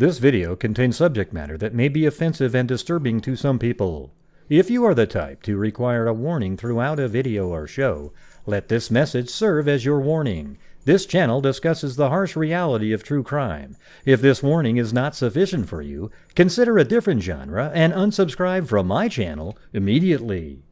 This video contains subject matter that may be offensive and disturbing to some people. If you are the type to require a warning throughout a video or show, let this message serve as your warning. This channel discusses the harsh reality of true crime. If this warning is not sufficient for you, consider a different genre and unsubscribe from my channel immediately.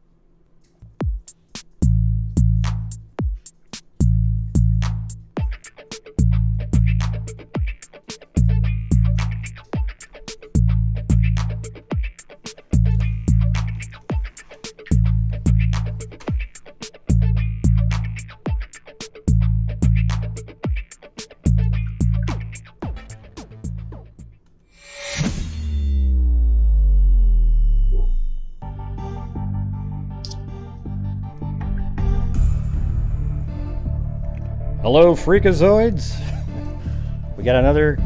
Hello, Freakazoids. We got another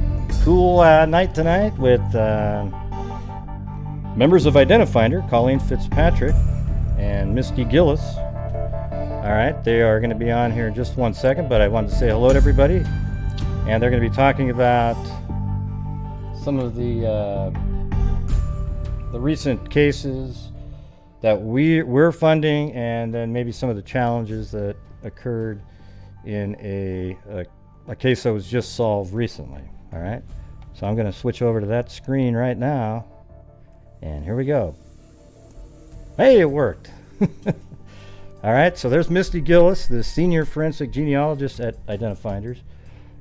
cool night tonight with members of Identifinder, Colleen Fitzpatrick and Misty Gillis. All right, they are going to be on here in just 1 second, but I wanted to say hello to everybody. And they're going to be talking about some of the recent cases that we're funding, and then maybe some of the challenges that occurred in a case that was just solved recently. All right, so I'm going to switch over to that screen right now, and here we go. Hey, it worked. All right, so there's Misty Gillis, the senior forensic genealogist at Identifinders,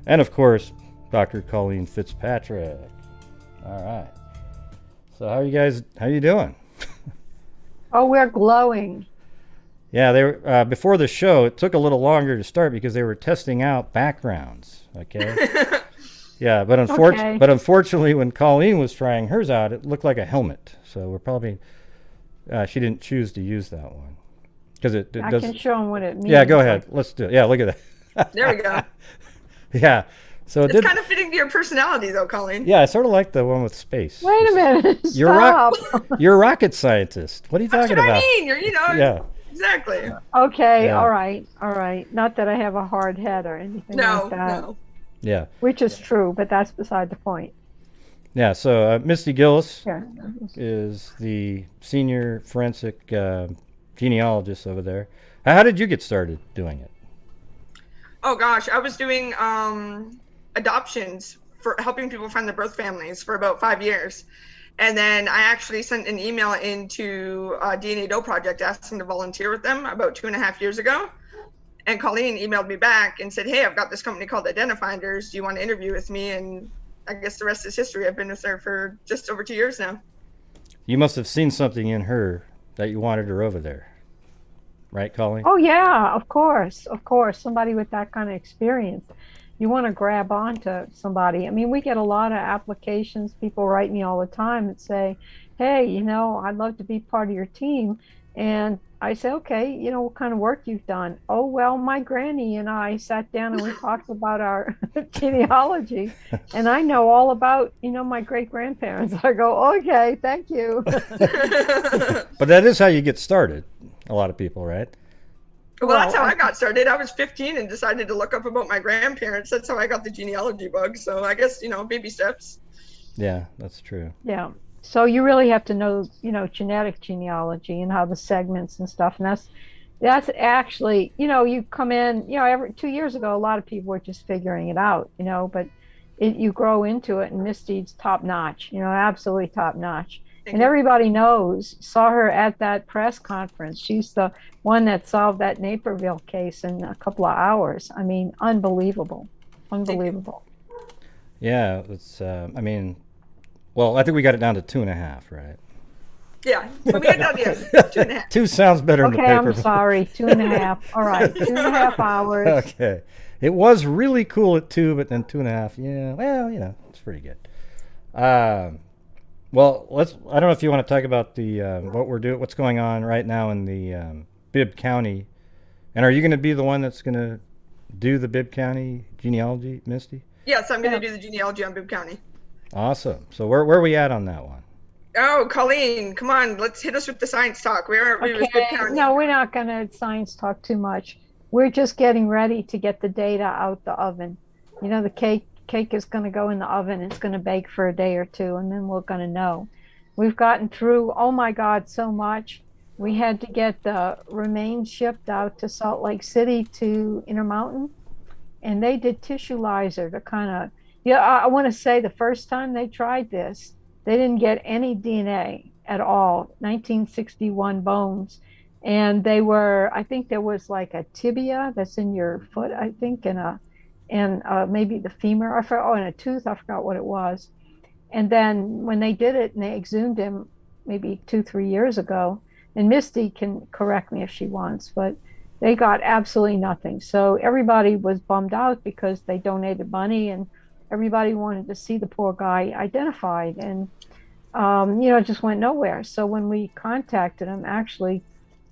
and of course Dr. Colleen Fitzpatrick. All right, so how you doing? Oh, we're glowing. Yeah, they were, before the show, it took a little longer to start because they were testing out backgrounds, okay? Yeah, but unfortunately, when Colleen was trying hers out, it looked like a helmet. So we're probably, she didn't choose to use that one. Because it I does, can show them what it means. Yeah, go ahead. Let's do it. Yeah, look at that. There we go. Yeah. So it's kind of fitting to your personality, though, Colleen. Yeah, I sort of like the one with space. Wait a minute. You're a rocket scientist. What are you talking about? That's what I mean. Yeah. Exactly. Okay, yeah. All right. Not that I have a hard head or anything like that. No. Yeah. Which is true, but that's beside the point. Yeah, so Misty Gillis Yeah. is the senior forensic genealogist over there. How did you get started doing it? Oh, gosh. I was doing adoptions for helping people find their birth families for about 5 years. And then I actually sent an email into a DNA project asking to volunteer with them about 2.5 years ago. And Colleen emailed me back and said, hey, I've got this company called Identifinders. Do you want to interview with me? And I guess the rest is history. I've been with her for just over 2 years now. You must have seen something in her that you wanted her over there. Right, Colleen? Oh, yeah, of course. Somebody with that kind of experience. You want to grab onto somebody. I mean, we get a lot of applications. People write me all the time and say, hey, I'd love to be part of your team. And I say, okay, what kind of work you've done? Oh, well, my granny and I sat down and we talked about our genealogy. And I know all about, my great-grandparents. I go, okay, thank you. But that is how you get started. A lot of people, right? Well, that's how I got started. I was 15 and decided to look up about my grandparents. That's how I got the genealogy bug. So I guess, baby steps. Yeah, that's true. Yeah. So you really have to know, genetic genealogy and how the segments and stuff. And that's actually, you come in, every 2 years ago, a lot of people were just figuring it out, but you grow into it, and Misty's top notch, absolutely top notch. And everybody saw her at that press conference. She's the one that solved that Naperville case in a couple of hours. I mean, unbelievable. Yeah, it's, well, I think we got it down to 2.5, right? Yeah, so we got down to 2.5. 2 sounds better in the paper. Okay, I'm sorry, 2.5. All right, 2.5 hours. Okay. It was really cool at 2, but then 2.5, yeah, well, it's pretty good. Well, I don't know if you want to talk about the what's going on right now in the Bibb County. And are you going to be the one that's going to do the Bibb County genealogy, Misty? Yes, I'm going to do the genealogy on Bibb County. Awesome. So where are we at on that one? Oh, Colleen, come on, let's hit us with the science talk. Where are we with Bibb County? No, we're not going to science talk too much. We're just getting ready to get the data out the oven. The cake is going to go in the oven. It's going to bake for a day or two, and then we're going to know. We've gotten through, oh my God, so much. We had to get the remains shipped out to Salt Lake City to Intermountain, and they did tissue lyser to kind of, yeah, I want to say the first time they tried this, they didn't get any DNA at all, 1961 bones. And they were, I think there was like a tibia that's in your foot, I think, and maybe the femur, I forgot, oh, and a tooth, I forgot what it was. And then when they did it and they exhumed him maybe 2-3 years ago, and Misty can correct me if she wants, but they got absolutely nothing. So everybody was bummed out because they donated money and everybody wanted to see the poor guy identified. And, it just went nowhere. So when we contacted him, actually,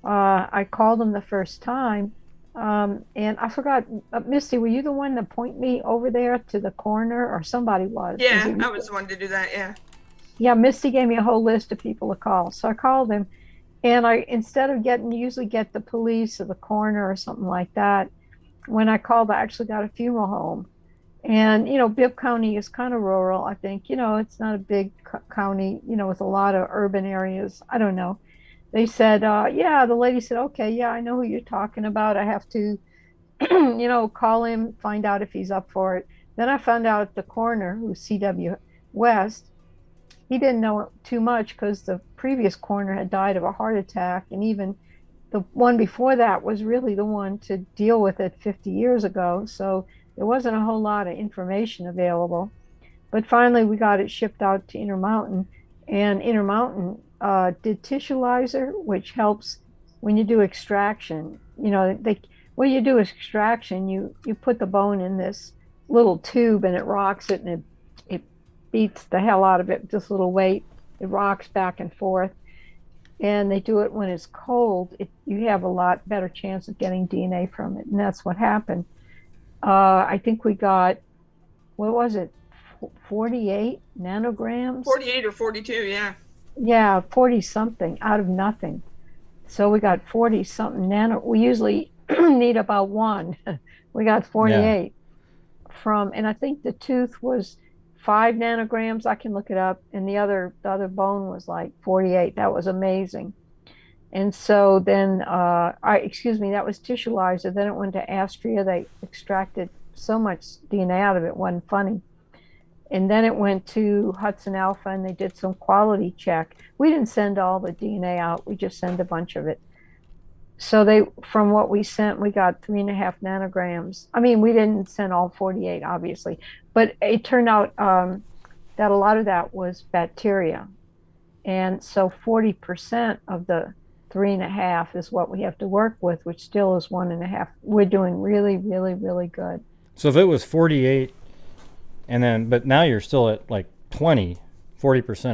I called him the first time. And I forgot, Misty, were you the one to point me over there to the coroner, or somebody was? Yeah, I was the one to do that, yeah. Yeah, Misty gave me a whole list of people to call. So I called him, and I, instead of usually get the police or the coroner or something like that, when I called, I actually got a funeral home. And, Bibb County is kind of rural, I think. It's not a big county, with a lot of urban areas. I don't know. They said, yeah, the lady said, okay, yeah, I know who you're talking about. I have to, call him, find out if he's up for it. Then I found out the coroner, who's C.W. West, he didn't know too much because the previous coroner had died of a heart attack. And even the one before that was really the one to deal with it 50 years ago. So there wasn't a whole lot of information available. But finally, we got it shipped out to Intermountain. And Intermountain did tissue lyser, which helps when you do extraction. When you do extraction, you put the bone in this little tube and it rocks it, and it beats the hell out of it with this little weight. It rocks back and forth. And they do it when it's cold. You have a lot better chance of getting DNA from it. And that's what happened. I think we got, what was it, 48 nanograms? 48 or 42, yeah. Yeah, 40 something out of nothing. So we got 40 something nano. We usually need about one. We got 48 from, and I think the tooth was 5 nanograms. I can look it up. And the other bone was like 48. That was amazing. And so then, that was tissue lyser. Then it went to Astria. They extracted so much DNA out of it, it wasn't funny. And then it went to Hudson Alpha, and they did some quality check. We didn't send all the DNA out. We just sent a bunch of it. So from what we sent, we got 3.5 nanograms. I mean, we didn't send all 48, obviously, but it turned out that a lot of that was bacteria. And so 40% of the 3.5 is what we have to work with, which still is 1.5. We're doing really, really, really good. So if it was 48, but now you're still at like 40%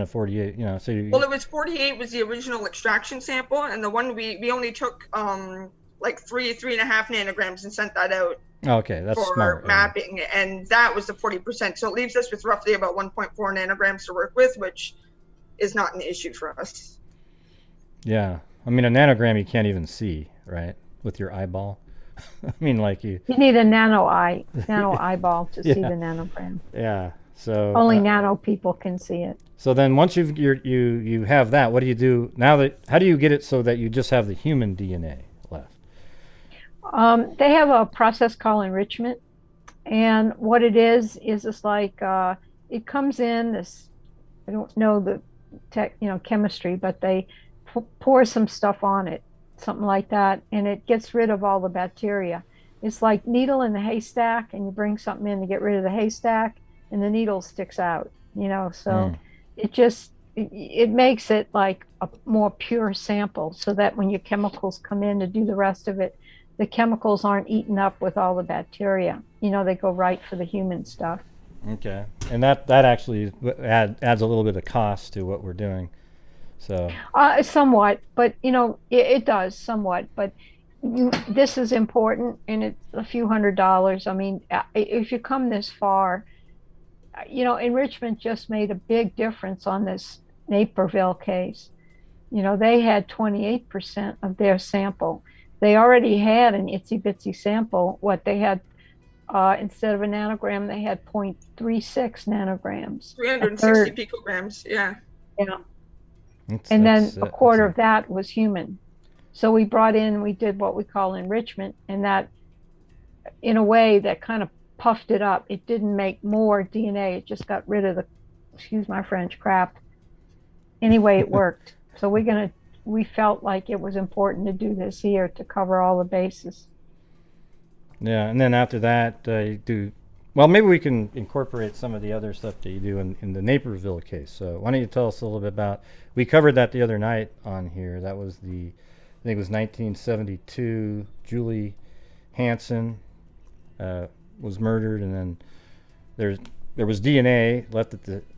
of 48, so well, it was 48 was the original extraction sample, and the one we only took like 3.5 nanograms and sent that out. Okay, that's for smart. Mapping, and that was the 40%. So it leaves us with roughly about 1.4 nanograms to work with, which is not an issue for us. Yeah, I mean, a nanogram you can't even see, right, with your eyeball. I mean, like you need a nano eyeball to see the nanogram. Yeah. So only nano people can see it. So then once you have that, what do you do now? How do you get it so that you just have the human DNA left? They have a process called enrichment, and what it is it's like it comes in this. I don't know the chemistry, but they pour some stuff on it, something like that, and it gets rid of all the bacteria. It's like needle in the haystack, and you bring something in to get rid of the haystack, and the needle sticks out, so it makes it like a more pure sample, so that when your chemicals come in to do the rest of it, the chemicals aren't eaten up with all the bacteria. They go right for the human stuff. Okay. And that actually adds a little bit of cost to what we're doing. So somewhat, but it does somewhat, but this is important, and it's a few $100s. I mean, if you come this far, enrichment just made a big difference on this Naperville case. They had 28% of their sample. They already had an itsy bitsy sample. They had instead of a nanogram, they had 0.36 nanograms. 360 picograms. Yeah. Yeah. And then a quarter of that was human. So we did what we call enrichment, and that, in a way, that kind of puffed it up. It didn't make more DNA. It just got rid of the, excuse my French, crap. Anyway, it worked. So we felt like it was important to do this here to cover all the bases. Yeah, and then after that, you do, well, maybe we can incorporate some of the other stuff that you do in the Naperville case. So why don't you tell us a little bit about, we covered that the other night on here. That was I think it was 1972, Julie Hansen was murdered, and then there was DNA left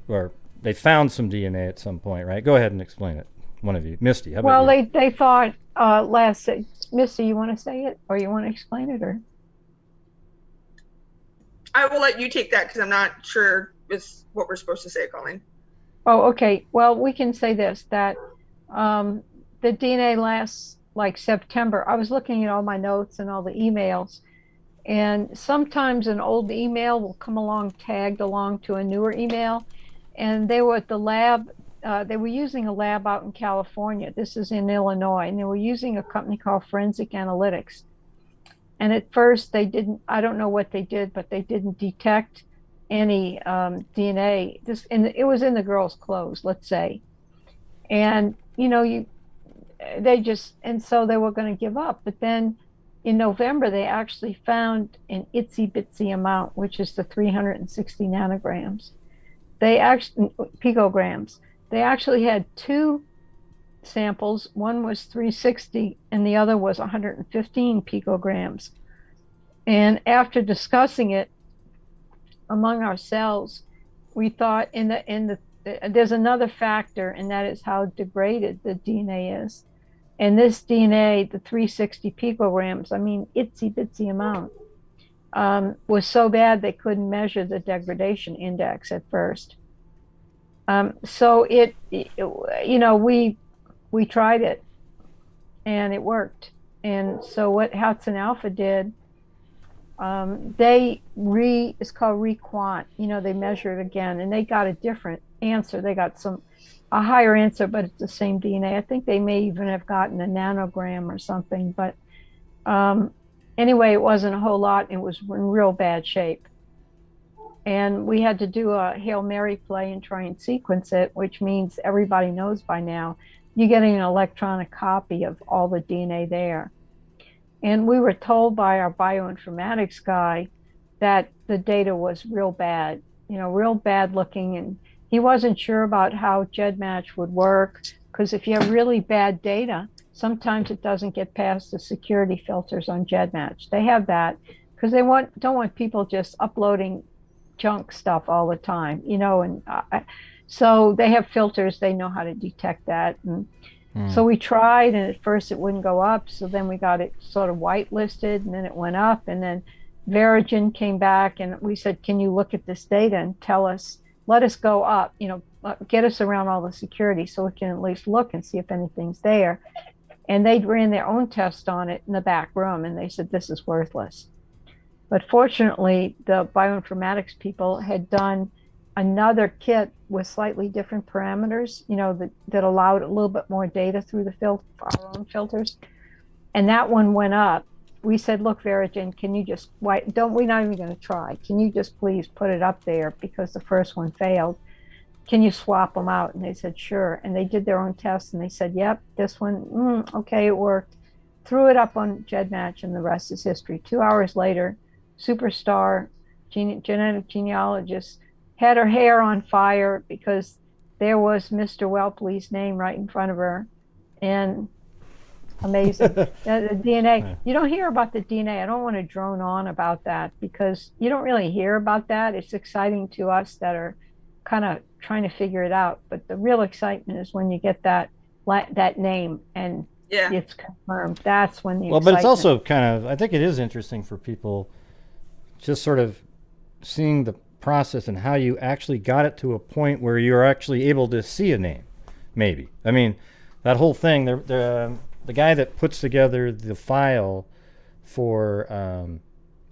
or they found some DNA at some point, right? Go ahead and explain it, one of you. Misty, how about you? They thought Misty, you want to say it, or you want to explain it, or? I will let you take that because I'm not sure it's what we're supposed to say, Colleen. Oh, okay. Well, we can say this, that the DNA lasts like September. I was looking at all my notes and all the emails, and sometimes an old email will come along tagged along to a newer email. And they were at the lab. They were using a lab out in California. This is in Illinois, and they were using a company called Forensic Analytics. And at first they didn't, I don't know what they did, but they didn't detect any DNA. It was in the girl's clothes, let's say. And, so they were going to give up. But then in November, they actually found an itsy bitsy amount, which is the 360 nanograms. Picograms. They actually had two samples. One was 360 and the other was 115 picograms. And after discussing it among ourselves, we thought there's another factor, and that is how degraded the DNA is. And this DNA, the 360 picograms, itsy bitsy amount, was so bad they couldn't measure the degradation index at first. So we tried it, and it worked. And so what Hudson Alpha did, it's called requant. They measure it again, and they got a different answer. They got a higher answer, but it's the same DNA. I think they may even have gotten a nanogram or something, but anyway, it wasn't a whole lot. It was in real bad shape. And we had to do a Hail Mary play and try and sequence it, which means everybody knows by now, you're getting an electronic copy of all the DNA there. And we were told by our bioinformatics guy that the data was real bad, real bad looking. And he wasn't sure about how GEDmatch would work, because if you have really bad data, sometimes it doesn't get past the security filters on GEDmatch. They have that because they don't want people just uploading junk stuff all the time, and so they have filters. They know how to detect that. And so we tried, and at first it wouldn't go up. So then we got it sort of whitelisted, and then it went up. And then Verigen came back, and we said, can you look at this data and let us go up, get us around all the security so we can at least look and see if anything's there. And they ran their own test on it in the back room, and they said, this is worthless. But fortunately, the bioinformatics people had done another kit with slightly different parameters, that allowed a little bit more data through our own filters. And that one went up. We said, look, Verigen, can you just, we're not even going to try. Can you just please put it up there, because the first one failed? Can you swap them out? And they said, sure. And they did their own tests, and they said, yep, this one, okay, it worked. Threw it up on GEDmatch, and the rest is history. 2 hours later, superstar genetic genealogist had her hair on fire because there was Mr. Welpley's name right in front of her. And amazing. The DNA, you don't hear about the DNA. I don't want to drone on about that, because you don't really hear about that. It's exciting to us that are kind of trying to figure it out. But the real excitement is when you get that name and it's confirmed. That's when the excitement. But it's also I think it is interesting for people just sort of seeing the process and how you actually got it to a point where you're actually able to see a name, maybe. That whole thing, the guy that puts together the file for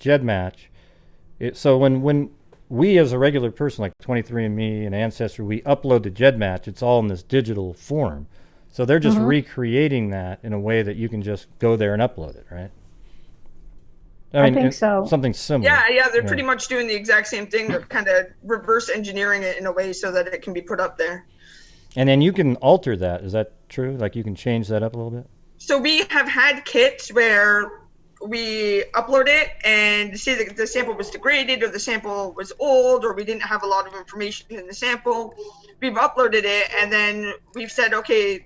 GEDmatch, So when we as a regular person like 23andMe and Ancestry, we upload the GEDmatch, it's all in this digital form. So they're just recreating that in a way that you can just go there and upload it, right? I think so. Something similar. Yeah, they're pretty much doing the exact same thing. They're kind of reverse engineering it in a way so that it can be put up there. And then you can alter that. Is that true? Like you can change that up a little bit? So we have had kits where we upload it and say that the sample was degraded or the sample was old or we didn't have a lot of information in the sample. We've uploaded it and then we've said, okay,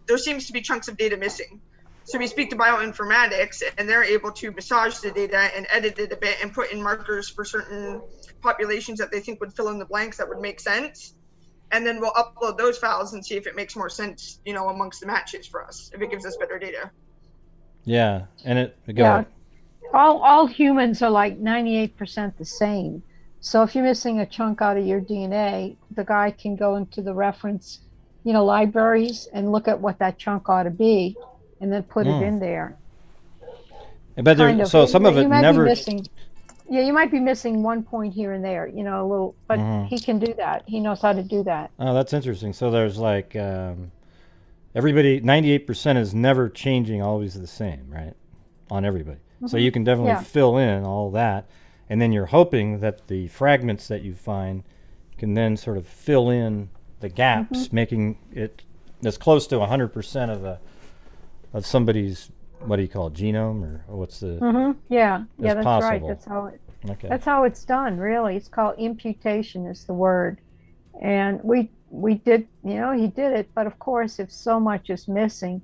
there seems to be chunks of data missing. So we speak to bioinformatics and they're able to massage the data and edit it a bit and put in markers for certain populations that they think would fill in the blanks that would make sense. And then we'll upload those files and see if it makes more sense, amongst the matches for us, if it gives us better data. Yeah, and ahead. All humans are like 98% the same. So if you're missing a chunk out of your DNA, the guy can go into the reference, libraries and look at what that chunk ought to be, and then put it in there. But so some of it never. You might be missing one point here and there, a little, but he can do that. He knows how to do that. Oh, that's interesting. So there's like everybody, 98% is never changing, always the same, right? On everybody. So you can definitely fill in all that, and then you're hoping that the fragments that you find can then sort of fill in the gaps, making it as close to 100% of somebody's, what do you call it, genome, or what's the that's possible. right. That's how it's done, really. It's called imputation is the word. And we did, he did it, but of course if so much is missing,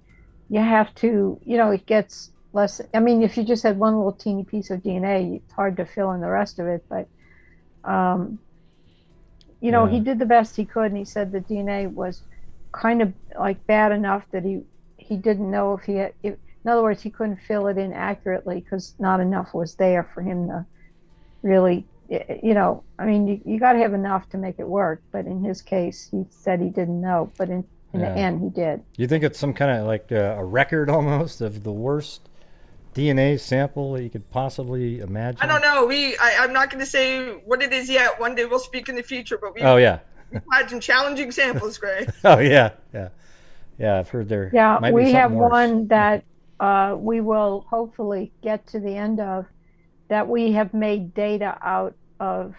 you have to, it gets less. I mean, if you just had one little teeny piece of DNA, it's hard to fill in the rest of it, but he did the best he could, and he said the DNA was kind of like bad enough that he didn't know if he had, in other words, he couldn't fill it in accurately because not enough was there for him to really, I mean, you got to have enough to make it work. But in his case, he said he didn't know, but in the end, he did. You think it's some kind of like a record almost of the worst DNA sample that you could possibly imagine? I don't know. I'm not going to say what it is yet. One day we'll speak in the future, but we've had some challenging samples, Gray. Yeah, I've heard there. Yeah, might we be have worse. one that we will hopefully get to the end of, that we have made data out of,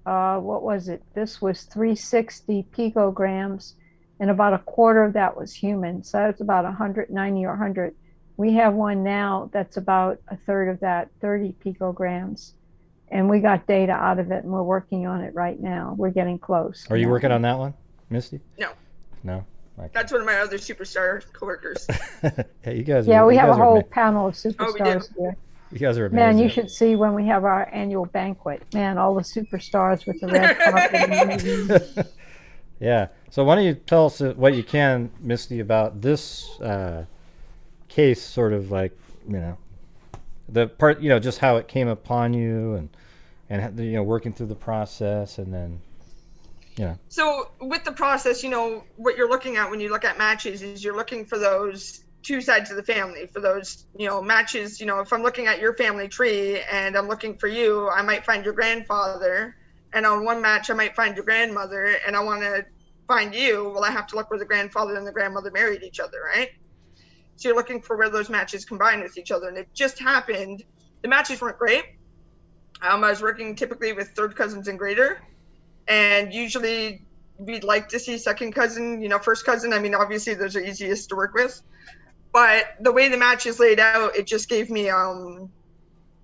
what was it? This was 360 picograms, and about a quarter of that was human. So that's about 190 or 100. We have one now that's about a third of that, 30 picograms. And we got data out of it, and we're working on it right now. We're getting close. Are you working on that one, Misty? No. Okay. That's one of my other superstar coworkers. Hey, you guys. Yeah, we have a whole amazing. panel of superstars here. You guys are amazing. Man, you should see when we have our annual banquet. Man, all the superstars with the red carpet. Yeah. So why don't you tell us what you can, Misty, about this case, sort of like, the part, just how it came upon you and working through the process, and then, So with the process, what you're looking at when you look at matches is you're looking for those two sides of the family, for those, matches. If I'm looking at your family tree and I'm looking for you, I might find your grandfather, and on one match I might find your grandmother, and I want to find you. Well, I have to look where the grandfather and the grandmother married each other, right? So you're looking for where those matches combine with each other. And it just happened, the matches weren't great. I was working typically with third cousins and greater, and usually we'd like to see second cousin, first cousin. I mean, obviously those are easiest to work with, but the way the match is laid out, it just gave me,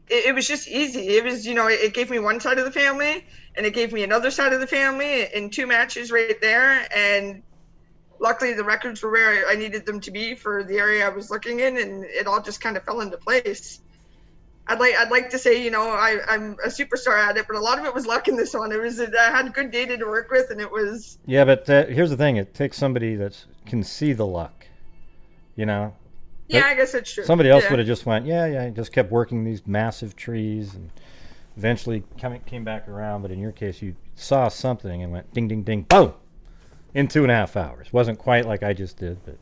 it was just easy. It was, it gave me one side of the family, and it gave me another side of the family in two matches right there. And luckily the records were where I needed them to be for the area I was looking in, and it all just kind of fell into place. I'd like to say, I'm a superstar at it, but a lot of it was luck in this one. I had good data to work with, and it was. Yeah, but here's the thing: it takes somebody that can see the luck, Yeah, I guess that's true. Somebody else would have just went, just kept working these massive trees, and eventually came back around. But in your case, you saw something and went ding, ding, ding, boom, in 2.5 hours. Wasn't quite like I just did, but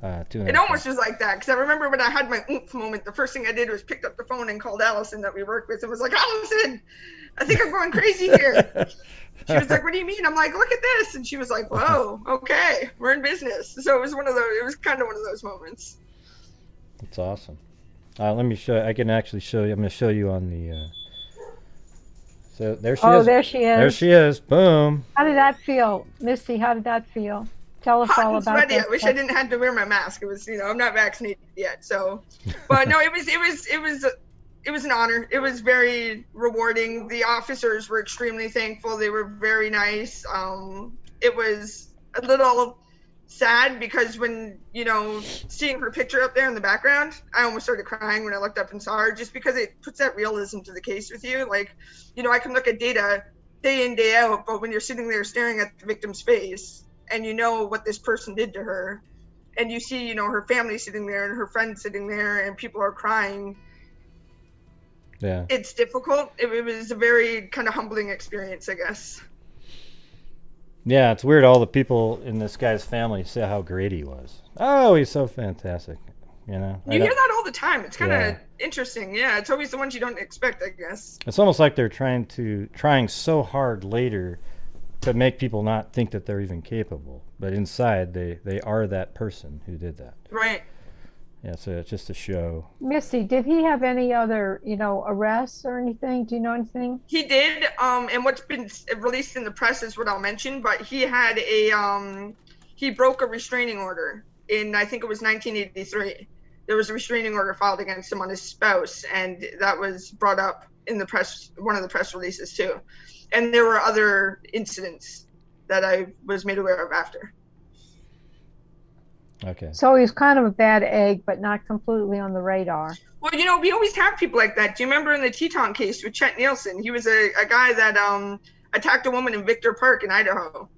It almost was like that, because I remember when I had my oomph moment, the first thing I did was picked up the phone and called Allison that we worked with and was like, Allison, I think I'm going crazy here. She was like, what do you mean? I'm like, look at this. And she was like, whoa, okay, we're in business. So it was kind of one of those moments. That's awesome. Let me show. I can actually show you. I'm going to show you on the. So there she is. Oh, there she is. There she is. Boom. How did that feel, Misty? How did that feel? Tell us all about sweaty. that. I wish I didn't have to wear my mask. It was, I'm not vaccinated yet, so. But no, it was an honor. It was very rewarding. The officers were extremely thankful. They were very nice. It was a little sad because when, seeing her picture up there in the background, I almost started crying when I looked up and saw her, just because it puts that realism to the case with you. Like, I can look at data day in, day out, but when you're sitting there staring at the victim's face and you know what this person did to her, and you see, her family sitting there and her friends sitting there and people are crying, yeah, it's difficult. It was a very kind of humbling experience, I guess. Yeah, it's weird. All the people in this guy's family say how great he was. Oh, he's so fantastic. You hear that all the time. It's kind of interesting. Yeah, it's always the ones you don't expect, I guess. It's almost like they're trying so hard later to make people not think that they're even capable, but inside they are that person who did that. Right. Yeah, so it's just a show. Misty, did he have any other, arrests or anything? Do you know anything? He did, and what's been released in the press is what I'll mention, but he had he broke a restraining order in, I think it was 1983. There was a restraining order filed against him on his spouse, and that was brought up in the press, one of the press releases too. And there were other incidents that I was made aware of after. Okay. So he was kind of a bad egg, but not completely on the radar. Well, we always have people like that. Do you remember in the Teton case with Chet Nielsen? He was a guy that attacked a woman in Victor Park in Idaho,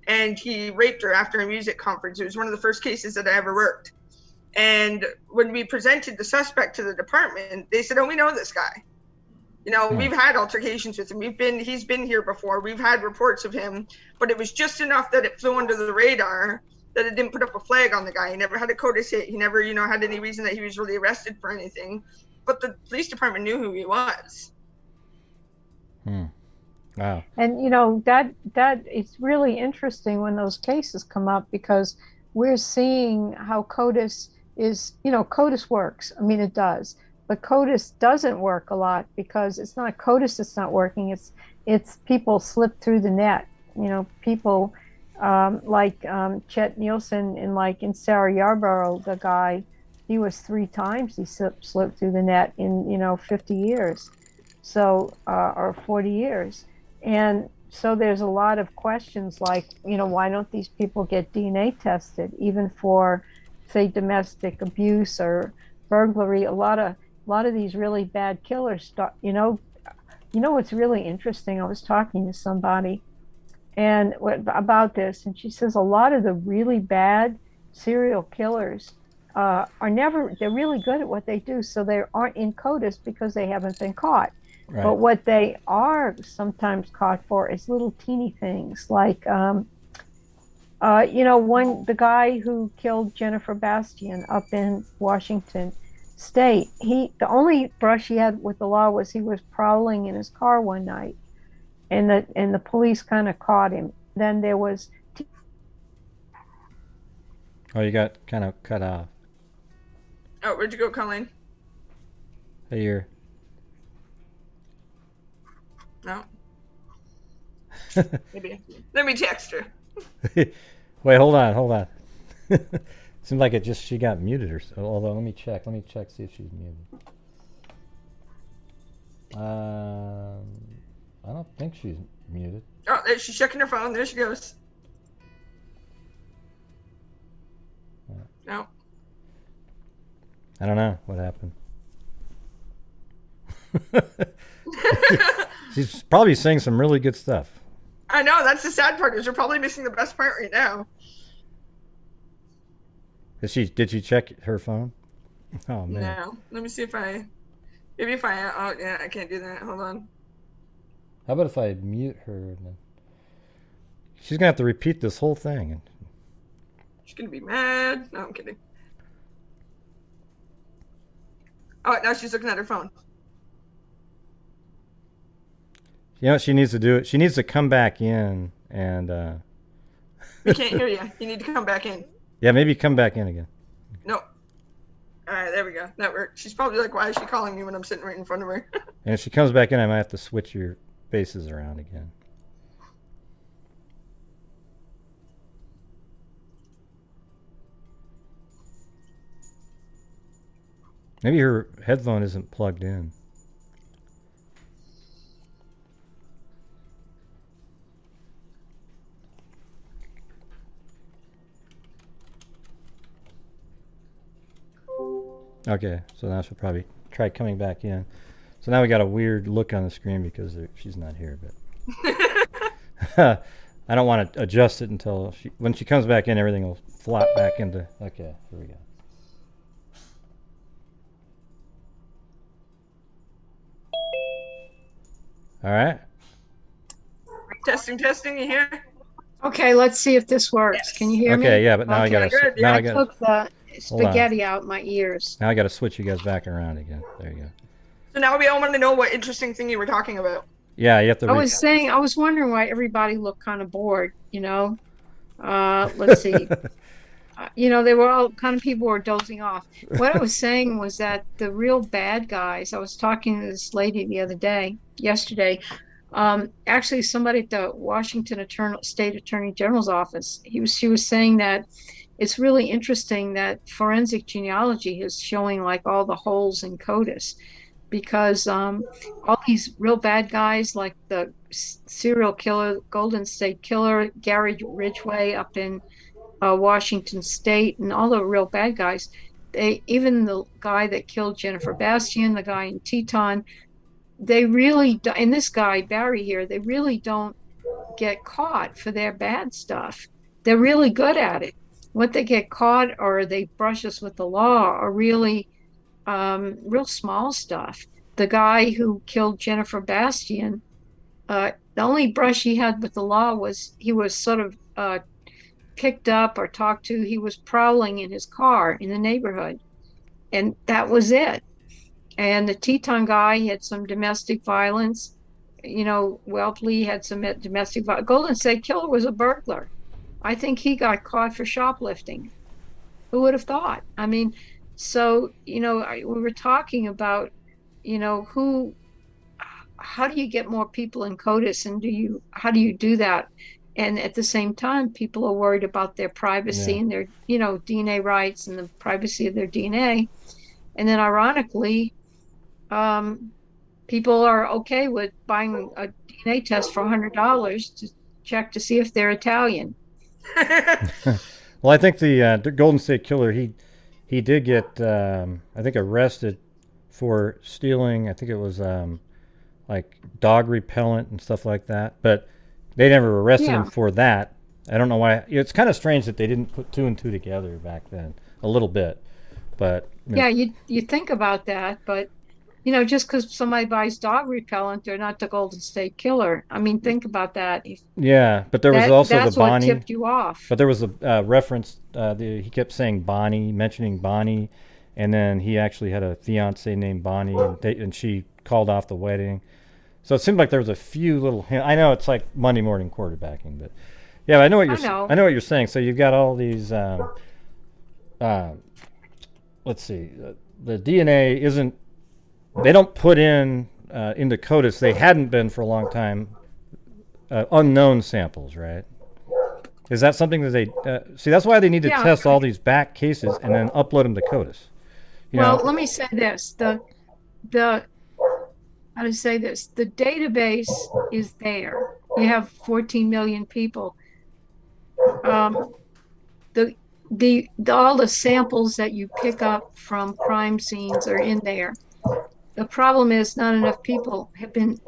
and he raped her after a music conference. It was one of the first cases that I ever worked. And when we presented the suspect to the department, they said, oh, we know this guy. We've had altercations with him. He's been here before. We've had reports of him, but it was just enough that it flew under the radar, that it didn't put up a flag on the guy. He never had a CODIS hit. He never, had any reason that he was really arrested for anything. But the police department knew who he was. Wow. And that it's really interesting when those cases come up, because we're seeing how CODIS is, CODIS works. I mean, it does. But CODIS doesn't work a lot because it's not CODIS that's not working. It's people slip through the net. People like Chet Nielsen in Sarah Yarborough, the guy, he was 3 times he slipped through the net in 50 years, so or 40 years. And so there's a lot of questions like, why don't these people get DNA tested, even for, say, domestic abuse or burglary? A lot of these really bad killers what's really interesting, I was talking to somebody and about this, and she says a lot of the really bad serial killers they're really good at what they do, so they aren't in CODIS because they haven't been caught. Right. But what they are sometimes caught for is little teeny things like the guy who killed Jennifer Bastian up in Washington State, the only brush he had with the law was he was prowling in his car one night, and the police kind of caught him. Then there was you got kind of cut off. Oh, where'd you go, Colleen? Here. No. Maybe. Let me text her. Wait, hold on. Seems like she got muted or so. Although let me check, see if she's muted. I don't think she's muted. Oh, she's checking her phone. There she goes. No. I don't know what happened. She's probably saying some really good stuff. I know, that's the sad part, is you're probably missing the best part right now. Did she check her phone? Oh man. No. Let me see if I I can't do that. Hold on. How about if I mute her and then she's gonna have to repeat this whole thing. She's gonna be mad. No, I'm kidding. Oh, now she's looking at her phone. You know what she needs to do? She needs to come back in and. We can't hear you. You need to come back in. Yeah, maybe come back in again. No. All right, there we go. That worked. She's probably like, why is she calling me when I'm sitting right in front of her? And if she comes back in, I might have to switch your faces around again. Maybe her headphone isn't plugged in. Okay, so now she'll probably try coming back in. So now we got a weird look on the screen because she's not here. But I don't want to adjust it until when she comes back in, everything will flop back into. Okay, here we go. All right. Testing, you hear? Okay, let's see if this works. Yes. Can you hear me? Okay, yeah, but now Okay, I got to. now I took the spaghetti out my ears. Now I got to switch you guys back around again. There you go. So now we all want to know what interesting thing you were talking about. Yeah, you have to. I was wondering why everybody looked kind of bored, you know. Let's see. You know, they were all kind of people were dozing off. What I was saying was that the real bad guys, I was talking to this lady yesterday, actually somebody at the Washington State Attorney General's office. She was saying that it's really interesting that forensic genealogy is showing like all the holes in CODIS, because all these real bad guys like the serial killer, Golden State Killer, Gary Ridgway up in Washington State, and all the real bad guys, even the guy that killed Jennifer Bastian, the guy in Teton, they really, and this guy Barry here, they really don't get caught for their bad stuff. They're really good at it. What they get caught or they brush us with the law are really real small stuff. The guy who killed Jennifer Bastian, the only brush he had with the law was he was sort of picked up or talked to. He was prowling in his car in the neighborhood, and that was it. And the Teton guy had some domestic violence. You know, Welpley had some domestic violence. Golden State Killer was a burglar. I think he got caught for shoplifting. Who would have thought? I mean, so, you know, we were talking about, you know, how do you get more people in CODIS, and how do you do that? And at the same time, people are worried about their privacy and their, you know, DNA rights and the privacy of their DNA. And then ironically, people are okay with buying a DNA test for $100 to check to see if they're Italian. Well, I think the Golden State Killer, he did get, I think, arrested for stealing. I think it was like dog repellent and stuff like that. But they never arrested him for that. I don't know why. It's kind of strange that they didn't put two and two together back then, a little bit. But yeah, you think about that, but you know, just because somebody buys dog repellent, they're not the Golden State Killer. I mean, think about that. Yeah, but there was also that's the Bonnie. What tipped you off. But there was a reference. He kept saying Bonnie, mentioning Bonnie, and then he actually had a fiance named Bonnie, and she called off the wedding. So it seemed like there was a few little hints. I know it's like Monday morning quarterbacking, but yeah, I know what what you're saying. So you've got all these. Let's see, the DNA isn't. They don't put into CODIS. They hadn't been for a long time. Unknown samples, right? Is that something that they see? That's why they need to test all these back cases and then upload them to CODIS. Let me say this: the how to say this? The database is there. You have 14 million people. All the samples that you pick up from crime scenes are in there. The problem is not enough people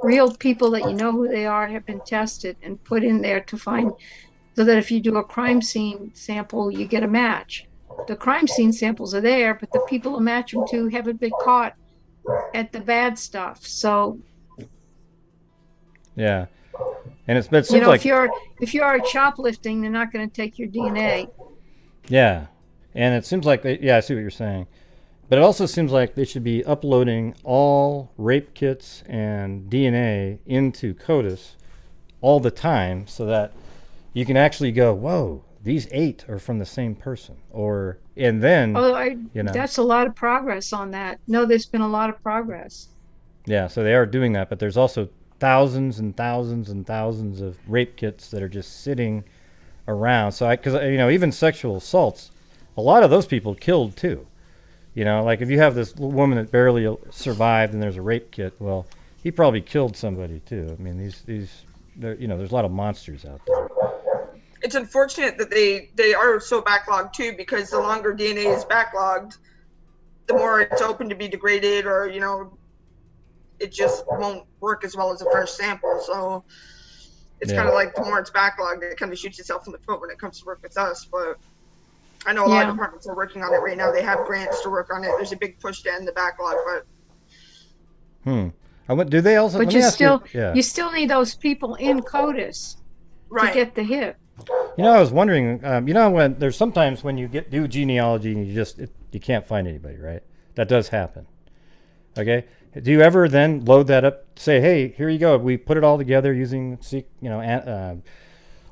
real people that you know who they are have been tested and put in there to find, so that if you do a crime scene sample, you get a match. The crime scene samples are there, but the people who match them to haven't been caught at the bad stuff. So yeah, and it seems you know, like if you're shoplifting, they're not going to take your DNA. Yeah, and it seems like yeah, I see what you're saying, but it also seems like they should be uploading all rape kits and DNA into CODIS all the time, so that you can actually go, whoa, these 8 are from the same person, and then That's a lot of progress on that. No, there's been a lot of progress. Yeah, so they are doing that, but there's also thousands and thousands and thousands of rape kits that are just sitting around. So because even sexual assaults, a lot of those people killed too. Like if you have this woman that barely survived and there's a rape kit, well, he probably killed somebody too. I mean, there's a lot of monsters out there. It's unfortunate that they are so backlogged too, because the longer DNA is backlogged, the more it's open to be degraded, or it just won't work as well as a fresh sample. So it's kind of like the more it's backlogged, it kind of shoots itself in the foot when it comes to work with us. But I know a lot of departments are working on it right now. They have grants to work on it. There's a big push to end the backlog, but do they also? But you still need those people in CODIS to get the hit. I was wondering. When there's sometimes when you do genealogy and you can't find anybody, right? That does happen. Okay. Do you ever then load that up? Say, hey, here you go. We put it all together using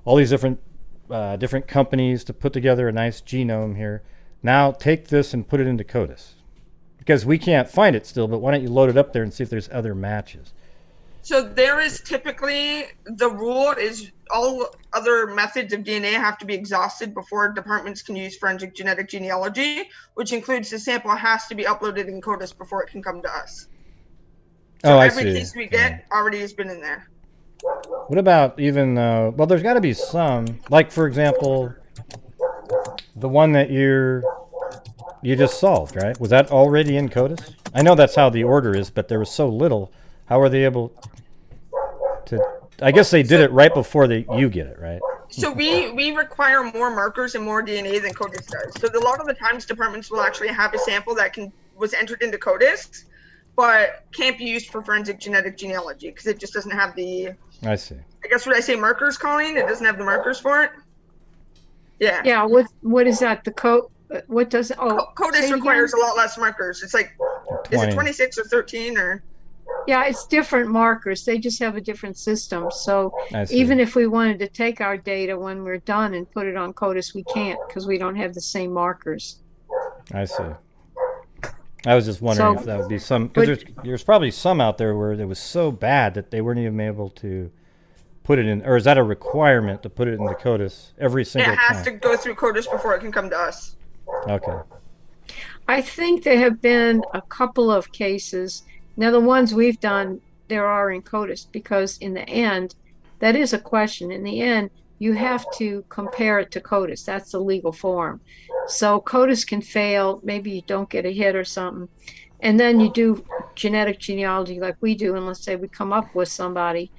all these different companies to put together a nice genome here. Now take this and put it into CODIS, because we can't find it still. But why don't you load it up there and see if there's other matches? So there is typically, the rule is all other methods of DNA have to be exhausted before departments can use forensic genetic genealogy, which includes the sample has to be uploaded in CODIS before it can come to us. So every case we get already has been in there. What about even, well, there's got to be some, like for example, the one that you just solved, right? Was that already in CODIS? I know that's how the order is, but there was so little. How are they able to? I guess they did it right before you get it, right? So we require more markers and more DNA than CODIS does. So a lot of the times departments will actually have a sample that was entered into CODIS, but can't be used for forensic genetic genealogy because it just doesn't have the. I see. I guess what I say, markers, Colleen? It doesn't have the markers for it. Yeah. Yeah. What is that? The code. What does it? Oh, CODIS requires a lot less markers. It's like, 20. Is it 26 or 13 or? Yeah, it's different markers. They just have a different system. So even if we wanted to take our data when we're done and put it on CODIS, we can't because we don't have the same markers. I see. I was just wondering if that would be some, because there's probably some out there where it was so bad that they weren't even able to put it in, or is that a requirement to put it into CODIS every single time? It has to go through CODIS before it can come to us. Okay. I think there have been a couple of cases. Now, the ones we've done, there are in CODIS, because in the end, that is a question. In the end, you have to compare it to CODIS. That's the legal form. So CODIS can fail. Maybe you don't get a hit or something. And then you do genetic genealogy like we do, and let's say we come up with somebody.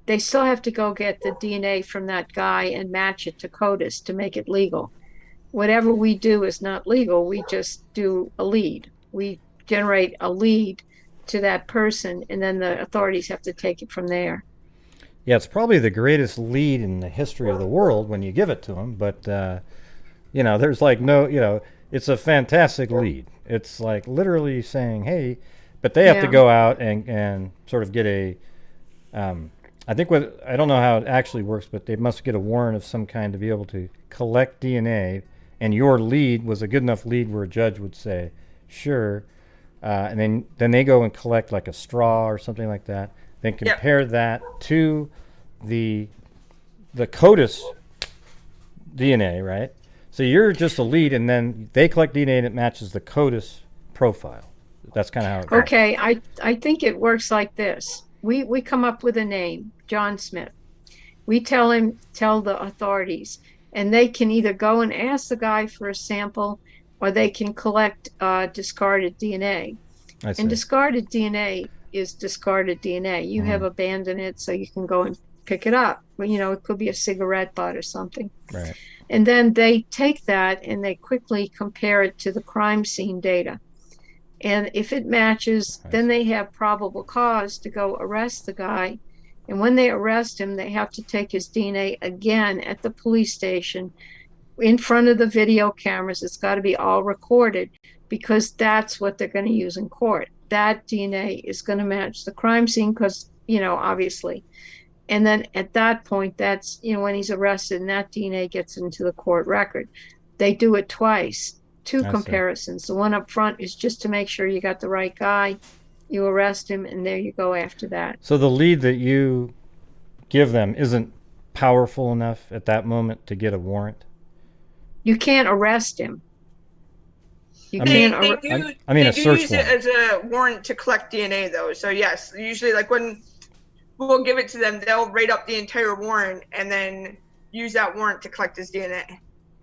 They still have to go get the DNA from that guy and match it to CODIS to make it legal. Whatever we do is not legal. We just do a lead. We generate a lead to that person, and then the authorities have to take it from there. Yeah, it's probably the greatest lead in the history of the world when you give it to them, but there's like no, it's a fantastic lead. It's like literally saying, hey, but they have to go out and sort of get I don't know how it actually works, but they must get a warrant of some kind to be able to collect DNA, and your lead was a good enough lead where a judge would say, sure. And then they go and collect like a straw or something like that. Then compare that to the CODIS DNA, right? So you're just a lead, and then they collect DNA and it matches the CODIS profile. That's kind of how it works. Okay, I think it works like this. We come up with a name, John Smith. We tell the authorities, and they can either go and ask the guy for a sample, or they can collect discarded DNA. And discarded DNA is discarded DNA. You have abandoned it, so you can go and pick it up. It could be a cigarette butt or something. Right. And then they take that and they quickly compare it to the crime scene data. And if it matches, then they have probable cause to go arrest the guy. And when they arrest him, they have to take his DNA again at the police station in front of the video cameras. It's got to be all recorded, because that's what they're going to use in court. That DNA is going to match the crime scene, because, obviously. And then at that point, that's, when he's arrested, and that DNA gets into the court record. They do it twice, two comparisons. The one up front is just to make sure you got the right guy. You arrest him, and there you go after that. So the lead that you give them isn't powerful enough at that moment to get a warrant? You can't arrest him. They a search use it as a warrant to collect DNA, though. So yes, usually like when we'll give it to them, they'll write up the entire warrant and then use that warrant to collect his DNA.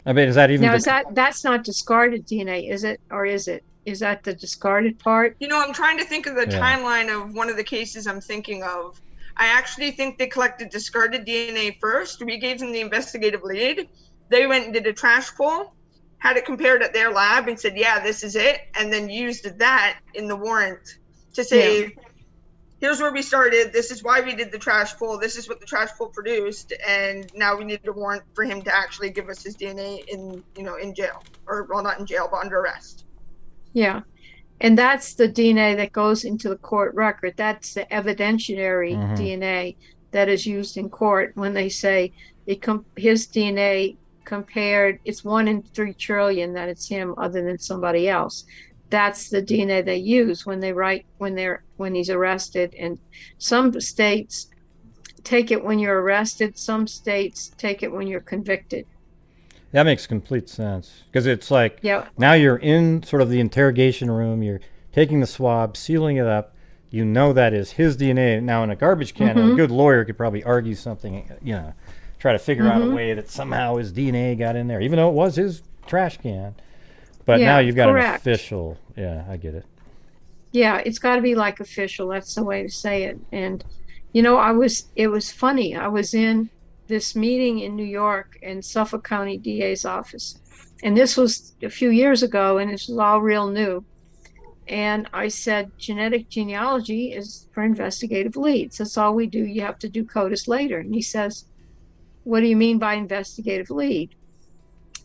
I mean, is that even? Now, that's not discarded DNA, is it? Or is it? Is that the discarded part? I'm trying to think of the timeline of one of the cases I'm thinking of. I actually think they collected discarded DNA first. We gave them the investigative lead. They went and did a trash pull, had it compared at their lab, and said, yeah, this is it, and then used that in the warrant to say, here's where we started, this is why we did the trash pull, this is what the trash pull produced, and now we need a warrant for him to actually give us his DNA in jail. Or, well, not in jail, but under arrest. Yeah. And that's the DNA that goes into the court record. That's the evidentiary DNA that is used in court when they say his DNA compared, it's 1 in 3 trillion that it's him other than somebody else. That's the DNA they use when they write, when he's arrested. And some states take it when you're arrested. Some states take it when you're convicted. That makes complete sense, because it's like now you're in sort of the interrogation room, you're taking the swab, sealing it up, that is his DNA. Now in a garbage can, a good lawyer could probably argue something, try to figure out a way that somehow his DNA got in there, even though it was his trash can. But now you've got an official, I get it. Yeah, it's got to be like official, that's the way to say it. And, it was funny, I was in this meeting in New York in Suffolk County DA's office. And this was a few years ago, and this was all real new. And I said, genetic genealogy is for investigative leads. That's all we do. You have to do CODIS later. And he says, what do you mean by investigative lead?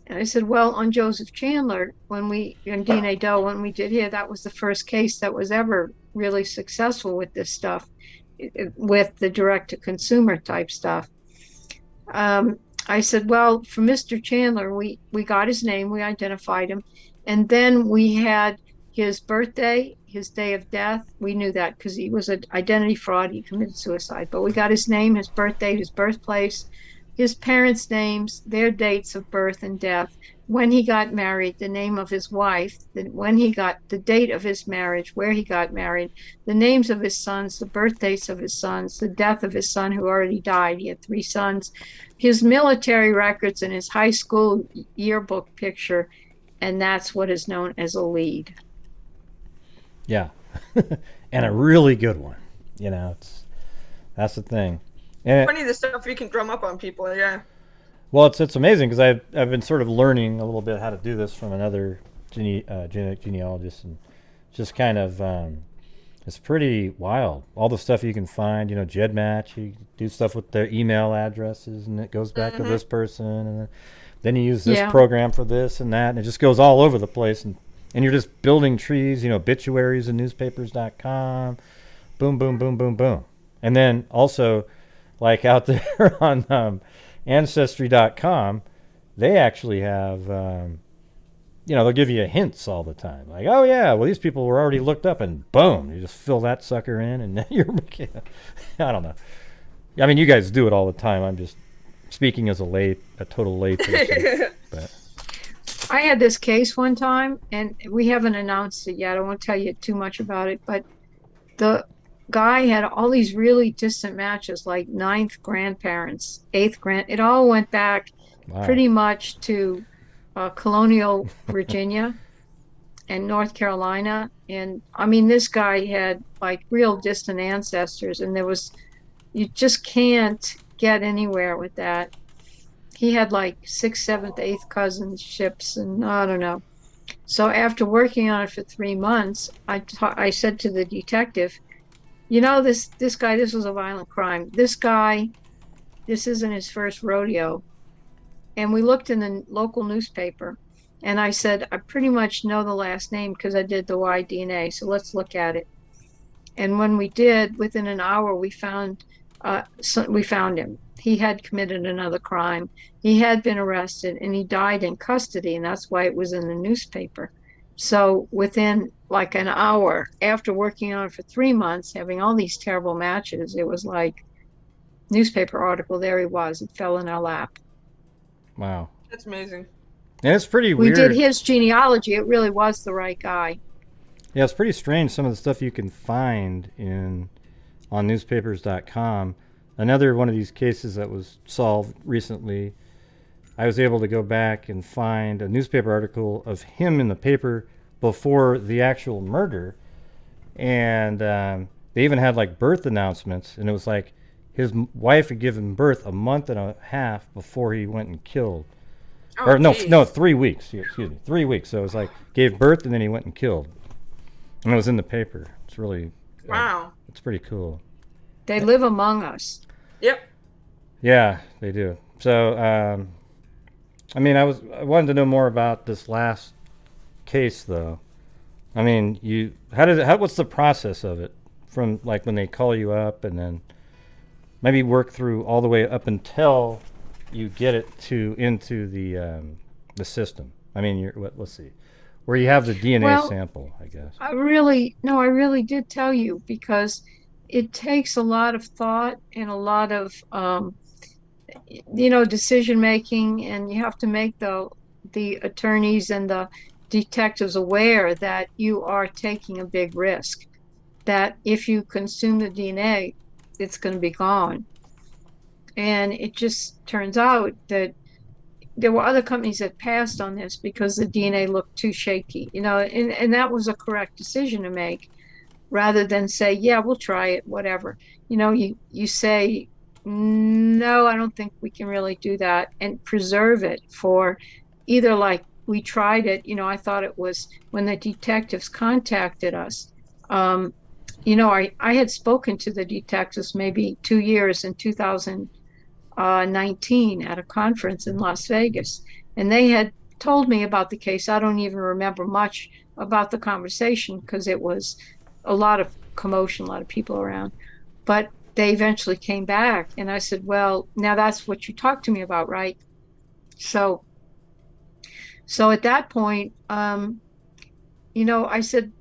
And I said, well, on Joseph Chandler, on DNA Doe, when we did here, that was the first case that was ever really successful with this stuff, with the direct-to-consumer type stuff. I said, well, for Mr. Chandler, we got his name, we identified him, and then we had his birthday, his day of death. We knew that because he was an identity fraud. He committed suicide. But we got his name, his birthday, his birthplace, his parents' names, their dates of birth and death, when he got married, the name of his wife, when he got the date of his marriage, where he got married, the names of his sons, the birthdates of his sons, the death of his son who already died. He had 3 sons, his military records, and his high school yearbook picture. And that's what is known as a lead. Yeah. And a really good one. That's the thing. And funny the stuff we can drum up on people, Well, it's amazing, because I've been sort of learning a little bit how to do this from another genetic genealogist, and just kind of it's pretty wild. All the stuff you can find, GEDmatch, you do stuff with their email addresses, and it goes back to this person, and then you use this program for this and that, and it just goes all over the place, and you're just building trees, obituaries and newspapers.com, boom, boom, boom, boom, boom. And then also, like out there on Ancestry.com, they actually have, they'll give you hints all the time. Like, oh, yeah, well, these people were already looked up, and boom, you just fill that sucker in, and then you're, I don't know. I mean, you guys do it all the time. I'm just speaking as a total lay person. But I had this case one time, and we haven't announced it yet. I won't tell you too much about it, but the guy had all these really distant matches, like 9th grandparents, 8th it all went back pretty much to colonial Virginia and North Carolina. And I mean, this guy had like real distant ancestors, and you just can't get anywhere with that. He had like 6th, 7th, 8th cousinships, and I don't know. So after working on it for 3 months, I said to the detective, this guy, this was a violent crime. This guy, this isn't his first rodeo. and we looked in the local newspaper, and I said, I pretty much know the last name because I did the Y-DNA, so let's look at it. And when we did, within an hour, we found him. He had committed another crime. He had been arrested, and he died in custody, and that's why it was in the newspaper. So within like an hour, after working on it for 3 months, having all these terrible matches, it was like newspaper article. There he was. It fell in our lap. Wow. That's amazing. And it's pretty We weird. did his genealogy. It really was the right guy. Yeah, it's pretty strange some of the stuff you can find on newspapers.com. Another one of these cases that was solved recently, I was able to go back and find a newspaper article of him in the paper before the actual murder. And they even had like birth announcements, and it was like his wife had given birth a month and a half before he went and killed. Oh, or no, geez. no, 3 weeks. Excuse me, 3 weeks. So it was like gave birth and then he went and killed, and it was in the paper. It's really Wow. it's pretty cool. They live among us. Yep. Yeah, they do. So I mean, I wanted to know more about this last case, though. I mean, what's the process of it from like when they call you up and then maybe work through all the way up until you get it into the system? I mean, let's see, where you have the DNA sample, I guess. I really did tell you, because it takes a lot of thought and a lot of decision making, and you have to make the attorneys and the detectives aware that you are taking a big risk, that if you consume the DNA, it's going to be gone. And it just turns out that there were other companies that passed on this because the DNA looked too shaky, and that was a correct decision to make, rather than say, yeah, we'll try it, whatever. You say, no, I don't think we can really do that, and preserve it for either, like we tried it, I thought it was when the detectives contacted us. I had spoken to the detectives maybe 2 years in 2019 at a conference in Las Vegas, and they had told me about the case. I don't even remember much about the conversation because it was a lot of commotion, a lot of people around. But they eventually came back, and I said, well, now that's what you talked to me about, right? So at that point, I said,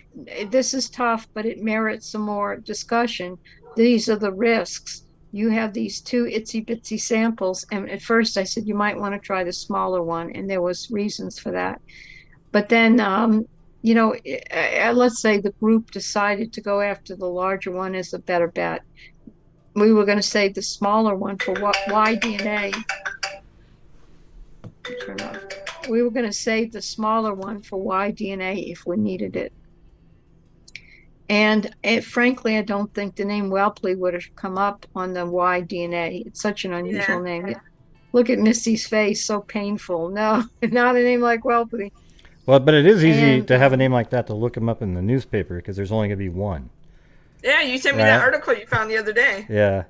this is tough, but it merits some more discussion. These are the risks. You have these 2 itsy bitsy samples. And at first I said, you might want to try the smaller one. And there was reasons for that. But then, let's say the group decided to go after the larger one as a better bet. We were going to save the smaller one for Y-DNA. Turn off. We were going to save the smaller one for Y-DNA if we needed it. And frankly, I don't think the name Whelpley would have come up on the Y-DNA. It's such an unusual name. Look at Misty's face, so painful. No, not a name like Whelpley. Well, but it is easy to have a name like that to look him up in the newspaper because there's only going to be one. Yeah, you sent me that article you found the other day. Yeah.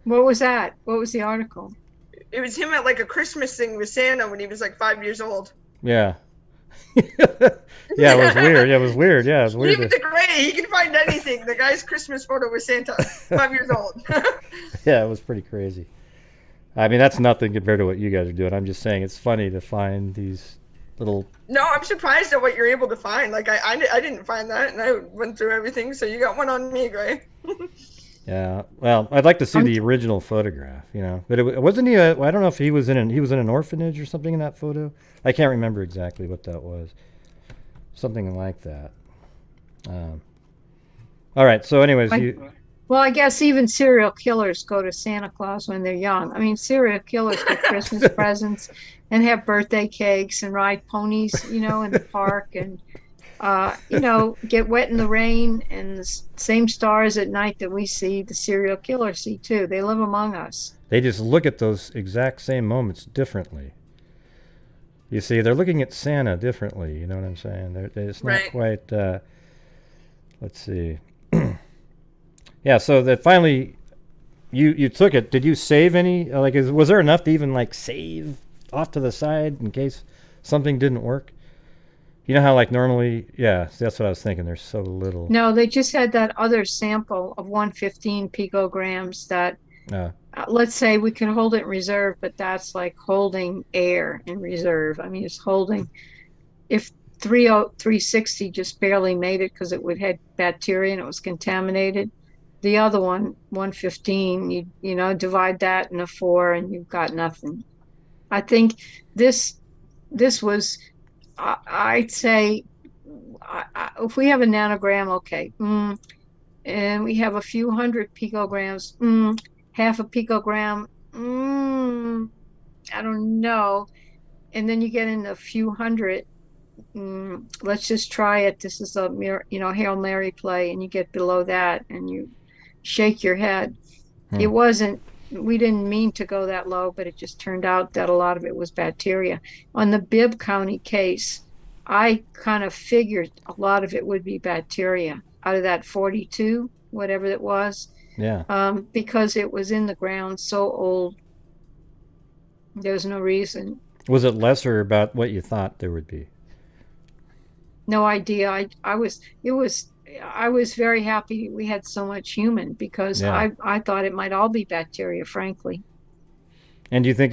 What was that? What was the article? It was him at like a Christmas thing with Santa when he was like 5 years old. Yeah. Yeah, it was weird. Yeah, it was weird. Yeah, it was weird. Leave it to Gray. He can find anything. The guy's Christmas photo with Santa, 5 years old. Yeah, it was pretty crazy. I mean, that's nothing compared to what you guys are doing. I'm just saying it's funny to find these little... No, I'm surprised at what you're able to find. Like, I didn't find that, and I went through everything, so you got one on me, Gray. Yeah, well, I'd like to see the original photograph, But it wasn't he. I don't know if he was in an orphanage or something in that photo. I can't remember exactly what that was. Something like that. All right. So, anyways, well, I guess even serial killers go to Santa Claus when they're young. I mean, serial killers get Christmas presents and have birthday cakes and ride ponies, in the park, and get wet in the rain, and the same stars at night that we see, the serial killers see too. They live among us. They just look at those exact same moments differently. You see, they're looking at Santa differently. You know what I'm saying? It's not quite. Let's see. Yeah. So that finally, you took it. Did you save any? Was there enough to even save off to the side in case something didn't work? You know how like normally, yeah, that's what I was thinking. There's so little. No, they just had that other sample of 115 picograms that, let's say we can hold it in reserve, but that's like holding air in reserve. I mean, it's holding, if 360 just barely made it because it would had bacteria and it was contaminated. The other one, 115, you know, divide that into 4 and you've got nothing. I think this was, I'd say, if we have a nanogram, okay, and we have a few hundred picograms, half a picogram, I don't know. And then you get in a few hundred, let's just try it. This is a, you know, Hail Mary play, and you get below that and you shake your head. It wasn't, we didn't mean to go that low, but it just turned out that a lot of it was bacteria. On the Bibb County case, I kind of figured a lot of it would be bacteria out of that 42, whatever it was. Yeah. Because it was in the ground so old. There's no reason. Was it lesser about what you thought there would be? No idea. I was very happy we had so much human because I thought it might all be bacteria, frankly. And do you think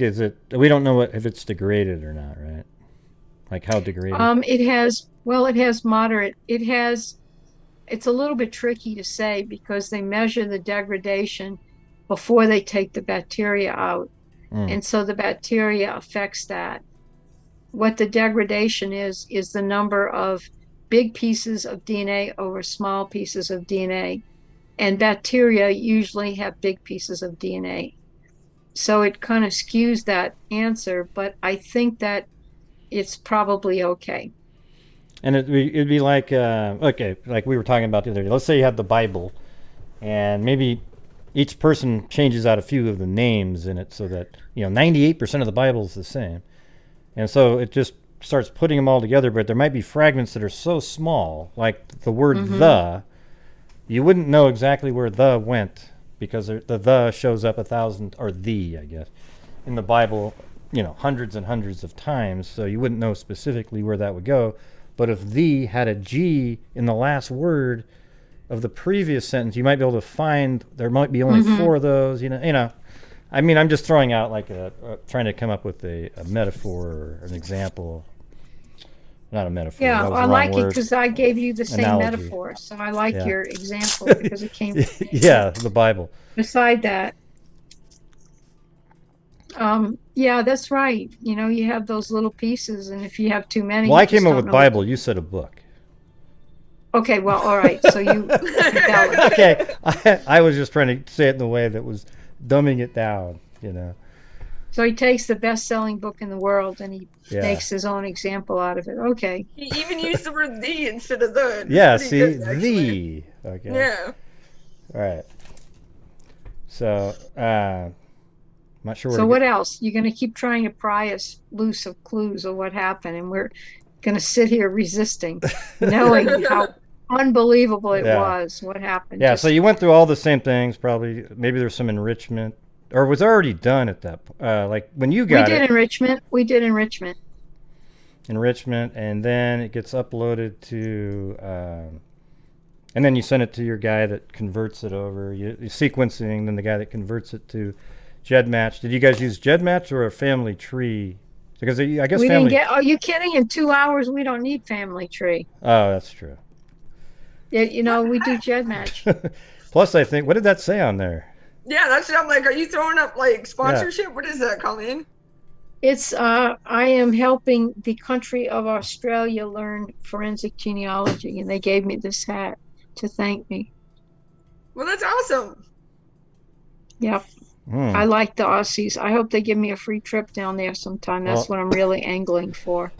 we don't know if it's degraded or not, right? Like how degraded? It has moderate. It's a little bit tricky to say because they measure the degradation before they take the bacteria out. And so the bacteria affects that. What the degradation is the number of big pieces of DNA over small pieces of DNA. And bacteria usually have big pieces of DNA. So it kind of skews that answer, but I think that it's probably okay. And it'd be like, okay, like we were talking about the other day. Let's say you had the Bible, and maybe each person changes out a few of the names in it so that, 98% of the Bible is the same. And so it just starts putting them all together, but there might be fragments that are so small, like the word the, you wouldn't know exactly where the went because the shows up 1,000, or the, I guess, in the Bible, hundreds and hundreds of times, so you wouldn't know specifically where that would go. But if the had a G in the last word of the previous sentence, you might be able to find there might be only 4 of those, I mean, I'm just throwing out like trying to come up with a metaphor or an example. Not a metaphor. Yeah, I like it because I gave you the same Analogy. metaphor. So I like your example because it came from yeah, the Bible. Beside that, yeah, that's right. You have those little pieces, and if you have too many. Well, I came up with Bible. You said a book. Okay, well, all right. So you. Okay, I was just trying to say it in the way that was dumbing it down, So he takes the best-selling book in the world and he makes his own example out of it. Okay. He even used the word the instead of the. Yeah, see, the. Okay. Yeah. All right. So, I'm not sure. So what else? You're going to keep trying to pry us loose of clues of what happened, and we're going to sit here resisting, knowing how unbelievable it was, what happened. Yeah, so you went through all the same things, probably. Maybe there's some enrichment. Or was already done at that point? Like when you got it. We did enrichment. Enrichment, and then it gets uploaded to, and then you send it to your guy that converts it over. You sequencing, then the guy that converts it to GEDmatch. Did you guys use GEDmatch or a family tree? Because I guess we family. Didn't get. Are you kidding? In 2 hours, we don't need family tree. Oh, that's true. Yeah, we do GEDmatch. Plus, I think, what did that say on there? Yeah, that's what I'm like. Are you throwing up like sponsorship? Yeah. What is that, Colleen? It's I am helping the country of Australia learn forensic genealogy, and they gave me this hat to thank me. Well, that's awesome. Yep. I like the Aussies. I hope they give me a free trip down there sometime. That's what I'm really angling for.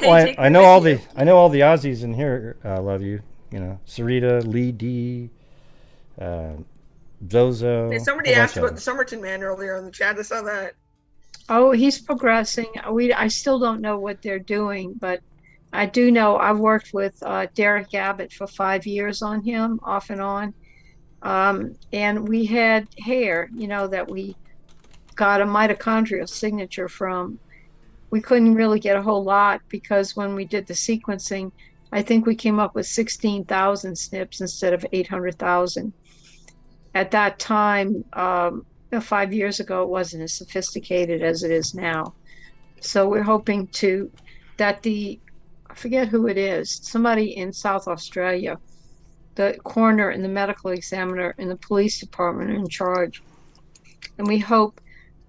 Well, I know all the Aussies in here love you. Sarita, Lee D. Zozo. Hey, somebody asked about the Somerton man earlier in the chat. I saw that. Oh, he's progressing. I still don't know what they're doing, but I do know I've worked with Derek Abbott for 5 years on him, off and on. And we had hair, that we got a mitochondrial signature from. we couldn't really get a whole lot because when we did the sequencing, I think we came up with 16,000 SNPs instead of 800,000. At that time, 5 years ago, it wasn't as sophisticated as it is now. So we're hoping that I forget who it is, somebody in South Australia, the coroner and the medical examiner and the police department are in charge. And we hope,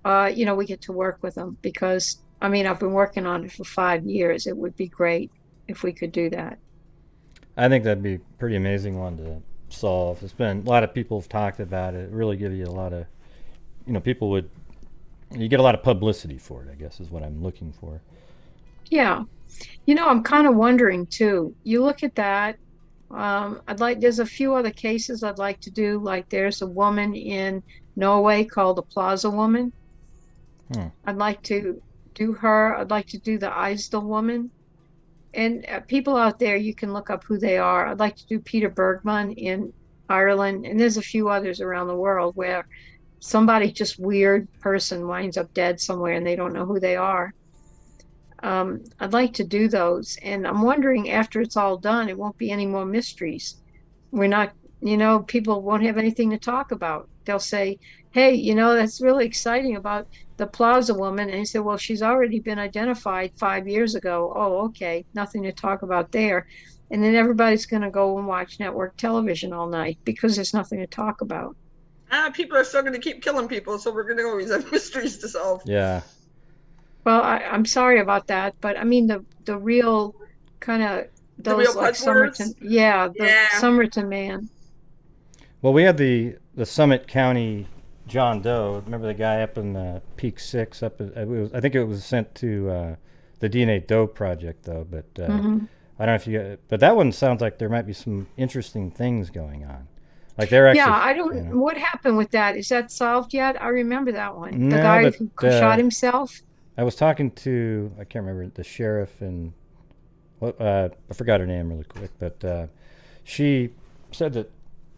we get to work with them because, I mean, I've been working on it for 5 years. It would be great if we could do that. I think that'd be a pretty amazing one to solve. It's been, a lot of people have talked about it. It really give you a lot of, you get a lot of publicity for it, I guess, is what I'm looking for. Yeah. I'm kind of wondering too. You look at that. There's a few other cases I'd like to do. Like there's a woman in Norway called the Plaza Woman. I'd like to do her. I'd like to do the AFDIL woman. And people out there, you can look up who they are. I'd like to do Peter Bergman in Ireland. And there's a few others around the world where somebody just weird person winds up dead somewhere and they don't know who they are. I'd like to do those. And I'm wondering after it's all done, it won't be any more mysteries. We're not, people won't have anything to talk about. They'll say, hey, that's really exciting about the Plaza Woman. And he said, well, she's already been identified 5 years ago. Oh, okay. Nothing to talk about there. And then everybody's going to go and watch network television all night because there's nothing to talk about. People are still going to keep killing people, so we're going to always have mysteries to solve. Yeah. Well, I'm sorry about that, but I mean the real kind of those like Somerton, Somerton Man. Well, we had the Summit County John Doe. Remember the guy up in Peak 6? I think it was sent to the DNA Doe project, though. But I don't know if you. But that one sounds like there might be some interesting things going on. Like they're actually. Yeah, I don't. What happened with that? Is that solved yet? I remember that one. The guy who shot himself. I was talking to, I can't remember, the sheriff, and I forgot her name really quick, but she said that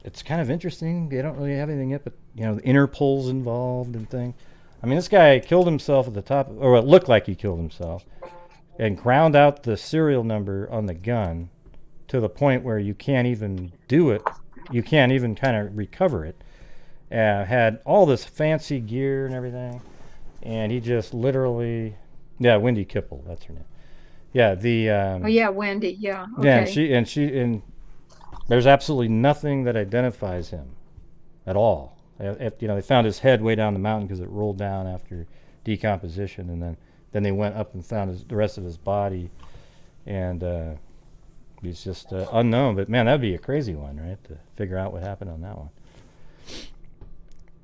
it's kind of interesting. They don't really have anything yet, but the Interpol's involved and things. I mean, this guy killed himself at the top, or it looked like he killed himself, and ground out the serial number on the gun to the point where you can't even do it. You can't even kind of recover it. Had all this fancy gear and everything. And he just literally, Wendy Kipple, that's her name. Yeah, Wendy, yeah. Okay. Yeah, and there's absolutely nothing that identifies him at all. They found his head way down the mountain because it rolled down after decomposition, and then they went up and found the rest of his body, and he's just unknown. But man, that'd be a crazy one, right? To figure out what happened on that one.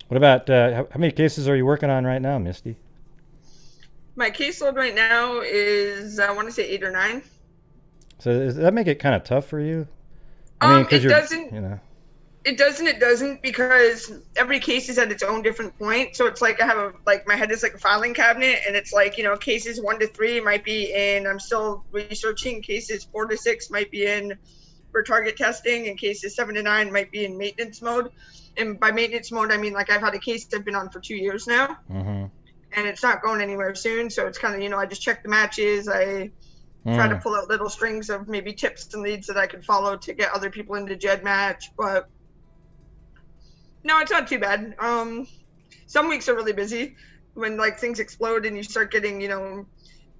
What about, how many cases are you working on right now, Misty? My caseload right now is, I want to say 8 or 9. So does that make it kind of tough for you? It doesn't. It doesn't because every case is at its own different point. So it's like I have my head is like a filing cabinet, and it's like, cases 1 to 3 might be in, I'm still researching, cases 4 to 6 might be in for target testing, and cases 7 to 9 might be in maintenance mode. And by maintenance mode, I mean, like I've had a case I've been on for 2 years now, and it's not going anywhere soon. So it's kind of, I just check the matches. I try to pull out little strings of maybe tips and leads that I could follow to get other people into GEDmatch. But no, it's not too bad. Some weeks are really busy when things explode and you start getting,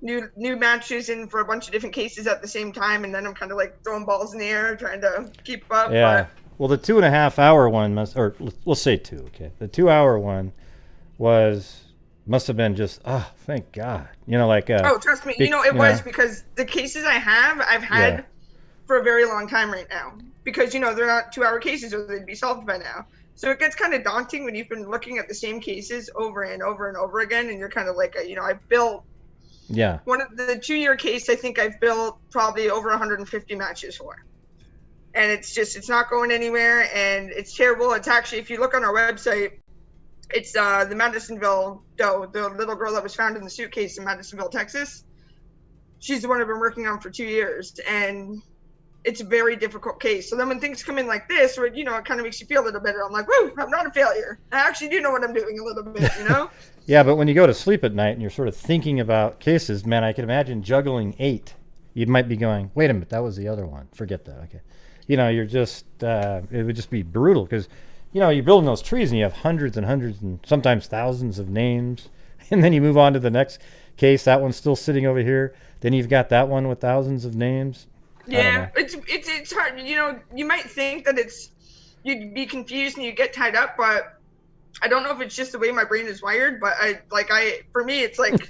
new matches in for a bunch of different cases at the same time. And then I'm kind of throwing balls in the air, trying to keep up. Yeah. But, well, the 2.5 hour one we'll say 2, okay? The 2 hour one must have been just, thank God. oh, trust me, it was because the cases I've had for a very long time right now. Because, they're not 2 hour cases or they'd be solved by now. So it gets kind of daunting when you've been looking at the same cases over and over and over again. And you're kind of I've built one of the 2 year case, I think I've built probably over 150 matches for. And it's not going anywhere, and it's terrible. It's actually, if you look on our website, it's the Madisonville Doe, the little girl that was found in the suitcase in Madisonville, Texas. She's the one I've been working on for 2 years, and it's a very difficult case. So then when things come in like this, where, you know, it kind of makes you feel a little better. I'm like, woo, I'm not a failure. I actually do know what I'm doing a little bit, you know? Yeah, but when you go to sleep at night and you're sort of thinking about cases, man, I can imagine juggling 8. You might be going, wait a minute, that was the other one. Forget that. Okay. You know, you're just, it would just be brutal because, you know, you're building those trees and you have hundreds and hundreds and sometimes thousands of names. And then you move on to the next case. That one's still sitting over here. Then you've got that one with thousands of names. Yeah, it's hard. You know, you might think that you'd be confused and you get tied up, but I don't know if it's just the way my brain is wired, but for me, it's like,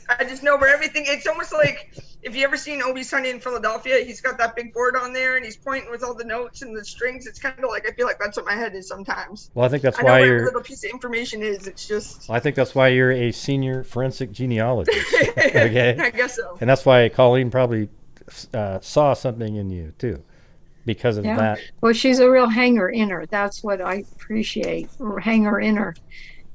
I just know where everything, it's almost like, if you ever seen Always Sunny in Philadelphia, he's got that big board on there and he's pointing with all the notes and the strings. It's kind of like, I feel like that's what my head is sometimes. Well, I think that's I know why where you're, every little piece of information is. It's just. well, I think that's why you're a senior forensic genealogist. Okay. I guess so. And that's why Colleen probably saw something in you too, because of that. Well, she's a real hanger-inner. That's what I appreciate. Hanger-inner,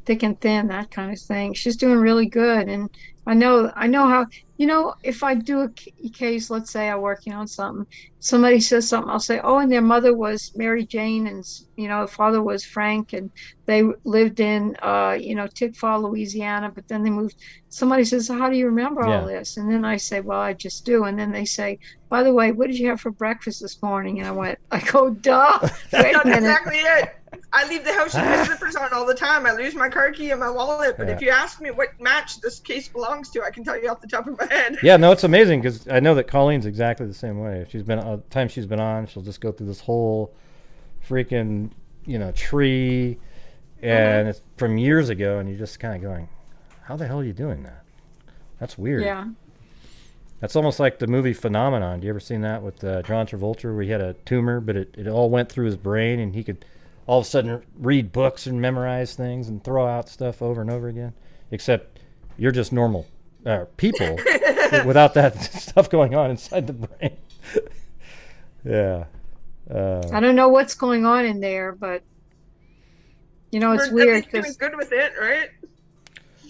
thick and thin, that kind of thing. She's doing really good, and I know how. You know, if I do a case, let's say I'm working on something, somebody says something, I'll say, oh, and their mother was Mary Jane, and, you know, father was Frank, and they lived in, you know, Tickfaw, Louisiana, but then they moved. Somebody says, how do you remember all this? And then I say, well, I just do. And then they say, by the way, what did you have for breakfast this morning? And I go, duh. Wait a minute. That's exactly it. I leave the house with my slippers on all the time. I lose my car key and my wallet. But if you ask me what match this case belongs to, I can tell you off the top of my head. Yeah, no, it's amazing because I know that Colleen's exactly the same way. She's been time she's been on, she'll just go through this whole freaking, you know, tree, and it's from years ago, and you're just kind of going, how the hell are you doing that? That's weird. Yeah. That's almost like the movie Phenomenon. Do you ever seen that with John Travolta, where he had a tumor, but it all went through his brain, and he could all of a sudden read books and memorize things and throw out stuff over and over again, except you're just normal people without that stuff going on inside the brain. Yeah. I don't know what's going on in there, but, you know, it's weird. We're doing good with it, right?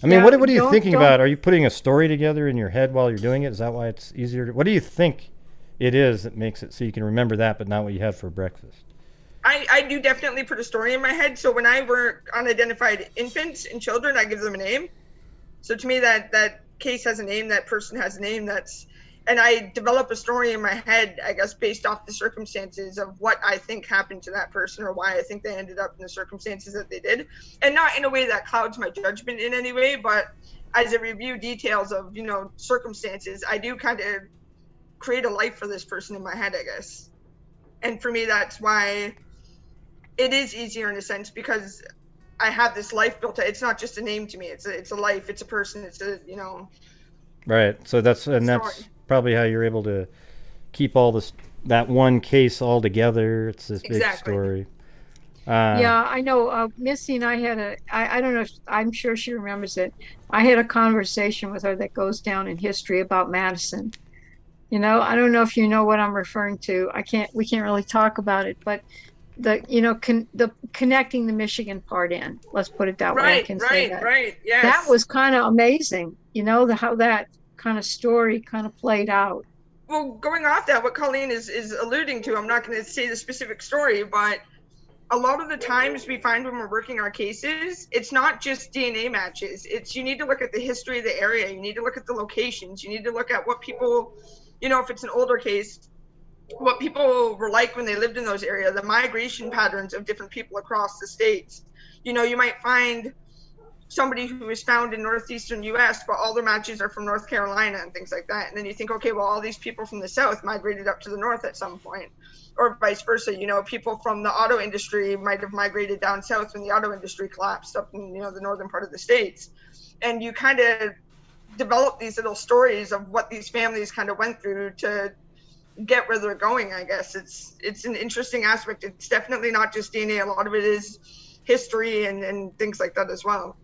I mean, what are you thinking about? Are you putting a story together in your head while you're doing it? Is that why it's easier? What do you think it is that makes it so you can remember that, but not what you had for breakfast? I do definitely put a story in my head. So when I work unidentified infants and children, I give them a name. So to me, that case has a name, that person has a name. And I develop a story in my head, I guess, based off the circumstances of what I think happened to that person or why I think they ended up in the circumstances that they did. And not in a way that clouds my judgment in any way, but as I review details of, you know, circumstances, I do kind of create a life for this person in my head, I guess. And for me, that's why it is easier in a sense, because I have this life built up. It's not just a name to me. It's a life. It's a person. It's a, you know. Right. So that's probably how you're able to keep all that one case all together. It's this big story. Yeah, I know. Misty and I had I don't know if, I'm sure she remembers it. I had a conversation with her that goes down in history about Madison. You know, I don't know if you know what I'm referring to. We can't really talk about it, but the connecting the Michigan part in, let's put it that way. I can say that. Right. Yes. That was kind of amazing. You know, how that kind of story kind of played out. Well, going off that, what Colleen is alluding to, I'm not going to say the specific story, but a lot of the times we find when we're working our cases, it's not just DNA matches. You need to look at the history of the area. You need to look at the locations. You need to look at what people, you know, if it's an older case, what people were like when they lived in those areas, the migration patterns of different people across the states. You know, you might find somebody who is found in northeastern U.S., but all their matches are from North Carolina and things like that. And then you think, okay, well, all these people from the south migrated up to the north at some point, or vice versa. You know, people from the auto industry might have migrated down south when the auto industry collapsed up in, you know, the northern part of the states. And you kind of develop these little stories of what these families kind of went through to get where they're going. I guess it's an interesting aspect. It's definitely not just DNA. A lot of it is history and things like that as well.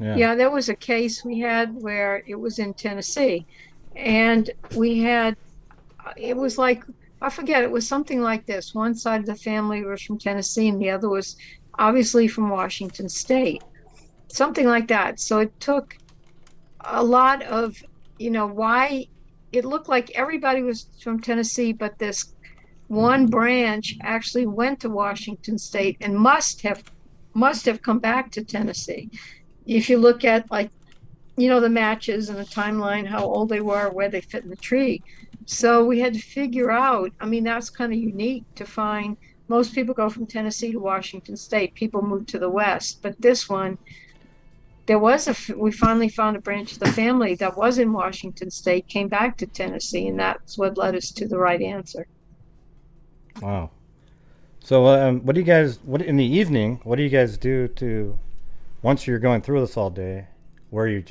Yeah, there was a case we had where it was in Tennessee, and it was like, I forget, it was something like this. One side of the family was from Tennessee and the other was obviously from Washington State, something like that. So it took a lot of, you know, why it looked like everybody was from Tennessee, but this one branch actually went to Washington State and must have come back to Tennessee. If you look at, like, the matches and the timeline, how old they were, where they fit in the tree. So we had to figure out, I mean, that's kind of unique to find. Most people go from Tennessee to Washington State. People move to the West. But this one, we finally found a branch of the family that was in Washington State, came back to Tennessee, and that's what led us to the right answer. Wow. So what in the evening, what do you guys do to, once you're going through this all day, where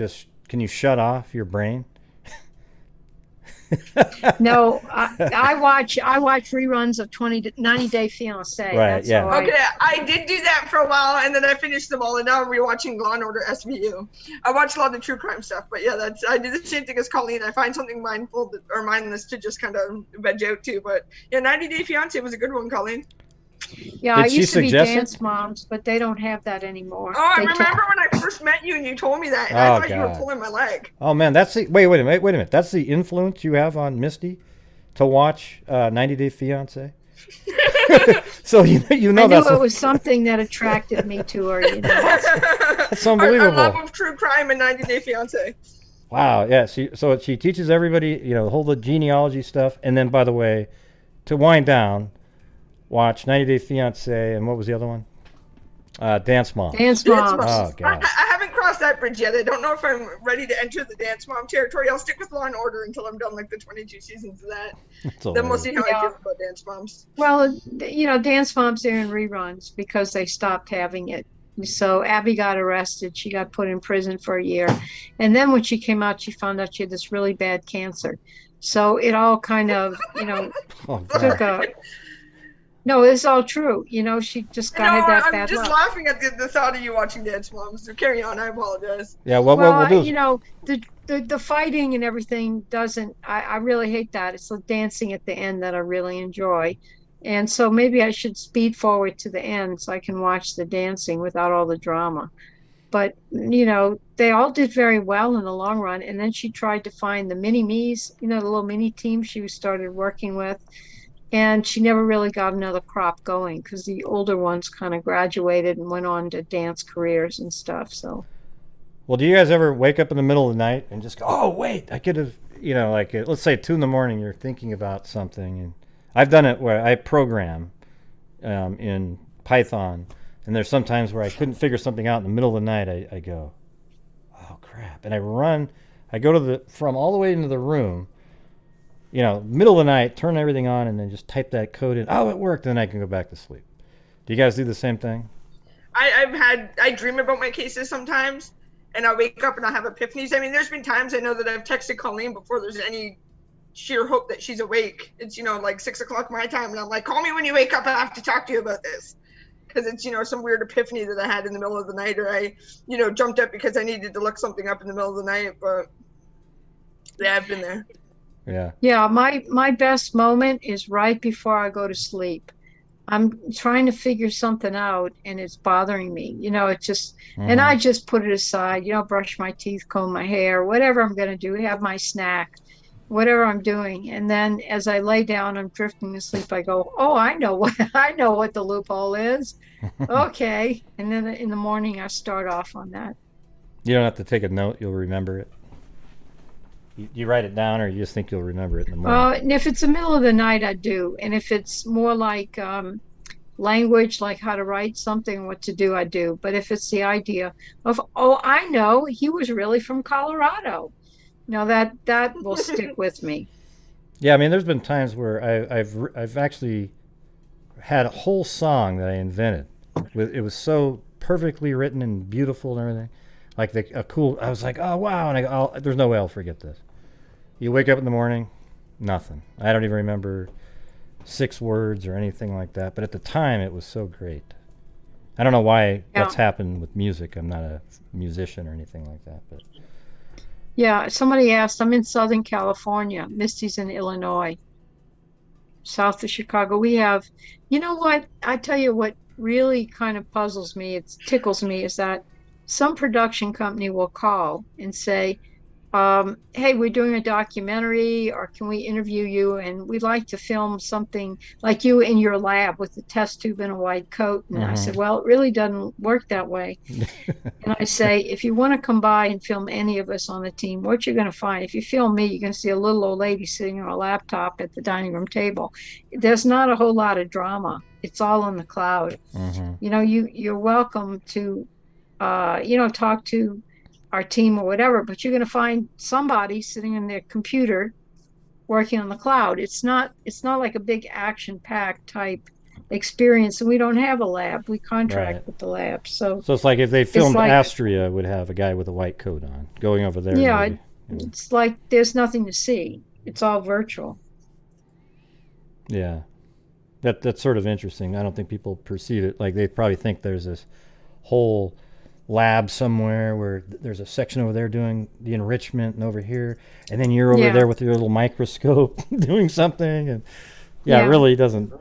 can you shut off your brain? No, I watch reruns of 90 Day Fiancé. Right, That's yeah. Okay, I did do that for a while, and then I finished them all, and now I'm rewatching Law and Order SVU. I watch a lot of true crime stuff, but yeah, I do the same thing as Colleen. I find something mindless to just kind of veg out to. But yeah, 90 Day Fiancé was a good one, Colleen. Yeah, I used to be dance moms, but they don't have that anymore. Oh, I remember when I first met you and you told me that, and I thought you were pulling my leg. Oh man, wait a minute. That's the influence you have on Misty to watch 90 Day Fiancé. So you know I knew it was something that attracted me to her. That's unbelievable. Our love of true crime and 90 Day Fiancé. Wow, yeah. So she teaches everybody, the whole genealogy stuff, and then, by the way, to wind down, watch 90 Day Fiancé, and what was the other one? Dance Mom. Dance Mom. Oh, God. I haven't crossed that bridge yet. I don't know if I'm ready to enter the Dance Mom territory. I'll stick with Law and Order until I'm done, like, the 22 seasons of that. Then we'll see how I feel about Dance Moms. Well, Dance Moms are in reruns because they stopped having it. So Abby got arrested. She got put in prison for a year. And then when she came out, she found out she had this really bad cancer. So it all kind of, took a... No, it's all true. She just had that bad luck. I'm just laughing at the thought of you watching Dance Moms. So carry on. I apologize. Yeah, what we'll do. The fighting and everything doesn't. I really hate that. It's the dancing at the end that I really enjoy, and so maybe I should speed forward to the end so I can watch the dancing without all the drama. But they all did very well in the long run. And then she tried to find the mini-me's, the little mini team she started working with. And she never really got another crop going because the older ones kind of graduated and went on to dance careers and stuff. So, well, do you guys ever wake up in the middle of the night and just go, "Oh, wait, I could have," like let's say 2 a.m, you're thinking about something, and I've done it where I program in Python, and there's sometimes where I couldn't figure something out in the middle of the night. I go, "Oh crap!" and I go from all the way into the room. Middle of the night, turn everything on, and then just type that code in. Oh, it worked. Then I can go back to sleep. Do you guys do the same thing? I dream about my cases sometimes, and I wake up and I have epiphanies. I mean, there's been times I know that I've texted Colleen before there's any sheer hope that she's awake. It's, like 6 o'clock my time, and I'm like, call me when you wake up. I have to talk to you about this. Because it's, some weird epiphany that I had in the middle of the night, or I, jumped up because I needed to look something up in the middle of the night. But yeah, I've been there. Yeah, my best moment is right before I go to sleep. I'm trying to figure something out and it's bothering me. It just, and I just put it aside, brush my teeth, comb my hair, whatever I'm going to do, have my snack, whatever I'm doing. And then as I lay down, I'm drifting asleep. I go, oh, I know what the loophole is. Okay. And then in the morning, I start off on that. You don't have to take a note. You'll remember it. You write it down, or you just think you'll remember it in the morning? And if it's the middle of the night, I do. And if it's more like language, like how to write something, what to do, I do. But if it's the idea of, oh, I know, he was really from Colorado, that will stick with me. Yeah, I mean, there's been times where I've actually had a whole song that I invented. It was so perfectly written and beautiful and everything. Like I was like, oh wow, and there's no way I'll forget this. You wake up in the morning, nothing. I don't even remember 6 words or anything like that. But at the time, it was so great. I don't know why that's happened with music. I'm not a musician or anything like that. But yeah, somebody asked. I'm in Southern California. Misty's in Illinois, south of Chicago. We have, what? I tell you what really kind of puzzles me. It tickles me is that some production company will call and say, hey, we're doing a documentary, or can we interview you? And we'd like to film something like you in your lab with a test tube and a white coat. And I said, well, it really doesn't work that way. And I say, if you want to come by and film any of us on the team, what you're going to find, if you film me, you're going to see a little old lady sitting on a laptop at the dining room table. There's not a whole lot of drama. It's all on the cloud. You know, you're welcome to, you know, talk to our team or whatever, but you're going to find somebody sitting in their computer working on the cloud. It's not like a big action-packed type experience, and we don't have a lab. We contract with the lab. So it's like if they filmed Astria, would have a guy with a white coat on going over there. Yeah, it's like there's nothing to see. It's all virtual. Yeah. That's sort of interesting. I don't think people perceive it. Like, they probably think there's this whole lab somewhere where there's a section over there doing the enrichment, and over here, and then you're over there with your little microscope doing something. And it really doesn't.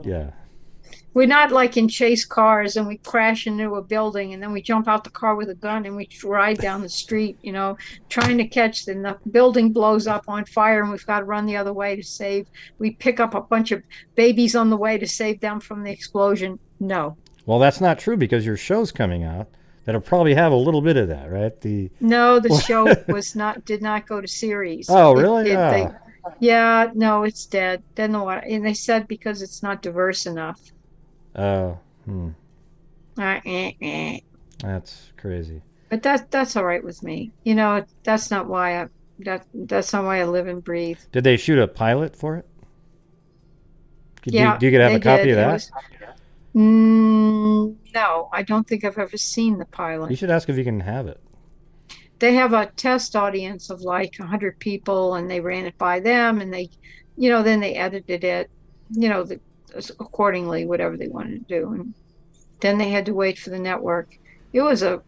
We're not like in chase cars and we crash into a building and then we jump out the car with a gun and we ride down the street, you know, trying to catch them. The building blows up on fire and we've got to run the other way to save. We pick up a bunch of babies on the way to save them from the explosion. No. Well, that's not true, because your show's coming out that'll probably have a little bit of that, right? No, the show did not go to series. Oh, really? No, it's dead. And they said because it's not diverse enough. Oh, That's crazy. But that's all right with me. You know, that's not why I live and breathe. Did they shoot a pilot for it? Do you get to have a copy of that? No, I don't think I've ever seen the pilot. You should ask if you can have it. They have a test audience of like 100 people, and they ran it by them, and they, you know, then they edited it, you know, accordingly, whatever they wanted to do. And then they had to wait for the network. It was going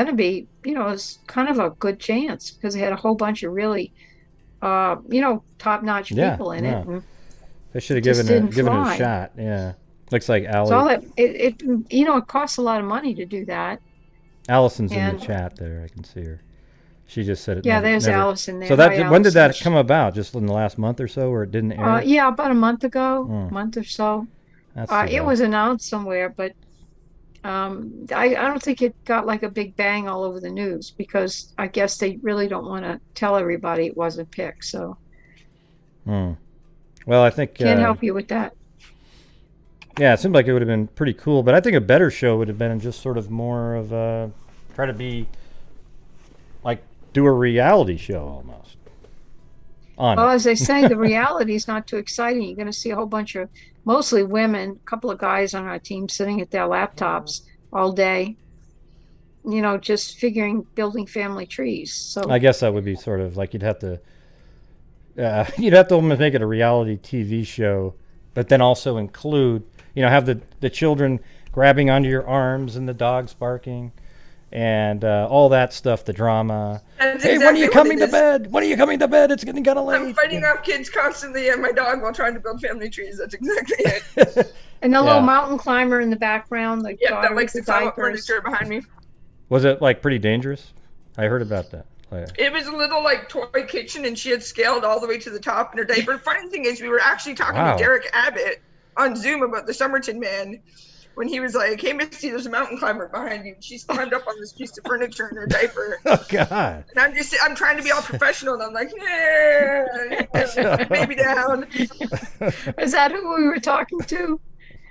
to be, you know, it was kind of a good chance because they had a whole bunch of really, you know, top-notch people in it. And they should have given it a shot. Yeah. Looks like Allie. You know, it costs a lot of money to do that. Allison's in the chat there. I can see her. She just said it. Yeah, there's Allison there. So when did that come about? Just in the last month or so, or it didn't air? Yeah, about a month ago, month or so. It was announced somewhere, but I don't think it got like a big bang all over the news, because I guess they really don't want to tell everybody it wasn't picked. So. Well, I think can't help you with that. Yeah, it seemed like it would have been pretty cool, but I think a better show would have been just sort of more of try to be like do a reality show almost. Well, as they say, the reality is not too exciting. You're going to see a whole bunch of mostly women, a couple of guys on our team sitting at their laptops all day, you know, just building family trees. So I guess that would be sort of like you'd have to almost make it a reality TV show, but then also include, you know, have the children grabbing onto your arms and the dogs barking and all that stuff, the drama. Hey, when are you coming to bed? When are you coming to bed? It's getting kind of late. I'm fighting off kids constantly and my dog while trying to build family trees. That's exactly it. And the little mountain climber in the background. That likes to climb up furniture behind me. Was it like pretty dangerous? I heard about that. It was a little like toy kitchen, and she had scaled all the way to the top in her diaper. Funny thing is, we were actually talking to Derek Abbott on Zoom about the Somerton man when he was like, "Hey Misty, there's a mountain climber behind you. She's climbed up on this piece of furniture in her diaper." Oh God! And I'm trying to be all professional, and I'm like, "Yeah, baby down." Is that who we were talking to?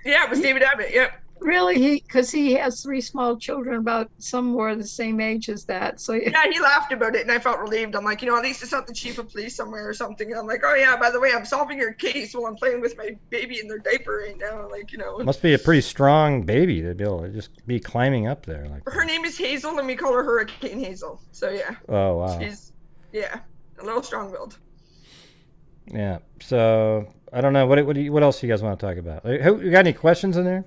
Yeah, it was David Abbott. Yep. Really? Because he has 3 small children about somewhere the same age as that. So yeah, he laughed about it, and I felt relieved. I'm like, you know, at least it's not the chief of police somewhere or something. And I'm like, oh yeah, by the way, I'm solving your case while I'm playing with my baby in their diaper right now. Like, you know, must be a pretty strong baby to be able to just be climbing up there. Like her name is Hazel, and we call her Hurricane Hazel. So yeah. Oh wow. She's a little strong-willed. Yeah. So I don't know what else you guys want to talk about. You got any questions in there?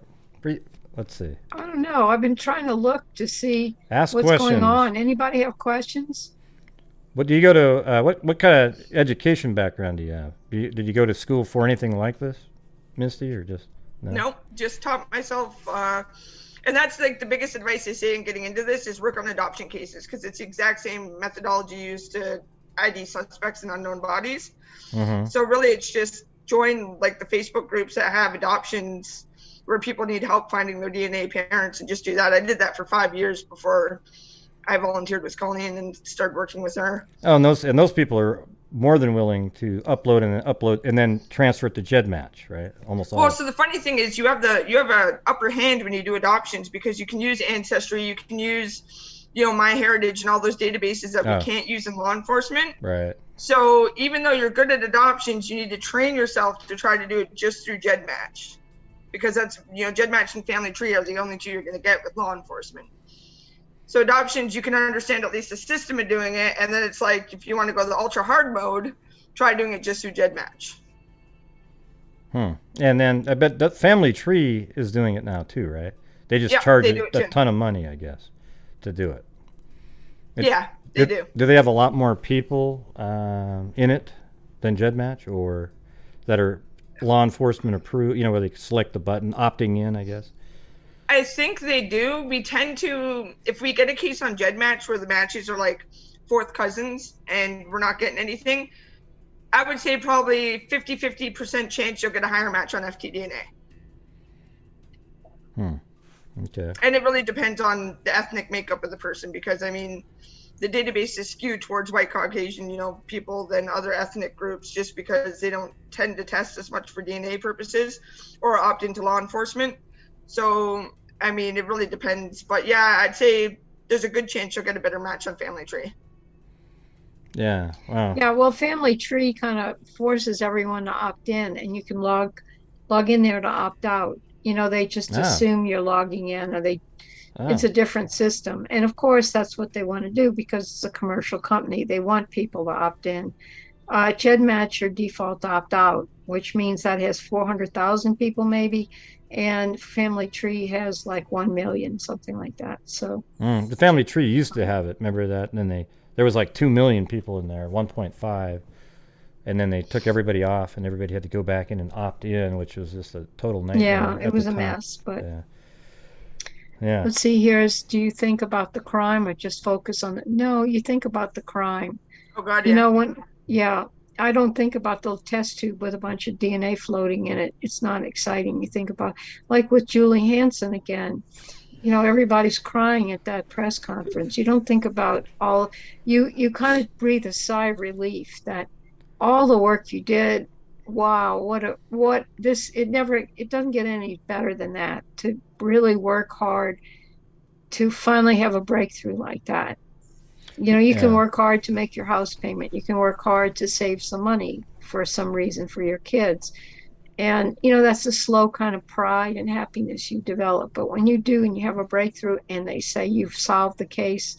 Let's see. I don't know. I've been trying to look to see what's going on. Anybody have questions? What do you go to? What kind of education background do you have? Did you go to school for anything like this, Misty, or just no? Nope. Just taught myself And that's like the biggest advice I say in getting into this is work on adoption cases, because it's the exact same methodology used to ID suspects and unknown bodies. Mm-hmm. So really it's just join like the Facebook groups that have adoptions where people need help finding their DNA parents, and just do that. I did that for 5 years before I volunteered with Colleen and started working with her. Oh, and those people are more than willing to upload and then transfer it to GEDmatch, right? Almost all. Well, so the funny thing is you have a upper hand when you do adoptions, because you can use Ancestry, you can use, MyHeritage and all those databases that we can't use in law enforcement. Right. So even though you're good at adoptions, you need to train yourself to try to do it just through GEDmatch, because that's, GEDmatch and Family Tree are the only two you're going to get with law enforcement. So adoptions, you can understand at least the system of doing it, and then it's like, if you want to go the ultra hard mode, try doing it just through GEDmatch. And then I bet that Family Tree is doing it now too, right? They just charge a ton of money, I guess, to do it. Yeah, they do. Do they have a lot more people in it than GEDmatch, or that are law enforcement approved, where they select the button, opting in, I guess? I think they do. We tend to, if we get a case on GEDmatch where the matches are like fourth cousins and we're not getting anything, I would say probably 50% chance you'll get a higher match on FTDNA. Okay. And it really depends on the ethnic makeup of the person, because the database is skewed towards white Caucasian, people than other ethnic groups, just because they don't tend to test as much for DNA purposes or opt into law enforcement. So, it really depends. But yeah, I'd say there's a good chance you'll get a better match on Family Tree. Yeah. Wow. Yeah, well, Family Tree kind of forces everyone to opt in, and you can log in there to opt out. They just assume you're logging in, or it's a different system. And of course, that's what they want to do, because it's a commercial company. They want people to opt in. GEDmatch, your default opt out, which means that has 400,000 people maybe. And Family Tree has like 1 million, something like that. So the Family Tree used to have it. Remember that? And then there was like 2 million people in there, 1.5. And then they took everybody off, and everybody had to go back in and opt in, which was just a total nightmare. Yeah, it was a mess. But yeah. Let's see, do you think about the crime or just focus on it? No, you think about the crime. Oh, God, yeah. I don't think about the test tube with a bunch of DNA floating in it. It's not exciting. You think about, like with Julie Hansen again, everybody's crying at that press conference. You don't think about you kind of breathe a sigh of relief that all the work you did, wow, it doesn't get any better than that, to really work hard to finally have a breakthrough like that. You can work hard to make your house payment. You can work hard to save some money for some reason for your kids. And, that's a slow kind of pride and happiness you develop. But when you do and you have a breakthrough and they say you've solved the case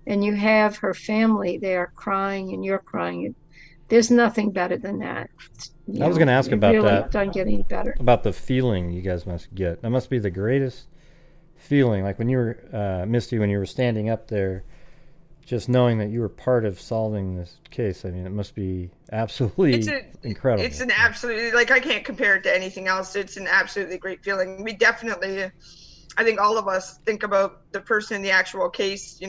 and you have her family there crying and you're crying, there's nothing better than that. I was going to ask about really that. Doesn't get any better. About the feeling you guys must get. That must be the greatest feeling. Like when you were, Misty, when you were standing up there, just knowing that you were part of solving this case. It must be absolutely incredible. It's an absolutely, I can't compare it to anything else. It's an absolutely great feeling. We definitely, I think all of us think about the person in the actual case.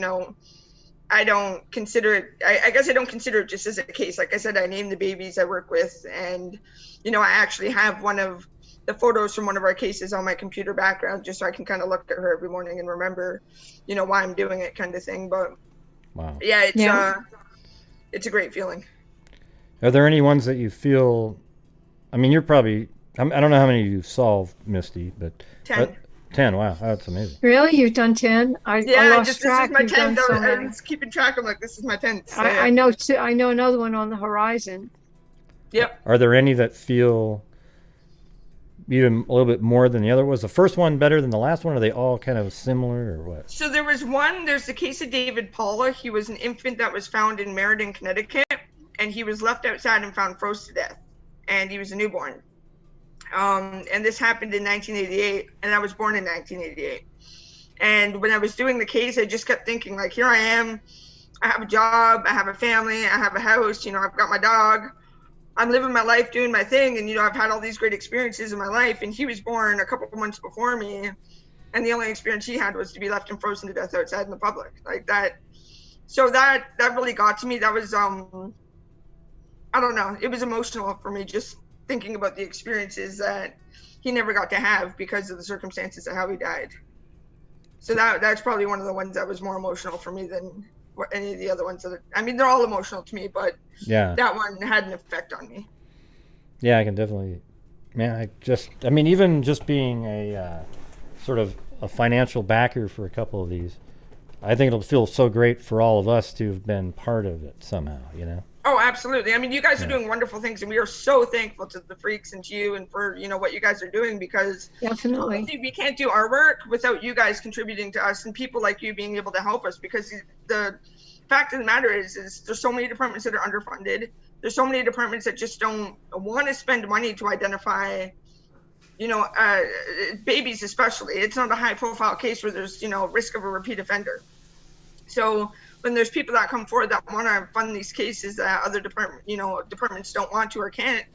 I don't consider it, I guess I don't consider it just as a case. Like I said, I named the babies I work with, and, I actually have one of the photos from one of our cases on my computer background, just so I can kind of look at her every morning and remember, why I'm doing it, kind of thing. But wow. Yeah, it's a great feeling. Are there any ones that you feel, you're probably, I don't know how many you've solved, Misty, but 10. 10, wow, that's amazing. Really? You've done 10? I lost track. This is my 10th. I was keeping track. I'm like, this is my 10th. So, I know I know another one on the horizon. Yep. Are there any that feel even a little bit more than the other? Was the first one better than the last one? Are they all kind of similar, or what? So there's the case of David Paula. He was an infant that was found in Meriden, Connecticut, and he was left outside and found froze to death, and he was a newborn. And this happened in 1988, and I was born in 1988. And when I was doing the case, I just kept thinking, like, here I am, I have a job, I have a family, I have a house, I've got my dog, I'm living my life, doing my thing, and I've had all these great experiences in my life. And he was born a couple of months before me, and the only experience he had was to be left and frozen to death outside in the public like that. So that really got to me. That was I don't know, it was emotional for me just thinking about the experiences that he never got to have because of the circumstances of how he died. So that's probably one of the ones that was more emotional for me than any of the other ones I mean, they're all emotional to me, but Yeah. that one had an effect on me. Yeah, I can definitely. Man, I mean, even just being a sort of a financial backer for a couple of these, I think it'll feel so great for all of us to have been part of it somehow, you know? Oh, absolutely. I mean, you guys are doing wonderful things, and we are so thankful to the Freaks and to you and for, you know, what you guys are doing, because Definitely. we can't do our work without you guys contributing to us and people like you being able to help us, because the fact of the matter is there's so many departments that are underfunded. There's so many departments that just don't want to spend money to identify, you know, babies especially. It's not a high profile case where there's, you know, risk of a repeat offender. So when there's people that come forward that want to fund these cases that other departments don't want to or can't,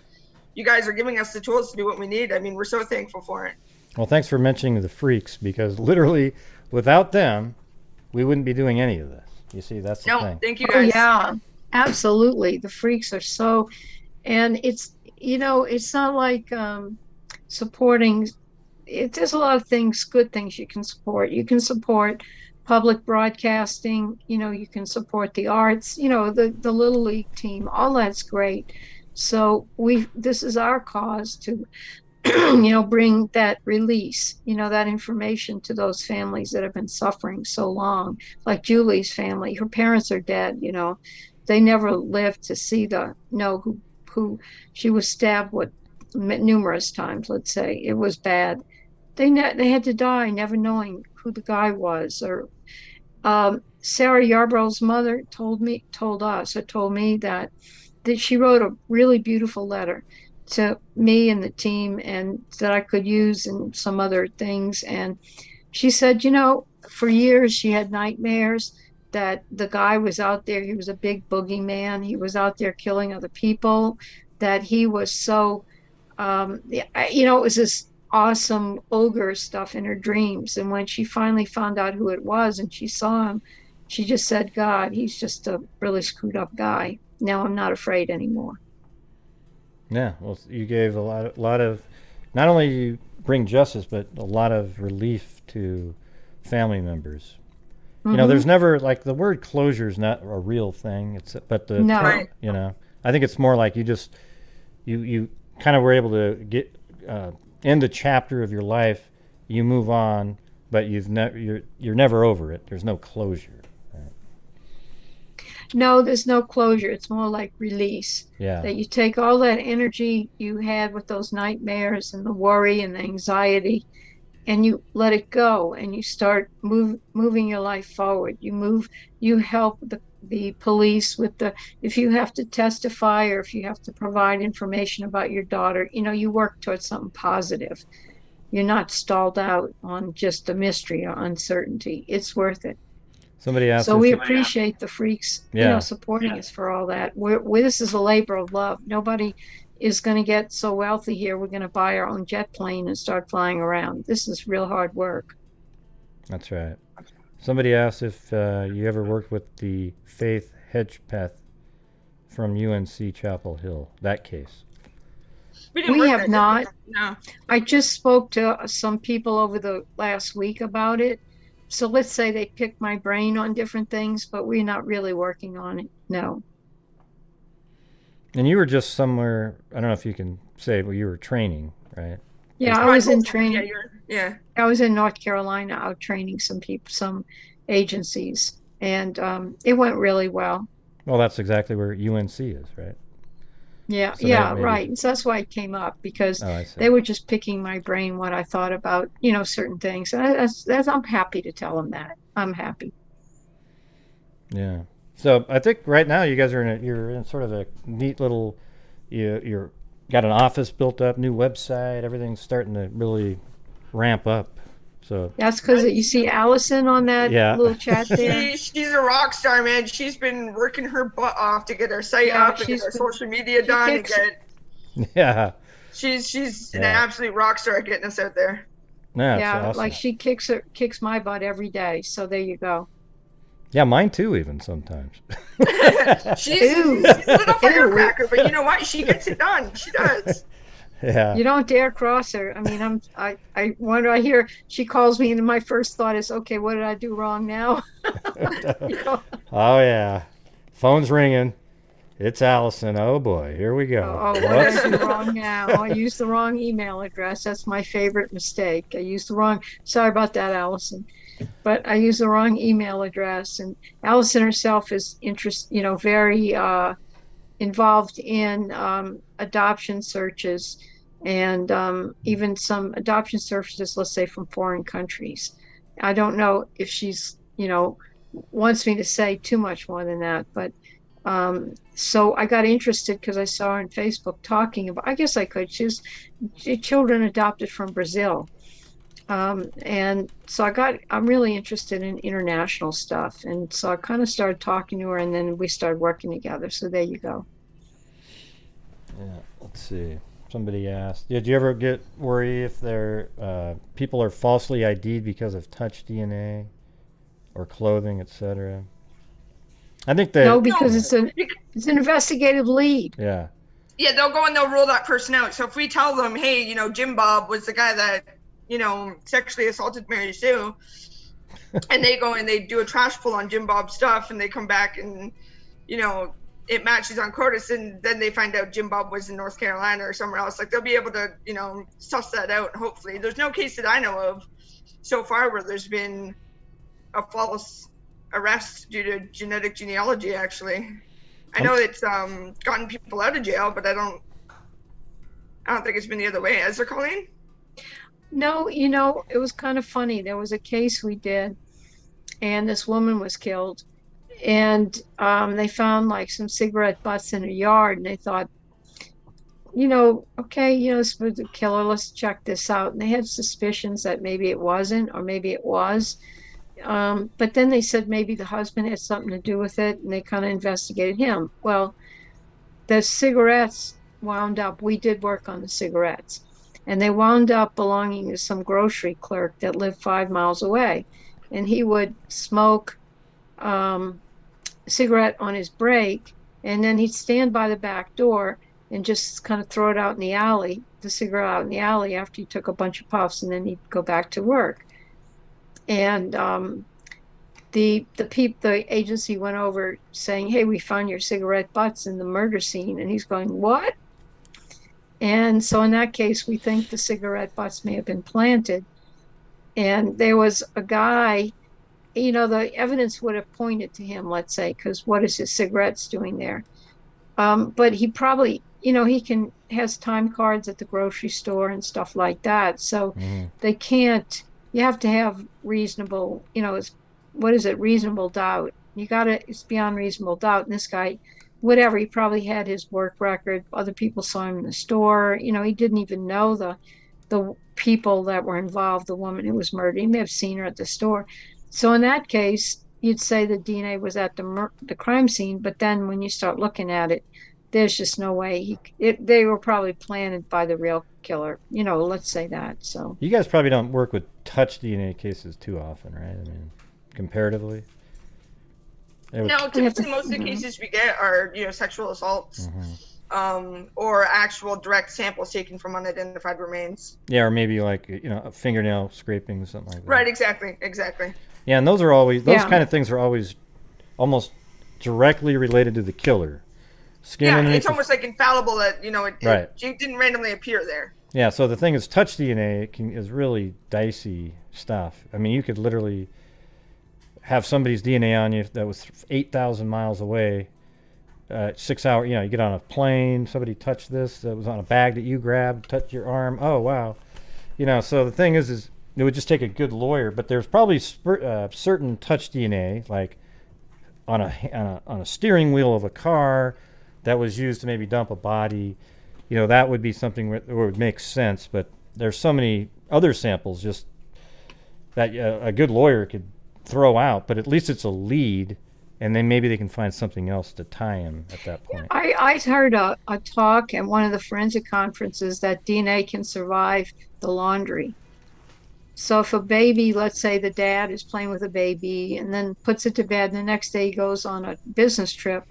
you guys are giving us the tools to do what we need. I mean, we're so thankful for it. Well, thanks for mentioning the Freaks, because literally without them, we wouldn't be doing any of this. You see, that's the thing. Thank you Oh, guys. yeah, absolutely. The Freaks are so, and it's, you know, it's not like supporting, there's a lot of things, good things you can support. You can support public broadcasting, you know, you can support the arts, you know, the Little League team, all that's great. So this is our cause to, you know, bring that release, you know, that information to those families that have been suffering so long, like Julie's family. Her parents are dead, you know, they never lived to see who she was stabbed with numerous times, let's say. It was bad. They had to die never knowing who the guy was. Or Sarah Yarborough's mother told me that she wrote a really beautiful letter to me and the team, and that I could use in some other things. And she said, you know, for years she had nightmares that the guy was out there. He was a big boogeyman. He was out there killing other people, that he was so, you know, it was this awesome ogre stuff in her dreams. And when she finally found out who it was and she saw him, she just said, God, he's just a really screwed up guy. Now I'm not afraid anymore. Yeah, well, you gave a lot of, not only you bring justice, but a lot of relief to family members. You know, there's never, like, the word closure is not a real thing. But the term, you know, I think it's more like you kind of were able to get end the chapter of your life. You move on, but you're never over it. There's no closure. Right? No, there's no closure. It's more like release. Yeah. That you take all that energy you had with those nightmares and the worry and the anxiety, and you let it go, and you start moving your life forward. You help the police with if you have to testify, or if you have to provide information about your daughter, you know, you work towards something positive. You're not stalled out on just a mystery or uncertainty. It's worth it. Somebody asked. So we appreciate the Freaks, yeah, you know, supporting us for all that. This is a labor of love. Nobody is going to get so wealthy here. We're going to buy our own jet plane and start flying around. This is real hard work. That's right. Somebody asked if you ever worked with the Faith Hedgepeth from UNC Chapel Hill, that case. We have not. No. I just spoke to some people over the last week about it. So let's say they picked my brain on different things, but we're not really working on it. No. And you were just somewhere, I don't know if you can say, but you were training, right? Yeah, I was in training. Yeah. I was in North Carolina out training some people, some agencies, and it went really well. Well, that's exactly where UNC is, right? Yeah, So yeah, maybe- right. So that's why it came up, because Oh, I see. they were just picking my brain, what I thought about, you know, certain things. And I'm happy to tell them that. I'm happy. Yeah. So I think right now you guys are you're in sort of a neat little, you're got an office built up, new website, everything's starting to really ramp up. So That's because you see Allison on that Yeah. little chat there. She's a rock star, man. She's been working her butt off to get her site Yeah, up and get she's her been- social media done. And kicks- get, yeah. she's an Yeah. absolute rock star at getting us out there. Yeah, it's Yeah, awesome. like she kicks my butt every day. So there you go. Yeah, mine too, even sometimes. She's Ew. a little Ew. firecracker, but you know what? She gets it done. She does. Yeah. You don't dare cross her. I mean, I when I hear she calls me, and my first thought is, okay, what did I do wrong now? You know? Oh yeah. Phone's ringing. It's Allison. Oh boy, here we go. Oh, what did I do wrong now? I used the wrong email address. That's my favorite mistake. I used the wrong, sorry about that, Allison. But I used the wrong email address. And Allison herself is very involved in adoption searches and even some adoption searches, let's say from foreign countries. I don't know if she's, wants me to say too much more than that, but so I got interested because I saw her on Facebook talking about, I guess I could, she's children adopted from Brazil. And so I'm really interested in international stuff. And so I kind of started talking to her, and then we started working together. So there you go. Yeah, let's see. Somebody asked, did you ever worry if people are falsely ID'd because of touch DNA or clothing, etc.? I think that No, because it's an investigative lead. Yeah. Yeah, they'll go and they'll rule that person out. So if we tell them, hey, Jim Bob was the guy that, sexually assaulted Mary Sue, and they go and they do a trash pull on Jim Bob's stuff, and they come back and, it matches on CODIS, and then they find out Jim Bob was in North Carolina or somewhere else. Like, they'll be able to, suss that out, hopefully. There's no case that I know of so far where there's been a false arrest due to genetic genealogy, actually. I know it's gotten people out of jail, but I don't think it's been the other way. Has there, Colleen? No, it was kind of funny. There was a case we did, and this woman was killed. And they found like some cigarette butts in her yard, and they thought, okay, this was the killer, let's check this out. And they had suspicions that maybe it wasn't, or maybe it was. But then they said maybe the husband had something to do with it, and they kind of investigated him. Well, the cigarettes we did work on the cigarettes, and they wound up belonging to some grocery clerk that lived 5 miles away. And he would smoke cigarette on his break, and then he'd stand by the back door and just kind of throw it out in the alley, the cigarette out in the alley after he took a bunch of puffs, and then he'd go back to work. And the agency went over saying, hey, we found your cigarette butts in the murder scene. And he's going, what? And so in that case, we think the cigarette butts may have been planted. And there was a guy, the evidence would have pointed to him, let's say, because what is his cigarettes doing there? But he probably, he has time cards at the grocery store and stuff like that. So they can't, you have to have reasonable, reasonable doubt. It's beyond reasonable doubt. And this guy, whatever, he probably had his work record. Other people saw him in the store. He didn't even know the people that were involved, the woman who was murdered. He may have seen her at the store. So in that case, you'd say the DNA was at the crime scene, but then when you start looking at it, there's just no way they were probably planted by the real killer. Let's say that. So you guys probably don't work with touch DNA cases too often, right? I mean, comparatively. No, typically most of the cases we get are sexual assaults, or actual direct samples taken from unidentified remains. Yeah, or maybe like a fingernail scraping or something like that. Right, exactly. Yeah, and those kind of things are always almost directly related to the killer. It's almost like infallible that it didn't randomly appear there. Yeah, so the thing is, touch DNA is really dicey stuff. I mean, you could literally have somebody's DNA on you that was 8,000 miles away, 6 hours. You get on a plane, somebody touched this that was on a bag that you grabbed, touched your arm. Oh wow, So the thing is it would just take a good lawyer. But there's probably certain touch DNA, like on a steering wheel of a car, that was used to maybe dump a body. That would be something where it would make sense. But there's so many other samples just that a good lawyer could throw out, but at least it's a lead, and then maybe they can find something else to tie him at that point. I heard a talk at one of the forensic conferences that DNA can survive the laundry. So if a baby, let's say the dad is playing with a baby and then puts it to bed, and the next day he goes on a business trip,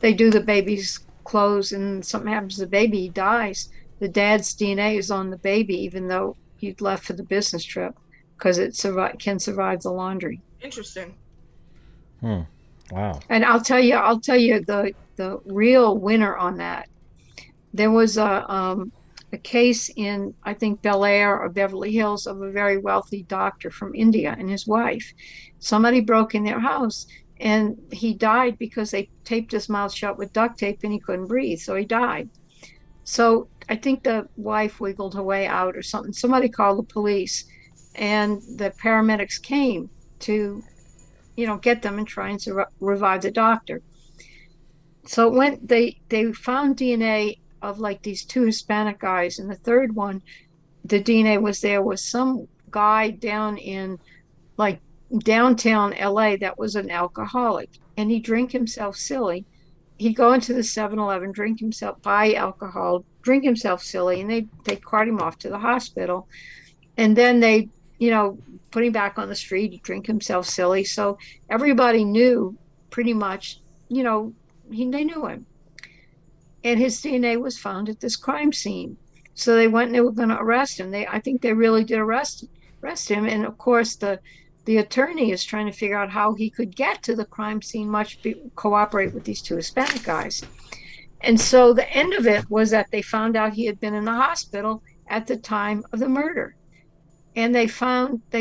they do the baby's clothes and something happens to the baby, he dies. The dad's DNA is on the baby, even though he left for the business trip, because it can survive the laundry. Interesting. Wow. And I'll tell you the real winner on that. There was a case in, I think, Bel Air or Beverly Hills of a very wealthy doctor from India and his wife. Somebody broke in their house and he died because they taped his mouth shut with duct tape and he couldn't breathe. So he died. So I think the wife wiggled her way out or something. Somebody called the police and the paramedics came to, get them and try and revive the doctor. So when they found DNA of like these two Hispanic guys, and the third one, the DNA was some guy down in like downtown LA that was an alcoholic, and he'd drink himself silly. He'd go into the 7-Eleven, buy alcohol, drink himself silly, and they cart him off to the hospital. And then they, put him back on the street, he'd drink himself silly. So everybody knew pretty much, they knew him. And his DNA was found at this crime scene. So they went and they were going to arrest him. I think they really did arrest him. And of course, the attorney is trying to figure out how he could get to the crime scene, cooperate with these two Hispanic guys. And so the end of it was that they found out he had been in the hospital at the time of the murder. And they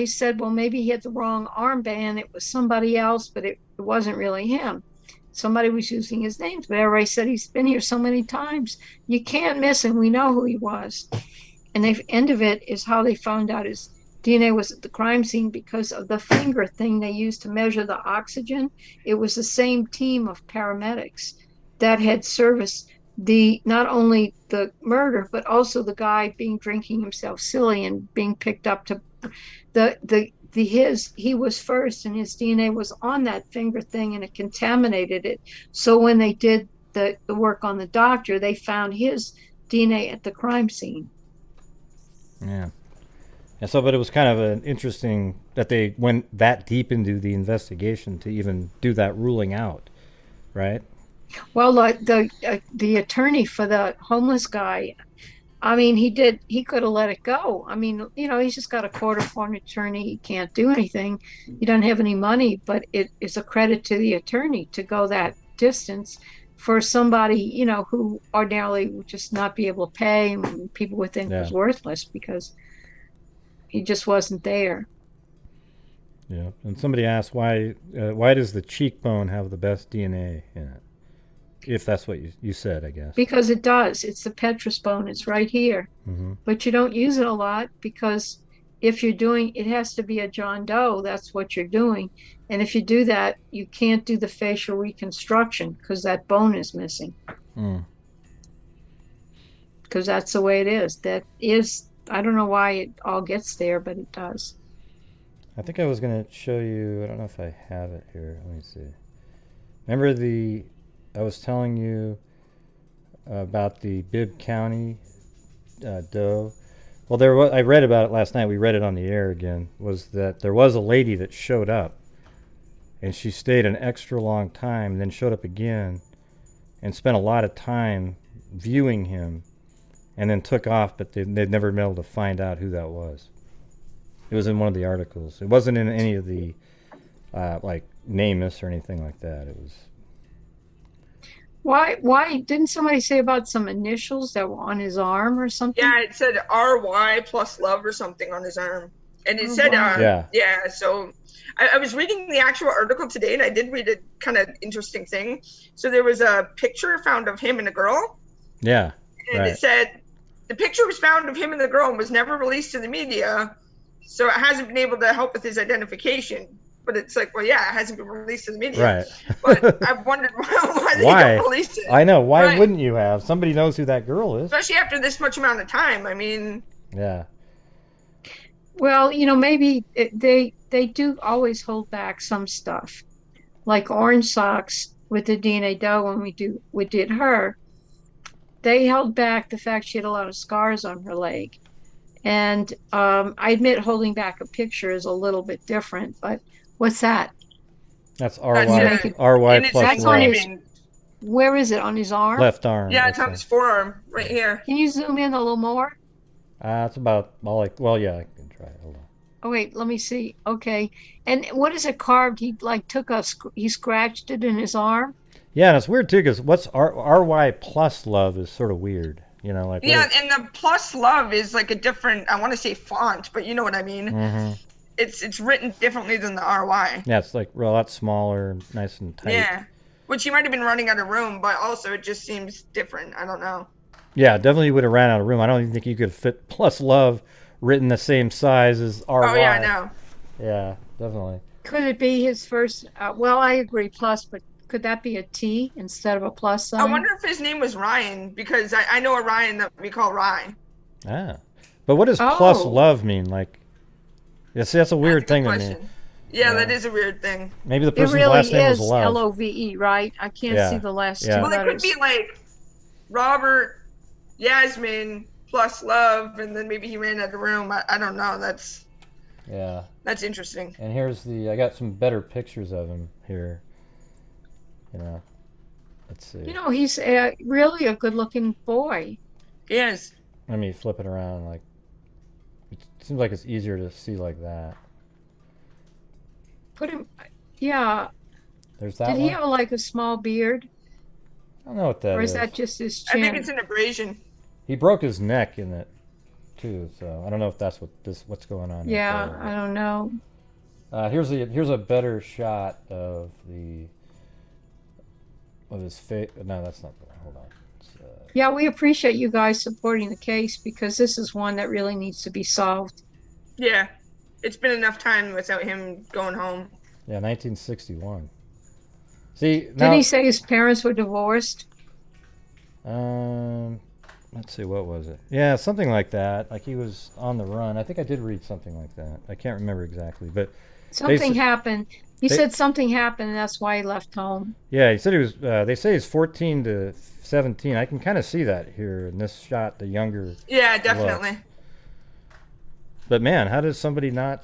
said, well, maybe he had the wrong armband. It was somebody else, but it wasn't really him. Somebody was using his names, but everybody said he's been here so many times. You can't miss him. We know who he was. And the end of it is how they found out his DNA was at the crime scene because of the finger thing they used to measure the oxygen. It was the same team of paramedics that had serviced not only the murder, but also the guy drinking himself silly and being picked up to he was first and his DNA was on that finger thing and it contaminated it. So when they did the work on the doctor, they found his DNA at the crime scene. Yeah. And so, but it was kind of an interesting that they went that deep into the investigation to even do that ruling out, right? Well, the attorney for the homeless guy, I mean, he could have let it go. I mean, he's just got a court-appointed attorney. He can't do anything. He doesn't have any money, but it is a credit to the attorney to go that distance for somebody, who ordinarily would just not be able to pay, and people would think was worthless because he just wasn't there. Yeah. And somebody asked why does the cheekbone have the best DNA in it? If that's what you said, I guess. Because it does. It's the petrous bone. It's right here. Mm-hmm. But you don't use it a lot because if you're doing, it has to be a John Doe. That's what you're doing. And if you do that, you can't do the facial reconstruction because that bone is missing. Because that's the way it is. I don't know why it all gets there, but it does. I think I was going to show you, I don't know if I have it here. Let me see. Remember I was telling you about the Bibb County doe. Well, I read about it last night. We read it on the air again. Was that there was a lady that showed up, and she stayed an extra long time, then showed up again, and spent a lot of time viewing him, and then took off. But they'd never been able to find out who that was. It was in one of the articles. It wasn't in any of the like NamUs or anything like that. It was. Why didn't somebody say about some initials that were on his arm or something? Yeah, it said RY plus love or something on his arm. And it said, so I was reading the actual article today, and I did read a kind of interesting thing. So there was a picture found of him and a girl. Yeah. And it said, the picture was found of him and the girl and was never released to the media. So it hasn't been able to help with his identification. But it's like, well, yeah, it hasn't been released to the media. Right. But I've wondered why they don't release it. I know. Why wouldn't you have? Somebody knows who that girl is. Especially after this much amount of time. I mean. Yeah. Well, maybe they do always hold back some stuff. Like Orange Socks with the DNA doe when we did her. They held back the fact she had a lot of scars on her leg. And I admit holding back a picture is a little bit different, but what's that? That's That's RY, it. RY And it's plus That's on love. his, where is it? On his arm? Left arm. Yeah, it's it's on his forearm right here. Can you zoom in a little more? it's about all like, well, yeah, I can try. Hold on. Oh, wait, let me see. Okay. And what is it carved? He like he scratched it in his arm. Yeah, and it's weird too, because what's RY plus love is sort of weird. You know, like. Yeah, and the plus love is like a different, I want to say font, but you know what I mean. Mm-hmm. It's written differently than the RY. Yeah, it's like a lot smaller, nice and tight. Yeah, which he might have been running out of room, but also it just seems different. I don't know. Yeah, definitely would have ran out of room. I don't even think you could fit plus love written the same size as RY. Oh yeah, I know. Yeah, definitely. Could it be his first? Well, I agree, plus, but could that be a T instead of a plus sign? I wonder if his name was Ryan, because I know a Ryan that we call Rye. Ah, but what does plus love mean? Like, yeah, see, that's a weird thing to me. Yeah, that is a weird thing. Maybe the person's last name was Love. L-O-V-E, right? I can't see the last two Well, letters. it could be like Robert Yasmin plus Love, and then maybe he ran out of room. I don't know. That's interesting. And here's I got some better pictures of him here. You know, let's see. You know, he's really a good-looking boy. He is. Let me flip it around. Like, it seems like it's easier to see like that. Put him, yeah. There's that Did one. he have like a small beard? I don't know what that is. Or is that just his chin? I think it's an abrasion. He broke his neck in it too, so I don't know if that's what's going on. Yeah, I don't know. Here's a better shot of his face. No, that's not the one. Hold on. Yeah, we appreciate you guys supporting the case, because this is one that really needs to be solved. Yeah, it's been enough time without him going home. Yeah, 1961. See, now, didn't he say his parents were divorced? Let's see, what was it? Yeah, something like that. Like he was on the run. I think I did read something like that. I can't remember exactly, but something happened. He said something happened, and that's why he left home. Yeah, he said he was. They say he's 14 to 17. I can kind of see that here in this shot. The younger. Yeah, definitely. Look. But man, how does somebody not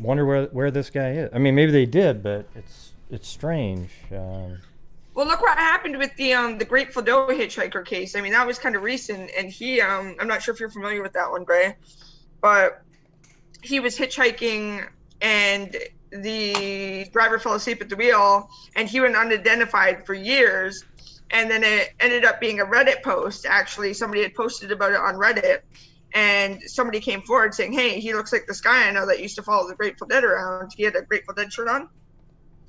wonder where this guy is? I mean, maybe they did, but it's strange. Well, look what happened with the Grateful Doe hitchhiker case. I mean, that was kind of recent, and he I'm not sure if you're familiar with that one, Gray, but he was hitchhiking and the driver fell asleep at the wheel, and he went unidentified for years, and then it ended up being a Reddit post. Actually, somebody had posted about it on Reddit, and somebody came forward saying, hey, he looks like this guy I know that used to follow the Grateful Dead around. He had a Grateful Dead shirt on.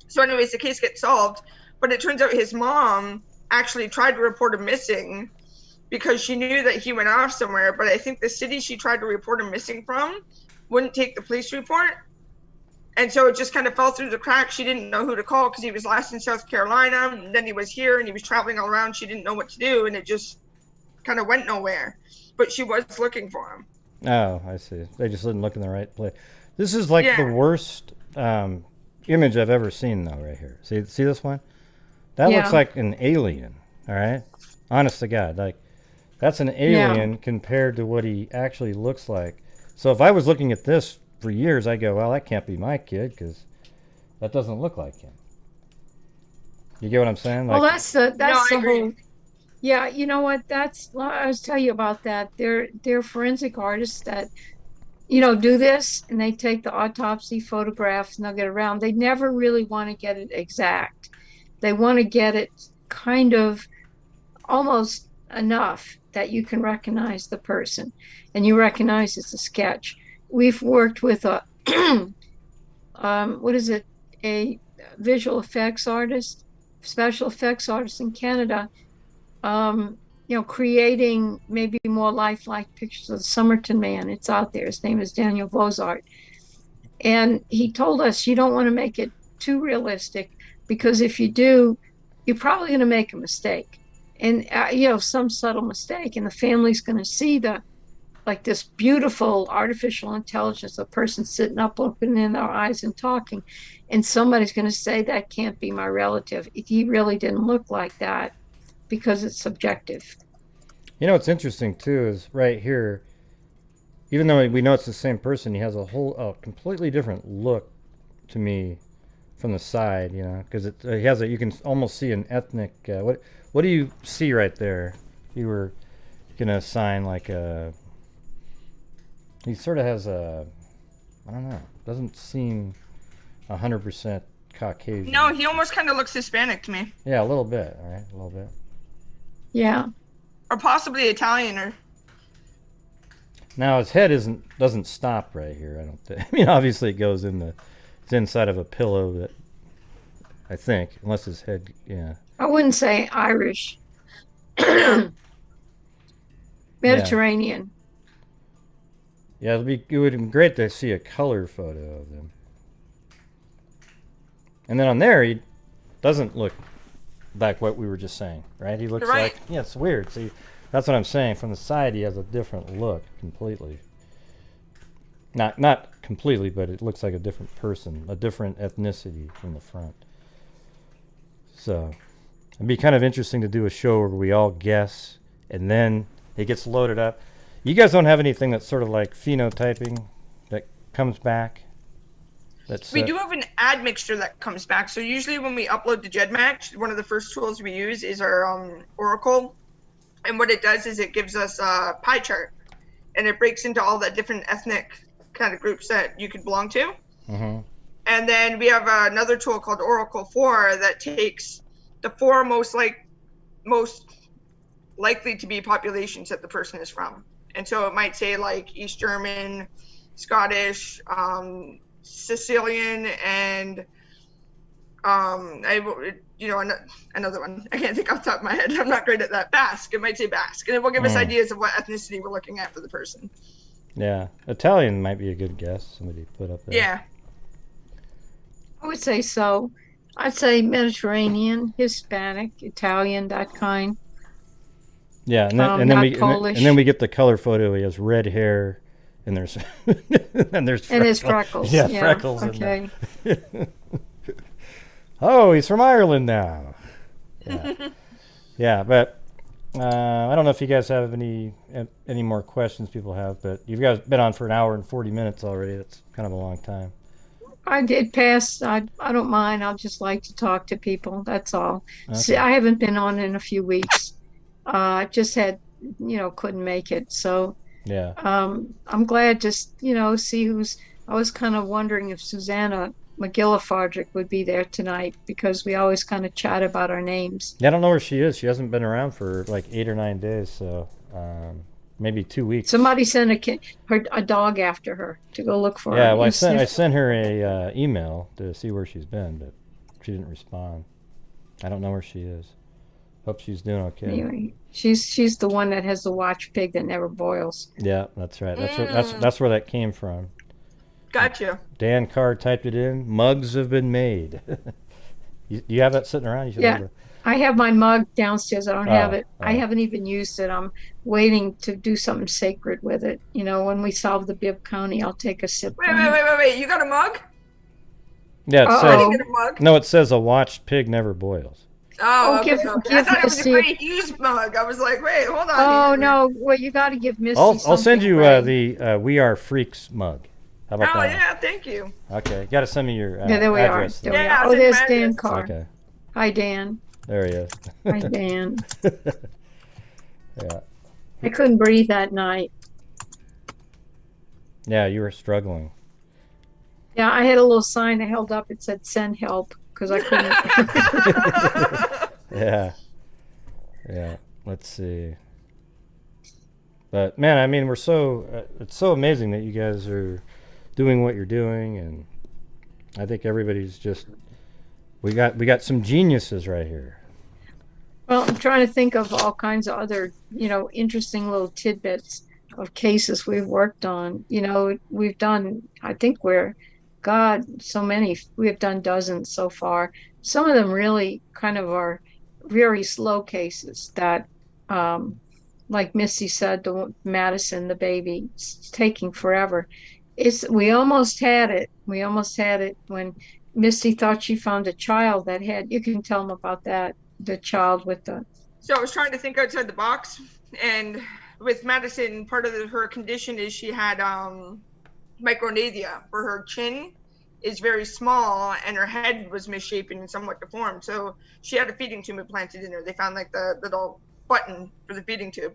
So anyways, the case gets solved, but it turns out his mom actually tried to report him missing because she knew that he went off somewhere, but I think the city she tried to report him missing from wouldn't take the police report. And so it just kind of fell through the cracks. She didn't know who to call because he was last in South Carolina, and then he was here, and he was traveling all around. She didn't know what to do, and it just kind of went nowhere. But she was looking for him. Oh, I see. They just didn't look in the right place. This is like the worst image I've ever seen, though, right here. See this one? That looks like an alien, all right? Honest to God. Like, that's an alien compared to what he actually looks like. So if I was looking at this for years, I go, well, that can't be my kid because that doesn't look like him. You get what I'm saying? Like, well, that's the whole. Yeah, you know what? I was telling you about that. They're forensic artists that, do this, and they take the autopsy photographs and they'll get around. They never really want to get it exact. They want to get it kind of almost enough that you can recognize the person, and you recognize it's a sketch. We've worked with a a visual effects artist, special effects artist in Canada, creating maybe more lifelike pictures of the Somerton Man. It's out there. His name is Daniel Bozart. And he told us you don't want to make it too realistic, because if you do, you're probably going to make a mistake. And, some subtle mistake. And the family's going to see this beautiful artificial intelligence, a person sitting up, looking in their eyes and talking. And somebody's going to say, that can't be my relative. He really didn't look like that, because it's subjective. What's interesting too is right here, even though we know it's the same person, he has a completely different look to me from the side, you know, because he has you can almost see an ethnic. What do you see right there? You were gonna assign like he sort of has I don't know, doesn't seem 100% Caucasian. No, he almost kind of looks Hispanic to me. Yeah, a little bit, all right, a little bit. Yeah. Or possibly Italian, or. Now his head doesn't stop right here. I don't think. I mean, obviously it goes it's inside of a pillow, that I think, unless his head, yeah. I wouldn't say Irish. Mediterranean. Yeah, it would be great to see a color photo of him. And then on there, he doesn't look like what we were just saying, right? He looks Right. like, yeah, it's weird. See, that's what I'm saying. From the side, he has a different look completely. Not completely, but it looks like a different person, a different ethnicity from the front. So it'd be kind of interesting to do a show where we all guess, and then it gets loaded up. You guys don't have anything that's sort of like phenotyping that comes back? We do have an admixture that comes back. So usually when we upload to GEDmatch, one of the first tools we use is our Oracle. And what it does is it gives us a pie chart. And it breaks into all the different ethnic kind of groups that you could belong to. Mm-hmm. And then we have another tool called Oracle 4 that takes the 4 most likely to be populations that the person is from. And so it might say like East German, Scottish, Sicilian, and another one. I can't think off the top of my head. I'm not great at that. Basque. It might say Basque. And it will give us ideas of what ethnicity we're looking at for the person. Yeah. Italian might be a good guess. Somebody put up there. Yeah. I would say so. I'd say Mediterranean, Hispanic, Italian, that kind. Yeah, and then we get the color photo. He has red hair, and there's there's freckles. Yeah, freckles. Okay. Oh, he's from Ireland now. Yeah, yeah, but I don't know if you guys have any more questions people have, but you guys been on for an hour and 40 minutes already. That's kind of a long time. I did pass. I don't mind. I'll just like to talk to people. That's all. Okay. See, I haven't been on in a few weeks. Just had, couldn't make it. So yeah. I'm glad just, see I was kind of wondering if Susanna McGillifardrick would be there tonight, because we always kind of chat about our names. Yeah, I don't know where she is. She hasn't been around for like 8 or 9 days, so maybe 2 weeks. Somebody sent a dog after her to go look for her. Yeah, well, I sent her a email to see where she's been, but she didn't respond. I don't know where she is. Hope she's doing okay. Anyway, she's the one that has the watch pig that never boils. Yeah, that's right. That's where that came from. Gotcha. Dan Carr typed it in. Mugs have been made. you have that sitting around? You should Yeah, I have my mug downstairs. I don't have it. Oh. I haven't even used it. I'm waiting to do something sacred with it. When we solve the Bibb County, I'll take a sip. Wait. You got a mug? Yeah, it says, I didn't get a mug. no, it says a watched pig never boils. Oh, okay. Give I thought it was a Misty great used mug. I was like, wait, hold on. Oh, no. Well, you got to give Misty I'll send you something, the We Are Freaks mug. How about that? Yeah, thank you. Okay, you got to send me your Yeah, there we address. are. though. There we Yeah, are. I'll Oh, send there's my Dan address. Carr. Okay, Hi, Dan. there he is. Hi, Dan. Yeah. I couldn't breathe that night. Yeah, you were struggling. Yeah, I had a little sign I held up. It said "Send help" because I couldn't. Yeah. Let's see. But man, I mean, we're so it's so amazing that you guys are doing what you're doing, and I think everybody's just we got some geniuses right here. Well, I'm trying to think of all kinds of other, interesting little tidbits of cases we've worked on. We've done, I think so many, we have done dozens so far. Some of them really kind of are very slow cases that, like Misty said, the Madison, the baby, it's taking forever. We almost had it. We almost had it when Misty thought she found a child that had, you can tell them about that, the child with the... So I was trying to think outside the box, and with Madison, part of her condition is she had micronasia, where her chin is very small and her head was misshapen and somewhat deformed. So she had a feeding tube implanted in her. They found like the little button for the feeding tube.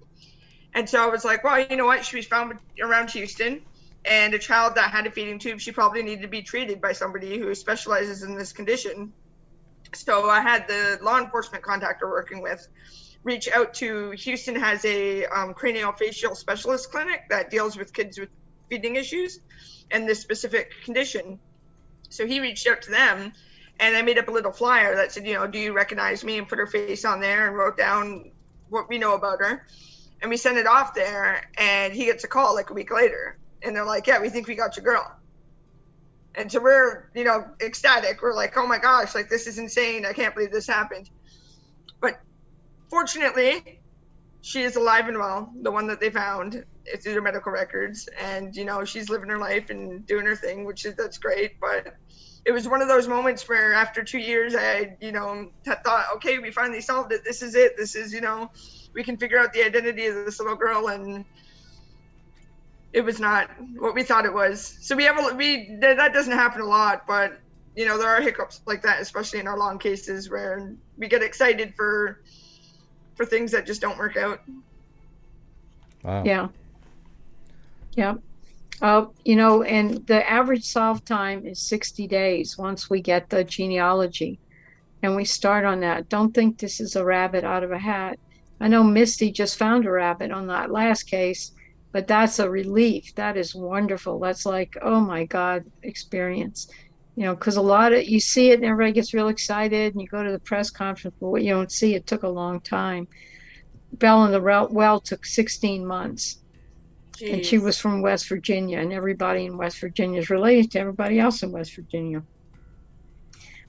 And so I was like, well, you know what? She was found around Houston, and a child that had a feeding tube, she probably needed to be treated by somebody who specializes in this condition. So I had the law enforcement contact we're working with reach out to Houston has a craniofacial specialist clinic that deals with kids with feeding issues and this specific condition. So he reached out to them, and I made up a little flyer that said, you know, do you recognize me, and put her face on there and wrote down what we know about her. And we sent it off there, and he gets a call like a week later, and they're like, yeah, we think we got your girl. And so we're, you know, ecstatic. We're like, oh my gosh, like this is insane. I can't believe this happened. But fortunately, she is alive and well, the one that they found. It's through their medical records, and you know, she's living her life and doing her thing, that's great. But it was one of those moments where after 2 years, I, you know, had thought, okay, we finally solved it. This is it. This is, you know, we can figure out the identity of this little girl, and it was not what we thought it was. So that doesn't happen a lot, but you know, there are hiccups like that, especially in our long cases where we get excited for things that just don't work out. Wow. Yeah. You know, and the average solve time is 60 days once we get the genealogy, and we start on that. Don't think this is a rabbit out of a hat. I know Misty just found a rabbit on that last case, but that's a relief. That is wonderful. That's like, oh my God, experience. You know, because you see it and everybody gets real excited, and you go to the press conference, but what you don't see, it took a long time. Belle in the well took 16 months. Jeez. And she was from West Virginia, and everybody in West Virginia is related to everybody else in West Virginia.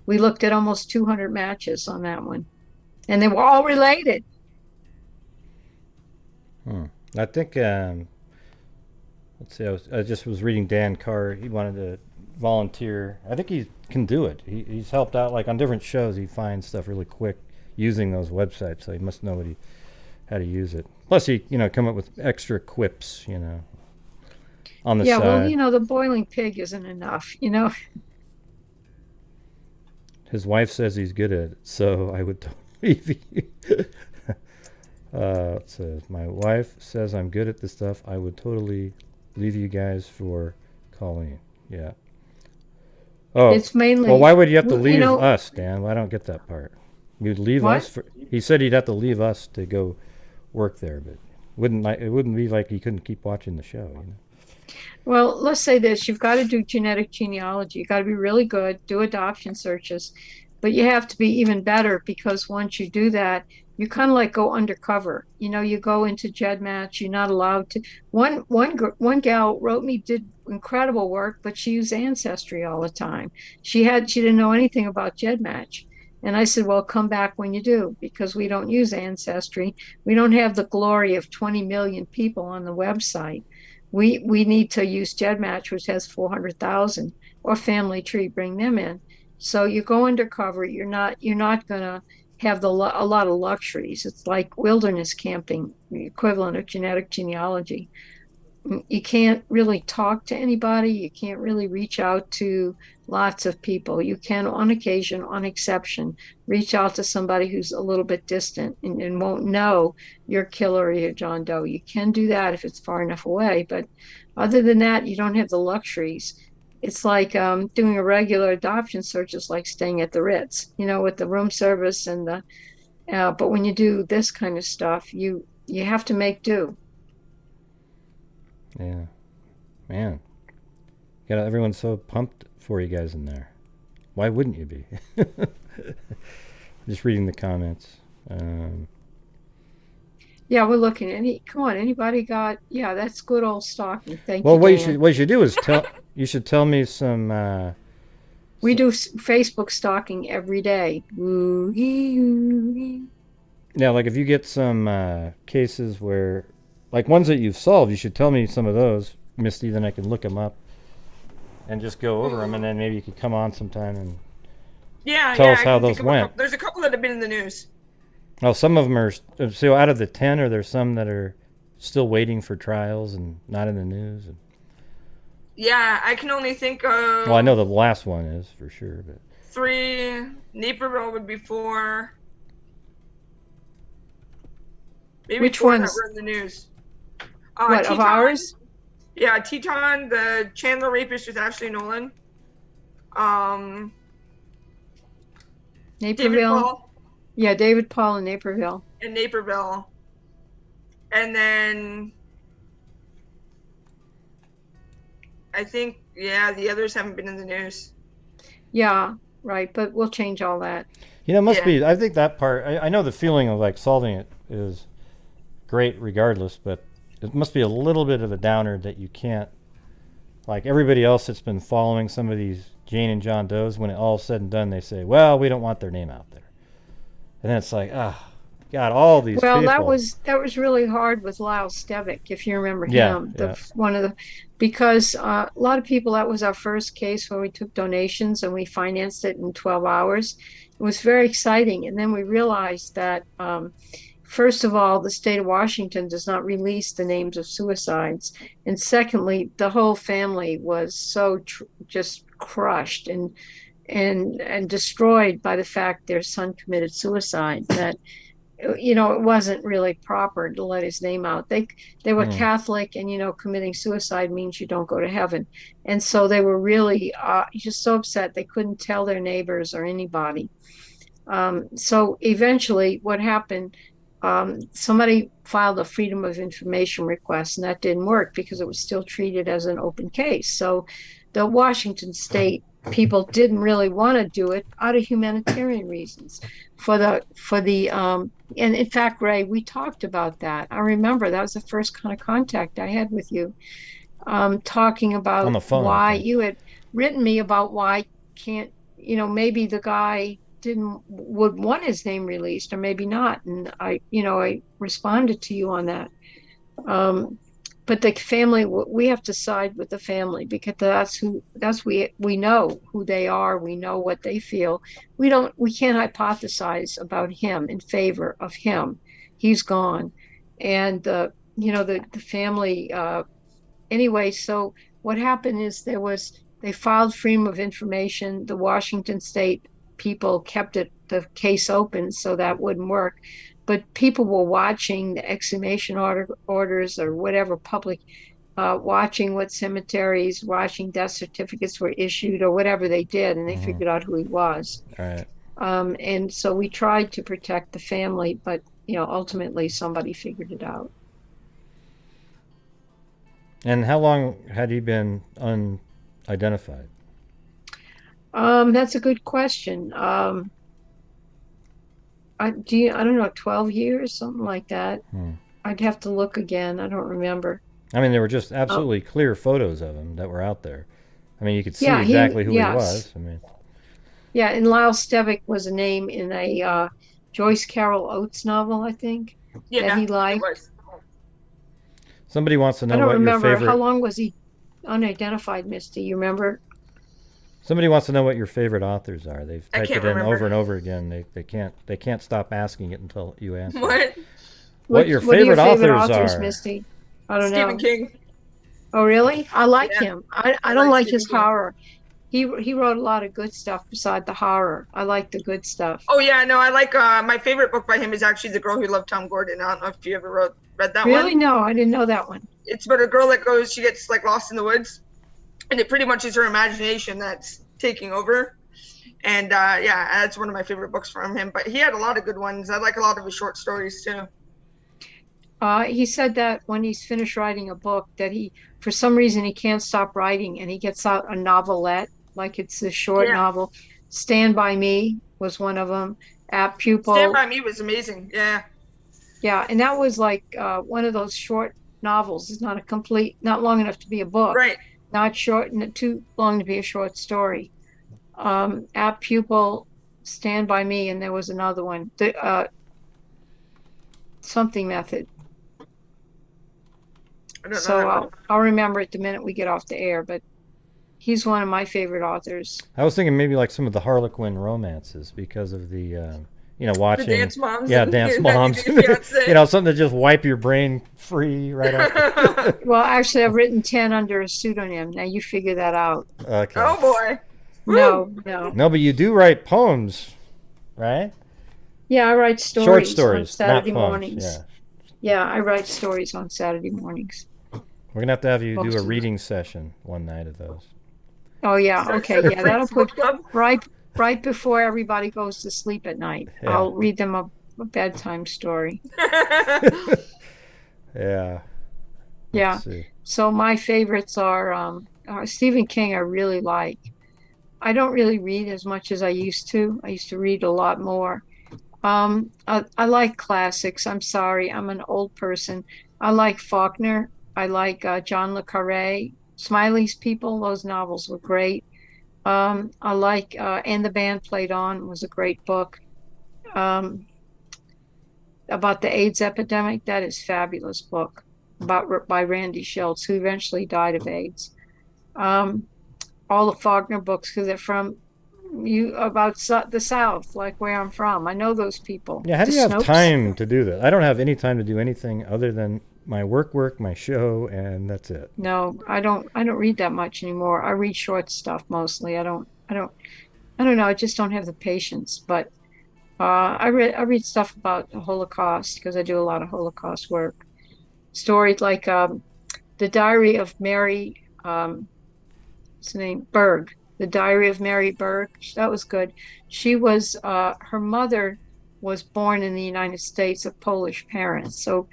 We looked at almost 200 matches on that one, and they were all related. I think, let's see, I just was reading Dan Carr. He wanted to volunteer. I think he can do it. He's helped out, like on different shows. He finds stuff really quick using those websites, so he must know how to use it. Plus, he, you know, come up with extra quips, you know, on the side. Yeah, well, you know, the boiling pig isn't enough, you know. His wife says he's good at it, so I would leave you. It says, my wife says I'm good at this stuff. I would totally leave you guys for Colleen. Yeah. Oh, it's mainly. Well, why would you have to leave us, Dan? Well, I don't get that part. You'd leave us. He said he'd have to leave us to go work there, but it wouldn't be like he couldn't keep watching the show, you know. Well, let's say this: you've got to do genetic genealogy. You got to be really good. Do adoption searches, but you have to be even better, because once you do that, you kind of like go undercover. You know, you go into GEDmatch. You're not allowed to. One gal wrote me, did incredible work, but she used Ancestry all the time. She didn't know anything about GEDmatch. And I said, well, come back when you do, because we don't use Ancestry. We don't have the glory of 20 million people on the website. We need to use GEDmatch, which has 400,000, or Family Tree, bring them in. So you go undercover. You're not going to have a lot of luxuries. It's like wilderness camping, the equivalent of genetic genealogy. You can't really talk to anybody. You can't really reach out to lots of people. You can, on occasion, on exception, reach out to somebody who's a little bit distant and won't know your killer or your John Doe. You can do that if it's far enough away, but other than that, you don't have the luxuries. It's like doing a regular adoption search is like staying at the Ritz, you know, with the room service and the. But when you do this kind of stuff, you have to make do. Yeah, man, everyone's so pumped for you guys in there. Why wouldn't you be? Just reading the comments. Yeah, we're looking. Come on, anybody got? Yeah, that's good old stalking. Thank you. Well, what you should do is tell me some. We do Facebook stalking every day. Now, like if you get some cases where. Like ones that you've solved, you should tell me some of those, Misty, then I can look them up and just go over them, and then maybe you could come on sometime and tell us how those went. There's a couple that have been in the news. Oh, some of them are, so out of the 10, are there some that are still waiting for trials and not in the news? And, Yeah, I can only think of. well, I know the last one is for sure, but 3. Naperville would be 4. Maybe Which 4 ones? that were in the news. What, of ours? Yeah, Teton, the Chandler rapist with Ashley Nolan. David Naperville. Paul Yeah, David Paul in Naperville. in Naperville. And then I think, yeah, the others haven't been in the news. Yeah, right. But we'll change all that. you know, it must Yeah. be. I think that part. I know the feeling of like solving it is great, regardless, but it must be a little bit of a downer that you can't, like everybody else that's been following some of these Jane and John Does. When it all's said and done, they say, "Well, we don't want their name out there," and then it's like, God, all these Well, people. that was really hard with Lyle Stevick, if you remember Yeah, him. yeah. One of the because a lot of people, that was our first case where we took donations and we financed it in 12 hours. It was very exciting, and then we realized that first of all, the state of Washington does not release the names of suicides, and secondly, the whole family was so just crushed and destroyed by the fact their son committed suicide that it wasn't really proper to let his name out. They were Catholic, and committing suicide means you don't go to heaven, and so they were really just so upset they couldn't tell their neighbors or anybody. So eventually, what happened? Somebody filed a Freedom of Information request, and that didn't work because it was still treated as an open case. So the Washington State people didn't really want to do it out of humanitarian reasons. And in fact, Ray, we talked about that. I remember that was the first kind of contact I had with you, talking about On the phone, why okay. you had written me about why can't, maybe the guy would want his name released or maybe not. And I responded to you on that. But the family, we have to side with the family because we know who they are. We know what they feel. We can't hypothesize about him in favor of him. He's gone. And, the family, anyway, so what happened is they filed Freedom of Information. The Washington State people kept the case open, so that wouldn't work. But people were watching the exhumation orders or whatever public, watching what cemeteries, watching death certificates were issued or whatever they did, and they figured out who he was. Right. And so we tried to protect the family, but ultimately somebody figured it out. And how long had he been unidentified? That's a good question. I don't know, 12 years, something like that. I'd have to look again. I don't remember. I mean, there were just absolutely clear photos of him that were out there. I mean, you could see exactly who he was. I mean, yeah, and Lyle Stevick was a name in a Joyce Carol Oates novel, I think, that he liked. somebody wants to know I don't what remember your favorite. how long was he unidentified, Misty. You remember? Somebody wants to know what your favorite authors are. They've I typed it can't in remember. over and over again. They can't stop asking it until you answer. What? Your What are your favorite authors are? Misty? I don't Stephen know. King. Oh, really? I like Yeah. him. I don't like his Stephen King. horror. He wrote a lot of good stuff beside the horror. I like the good stuff. Oh yeah, no, I like my favorite book by him is actually The Girl Who Loved Tom Gordon. I don't know if you ever read that Really? one. No, I didn't know that one. It's about a girl that she gets like lost in the woods, and it pretty much is her imagination that's taking over. And yeah, that's one of my favorite books from him. But he had a lot of good ones. I like a lot of his short stories too. He said that when he's finished writing a book, that for some reason, he can't stop writing, and he gets out a novelette, like it's a short novel. Stand By Me was one of them. Apt Pupil. Stand By Me was amazing. Yeah. Yeah, and that was like one of those short novels. It's not not long enough to be a book. Right. Not short, not too long to be a short story. Apt Pupil, Stand By Me, and there was another one. Something Method. I don't know. So I'll remember it the minute we get off the air, but he's one of my favorite authors. I was thinking maybe like some of the Harlequin romances because of the watching. The dance moms. Yeah, and dance getting moms. ready to get Beyonce. Something to just wipe your brain free right after. Well, actually, I've written 10 under a pseudonym. Now you figure that out. Okay. Oh boy. No, no. No, but you do write poems, right? Yeah, I write stories Short on stories, Saturday not poems. mornings. Yeah. Yeah, I write stories on Saturday mornings. We're gonna have you do Most a of reading session one night of those. Oh yeah, okay, yeah, that'll put Club. right before everybody goes to sleep at night. Yeah. I'll read them a bedtime story. Yeah. Yeah. Let's see. So my favorites are Stephen King. I really like. I don't really read as much as I used to. I used to read a lot more. I like classics. I'm sorry, I'm an old person. I like Faulkner. I like John le Carré, Smiley's People. Those novels were great. I like And the Band Played On was a great book. About the AIDS epidemic. That is a fabulous book by Randy Schultz, who eventually died of AIDS. All the Faulkner books, because they're from about the South, like where I'm from. I know those people. Yeah, how do The you have Snopes. time to do that? I don't have any time to do anything other than my work, my show, and that's it. No, I don't read that much anymore. I read short stuff mostly. I don't know. I just don't have the patience. But I read stuff about the Holocaust because I do a lot of Holocaust work. Stories like the Diary of Mary, what's the name? Berg. The Diary of Mary Berg. That was good. She was her mother was born in the United States of Polish parents. So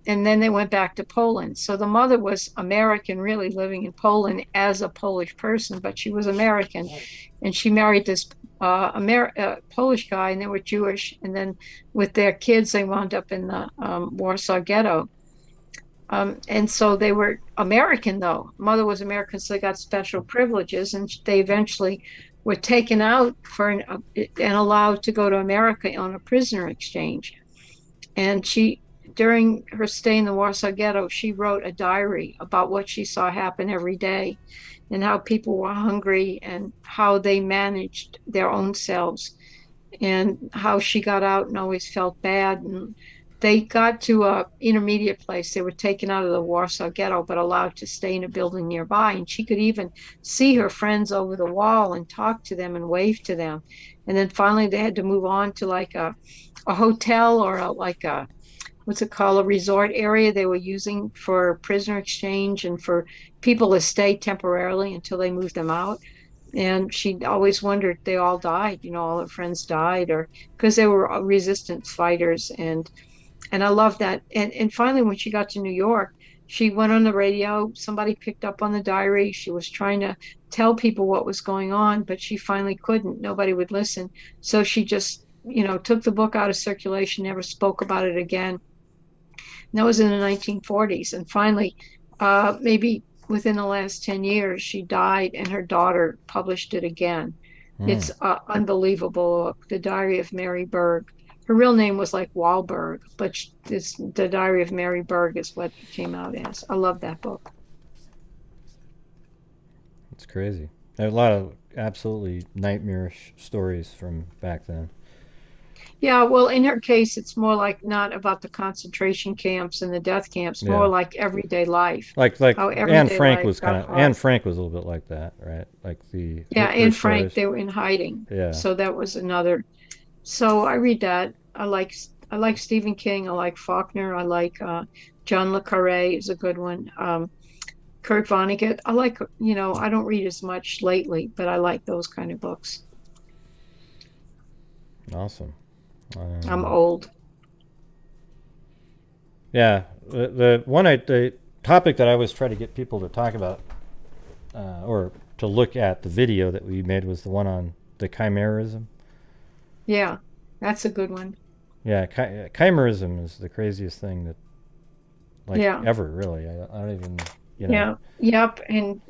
and then they went back to Poland. So the mother was American, really living in Poland as a Polish person, but she was American. And she married this Polish guy, and they were Jewish. And then with their kids, they wound up in the Warsaw Ghetto. And so they were American, though. Mother was American, so they got special privileges. And they eventually were taken out and allowed to go to America on a prisoner exchange. And during her stay in the Warsaw Ghetto, she wrote a diary about what she saw happen every day and how people were hungry and how they managed their own selves and how she got out and always felt bad. And they got to an intermediate place. They were taken out of the Warsaw Ghetto but allowed to stay in a building nearby. And she could even see her friends over the wall and talk to them and wave to them. And then finally they had to move on to like a hotel or what's it called, a resort area they were using for prisoner exchange and for people to stay temporarily until they moved them out. And she always wondered, they all died, all her friends died, or because they were resistance fighters. And I love that. And finally, when she got to New York, she went on the radio. Somebody picked up on the diary. She was trying to tell people what was going on, but she finally couldn't. Nobody would listen. So she just, took the book out of circulation, never spoke about it again. And that was in the 1940s. And finally, maybe within the last 10 years, she died and her daughter published it again. It's unbelievable. The Diary of Mary Berg. Her real name was like Wahlberg, but the Diary of Mary Berg is what it came out as. I love that book. It's crazy. There are a lot of absolutely nightmarish stories from back then. Yeah, well, in her case, it's more like not about the concentration camps and the death camps, more like everyday life. Like how Anne Frank was Anne hard. Frank was a little bit like that, right? Like the Anne Frank, they were in hiding. Yeah. So that was another. So I read that. I like Stephen King. I like Faulkner. I like John le Carré is a good one. Kurt Vonnegut. I like, I don't read as much lately, but I like those kind of books. Awesome. I'm old. Yeah, the topic that I always try to get people to talk about, or to look at the video that we made was the one on the chimerism. Yeah, that's a good one. Yeah, chimerism is the craziest thing that, ever really. I don't even, Yeah, yep. And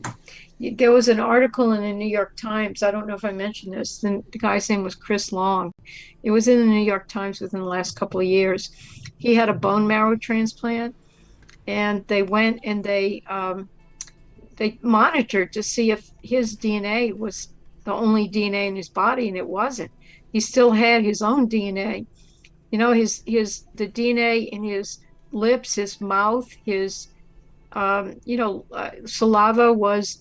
there was an article in the New York Times. I don't know if I mentioned this. The guy's name was Chris Long. It was in the New York Times within the last couple of years. He had a bone marrow transplant, and they went and they monitored to see if his DNA was the only DNA in his body, and it wasn't. he still had his own DNA. You know, the DNA in his lips, his mouth, his saliva was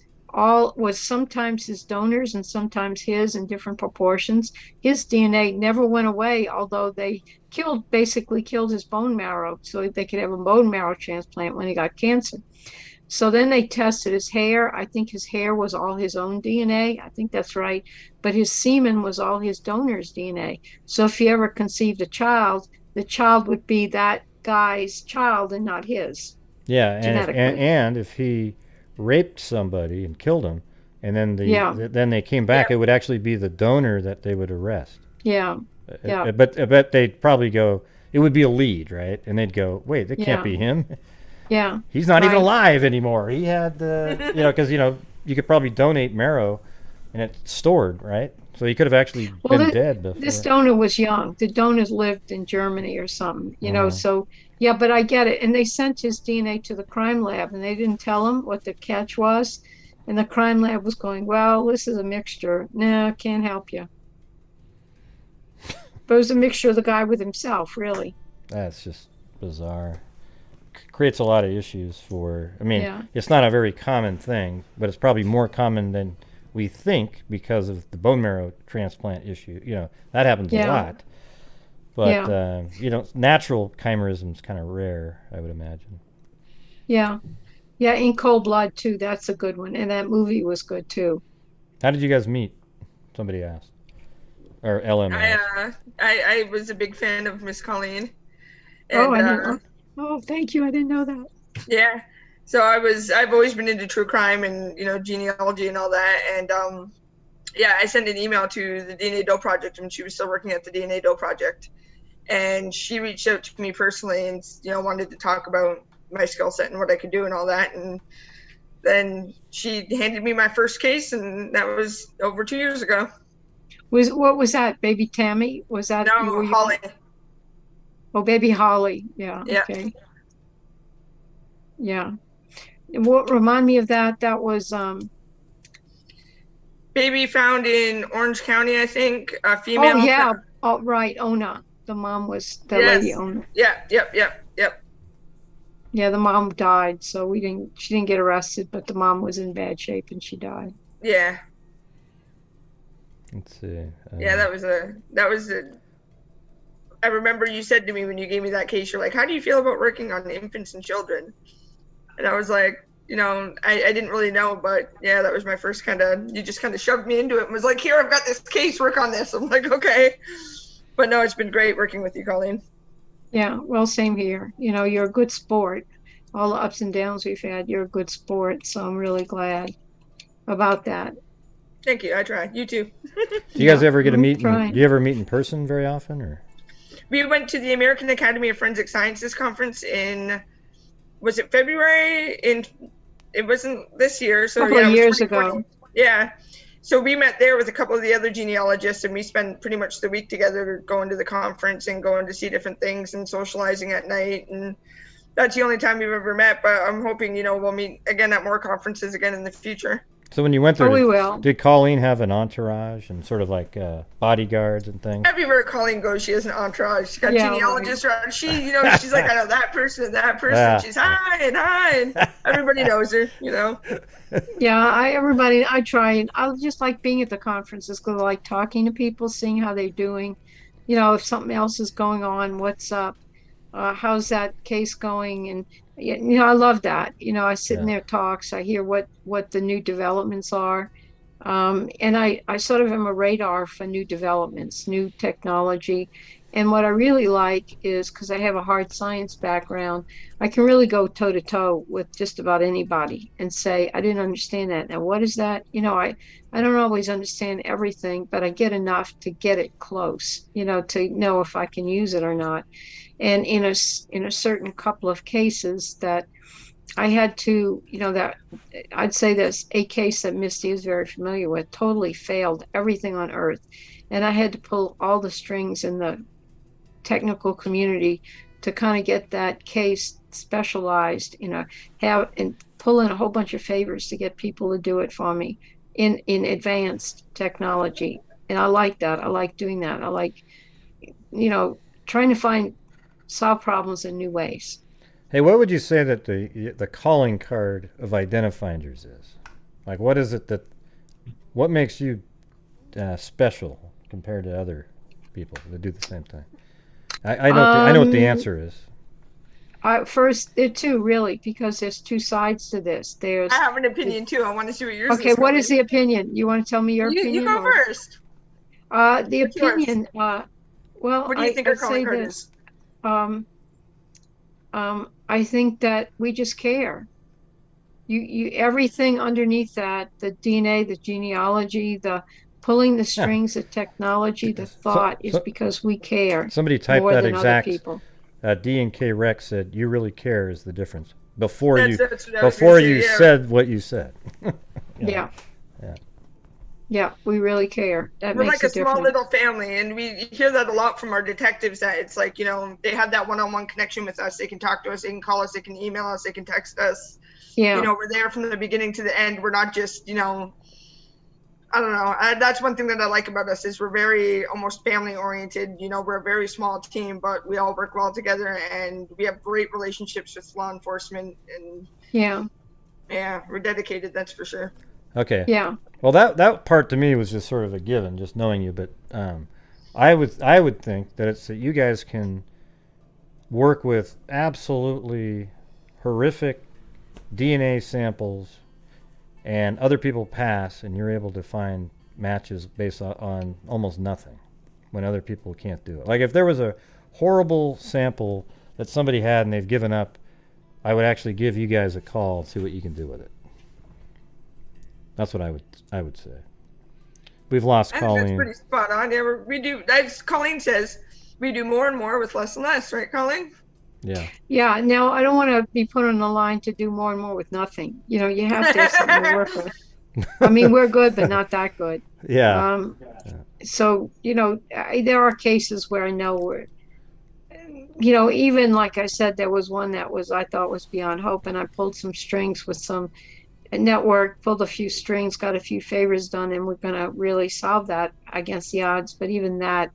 sometimes his donors and sometimes his in different proportions. His DNA never went away, although they basically killed his bone marrow so they could have a bone marrow transplant when he got cancer. So then they tested his hair. I think his hair was all his own DNA. I think that's right. But his semen was all his donor's DNA. So if he ever conceived a child, the child would be that guy's child and not his. Yeah, and if he raped somebody and killed him, and then then they came back, it would actually be the donor that they would arrest. Yeah. Yeah. But I bet they'd probably go, it would be a lead, right? And they'd go, wait, that can't be him. Yeah. He's not even alive anymore. He had, because, you could probably donate marrow and it's stored, right? So he could have actually been dead before. This donor was young. The donors lived in Germany or something, so, yeah, but I get it. And they sent his DNA to the crime lab and they didn't tell him what the catch was. And the crime lab was going, well, this is a mixture. No, can't help you. But it was a mixture of the guy with himself, really. That's just bizarre. Creates a lot of issues it's not a very common thing, but it's probably more common than we think because of the bone marrow transplant issue. That happens a lot. But, natural chimerism is kind of rare, I would imagine. Yeah. Yeah, In Cold Blood, too. That's a good one. And that movie was good, too. How did you guys meet? Somebody asked. Or LM asked. I was a big fan of Miss Colleen. And, oh, thank you. I didn't know that. Yeah. So I've always been into true crime and, genealogy and all that. And, I sent an email to the DNA DOE project when she was still working at the DNA DOE project. And she reached out to me personally and, wanted to talk about my skill set and what I could do and all that. And then she handed me my first case, and that was over 2 years ago. What was that? Baby Tammy? Was that? No, Holly. Oh, baby Holly. Yeah. Okay. Yeah. What remind me of that? That was baby found in Orange County, I think. A female. Oh yeah. Oh right. Ona. The mom was the lady Ona. Yeah. Yep. Yeah, the mom died, so she didn't get arrested, but the mom was in bad shape and she died. Yeah. Let's see. That was a. I remember you said to me when you gave me that case, you're like, how do you feel about working on infants and children? And I was like, I didn't really know, but yeah, that was my first you just kind of shoved me into it and was like, here, I've got this case, work on this. I'm like, okay. But no, it's been great working with you, Colleen. Yeah, well, same here. You're a good sport. All the ups and downs we've had, you're a good sport. So I'm really glad about that. Thank you. I try. You too. Do you guys ever get to meet? Do you ever meet in person very often, or? We went to the American Academy of Forensic Sciences conference was it February? It wasn't this year. So a couple of years ago. Yeah. So we met there with a couple of the other genealogists, and we spent pretty much the week together going to the conference and going to see different things and socializing at night. And that's the only time we've ever met, but I'm hoping, we'll meet again at more conferences again in the future. So when you went there, we will. Did Colleen have an entourage and sort of like bodyguards and things? Everywhere Colleen goes, she has an entourage. She's got genealogists around. She's like, I know that person and that person. Yeah. She's hi and everybody knows her, Yeah, I try, and I just like being at the conferences because I like talking to people, seeing how they're doing. If something else is going on, what's up? How's that case going? And I love that. I sit in their talks. I hear what the new developments are, and I sort of am a radar for new developments, new technology. And what I really like is, because I have a hard science background, I can really go toe to toe with just about anybody and say, I didn't understand that. Now, what is that? I don't always understand everything, but I get enough to get it close, to know if I can use it or not. And in a certain couple of cases that I had to, that I'd say there's a case that Misty is very familiar with, totally failed everything on earth. And I had to pull all the strings in the technical community to kind of get that case specialized, have and pull in a whole bunch of favors to get people to do it for me in advanced technology. And I like that. I like doing that. I like, trying to solve problems in new ways. Hey, what would you say that the calling card of Identifinders is? Like, what is it what makes you special compared to other people that do the same thing? I know what the answer is. First, there too, really, because there's two sides to this. I have an opinion too. I want to see what yours is. Okay, what is the opinion? You want to tell me your opinion? You go first. The opinion. Well, what do you think our calling card is? I think that we just care. You everything underneath that, the DNA, the genealogy, the pulling the strings, the technology, the thought is because we care. Somebody typed more that than exact. Other people. D&K Rex said, "You really care" is the difference. Before you yeah. said what you said. Yeah. Yeah, we really care. That We're makes like a difference. small little family, and we hear that a lot from our detectives, that it's like, they have that one-on-one connection with us. They can talk to us, they can call us, they can email us, they can text us. Yeah. We're there from the beginning to the end. We're not just, I don't know. That's one thing that I like about us is we're very almost family oriented. We're a very small team, but we all work well together, and we have great relationships with law enforcement. And yeah, we're dedicated. That's for sure. Okay. Yeah. Well, that part to me was just sort of a given, just knowing you. But I would think that it's that you guys can work with absolutely horrific DNA samples, and other people pass, and you're able to find matches based on almost nothing, when other people can't do it. Like if there was a horrible sample that somebody had and they've given up, I would actually give you guys a call and see what you can do with it. That's what I would say. We've lost Colleen. That's pretty spot on. Yeah, we do. As Colleen says, we do more and more with less and less, right, Colleen? Yeah. Yeah. Now, I don't want to be put on the line to do more and more with nothing. You have to have something to work with. I mean, we're good, but not that good. Yeah. So, there are cases where I know we're, even like I said, there was one that I thought was beyond hope, and I pulled some strings with some network, pulled a few strings, got a few favors done, and we're going to really solve that against the odds. But even that,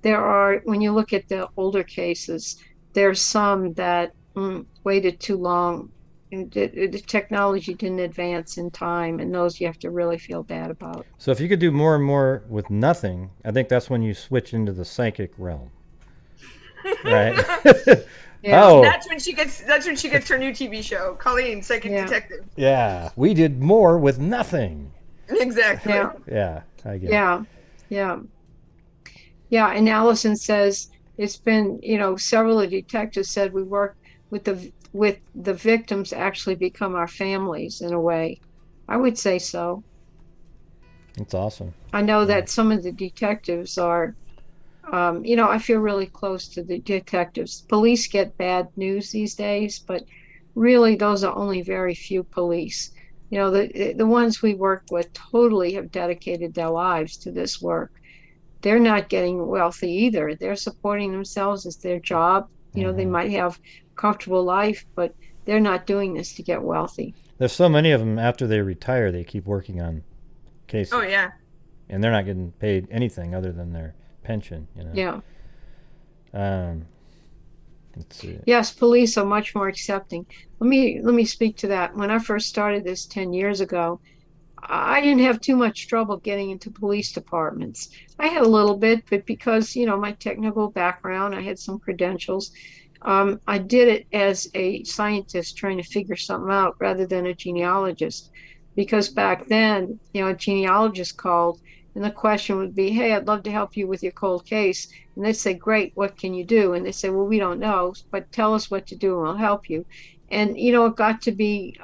when you look at the older cases, there's some that waited too long. The technology didn't advance in time, and those you have to really feel bad about. So if you could do more and more with nothing, I think that's when you switch into the psychic realm. Right? Yeah. Oh. That's when she gets her new TV show, Colleen, Psychic Detective. Yeah. We did more with nothing. Exactly. Yeah. I get it. Yeah. And Allison says it's been, several of the detectives said we work with the victims actually become our families in a way. I would say so. That's awesome. I know that some of the detectives are, I feel really close to the detectives. Police get bad news these days, but really those are only very few police. The ones we work with totally have dedicated their lives to this work. They're not getting wealthy either. They're supporting themselves as their job. They might have a comfortable life, but they're not doing this to get wealthy. There's so many of them, after they retire, they keep working on cases. Oh, yeah. And they're not getting paid anything other than their pension, Yeah. Let's see. Yes, police are much more accepting. Let me speak to that. When I first started this 10 years ago, I didn't have too much trouble getting into police departments. I had a little bit, but because, my technical background, I had some credentials. I did it as a scientist trying to figure something out rather than a genealogist. Because back then, a genealogist called, and the question would be, hey, I'd love to help you with your cold case. And they'd say, great, what can you do? And they say, well, we don't know, but tell us what to do and we'll help you. And, it got to be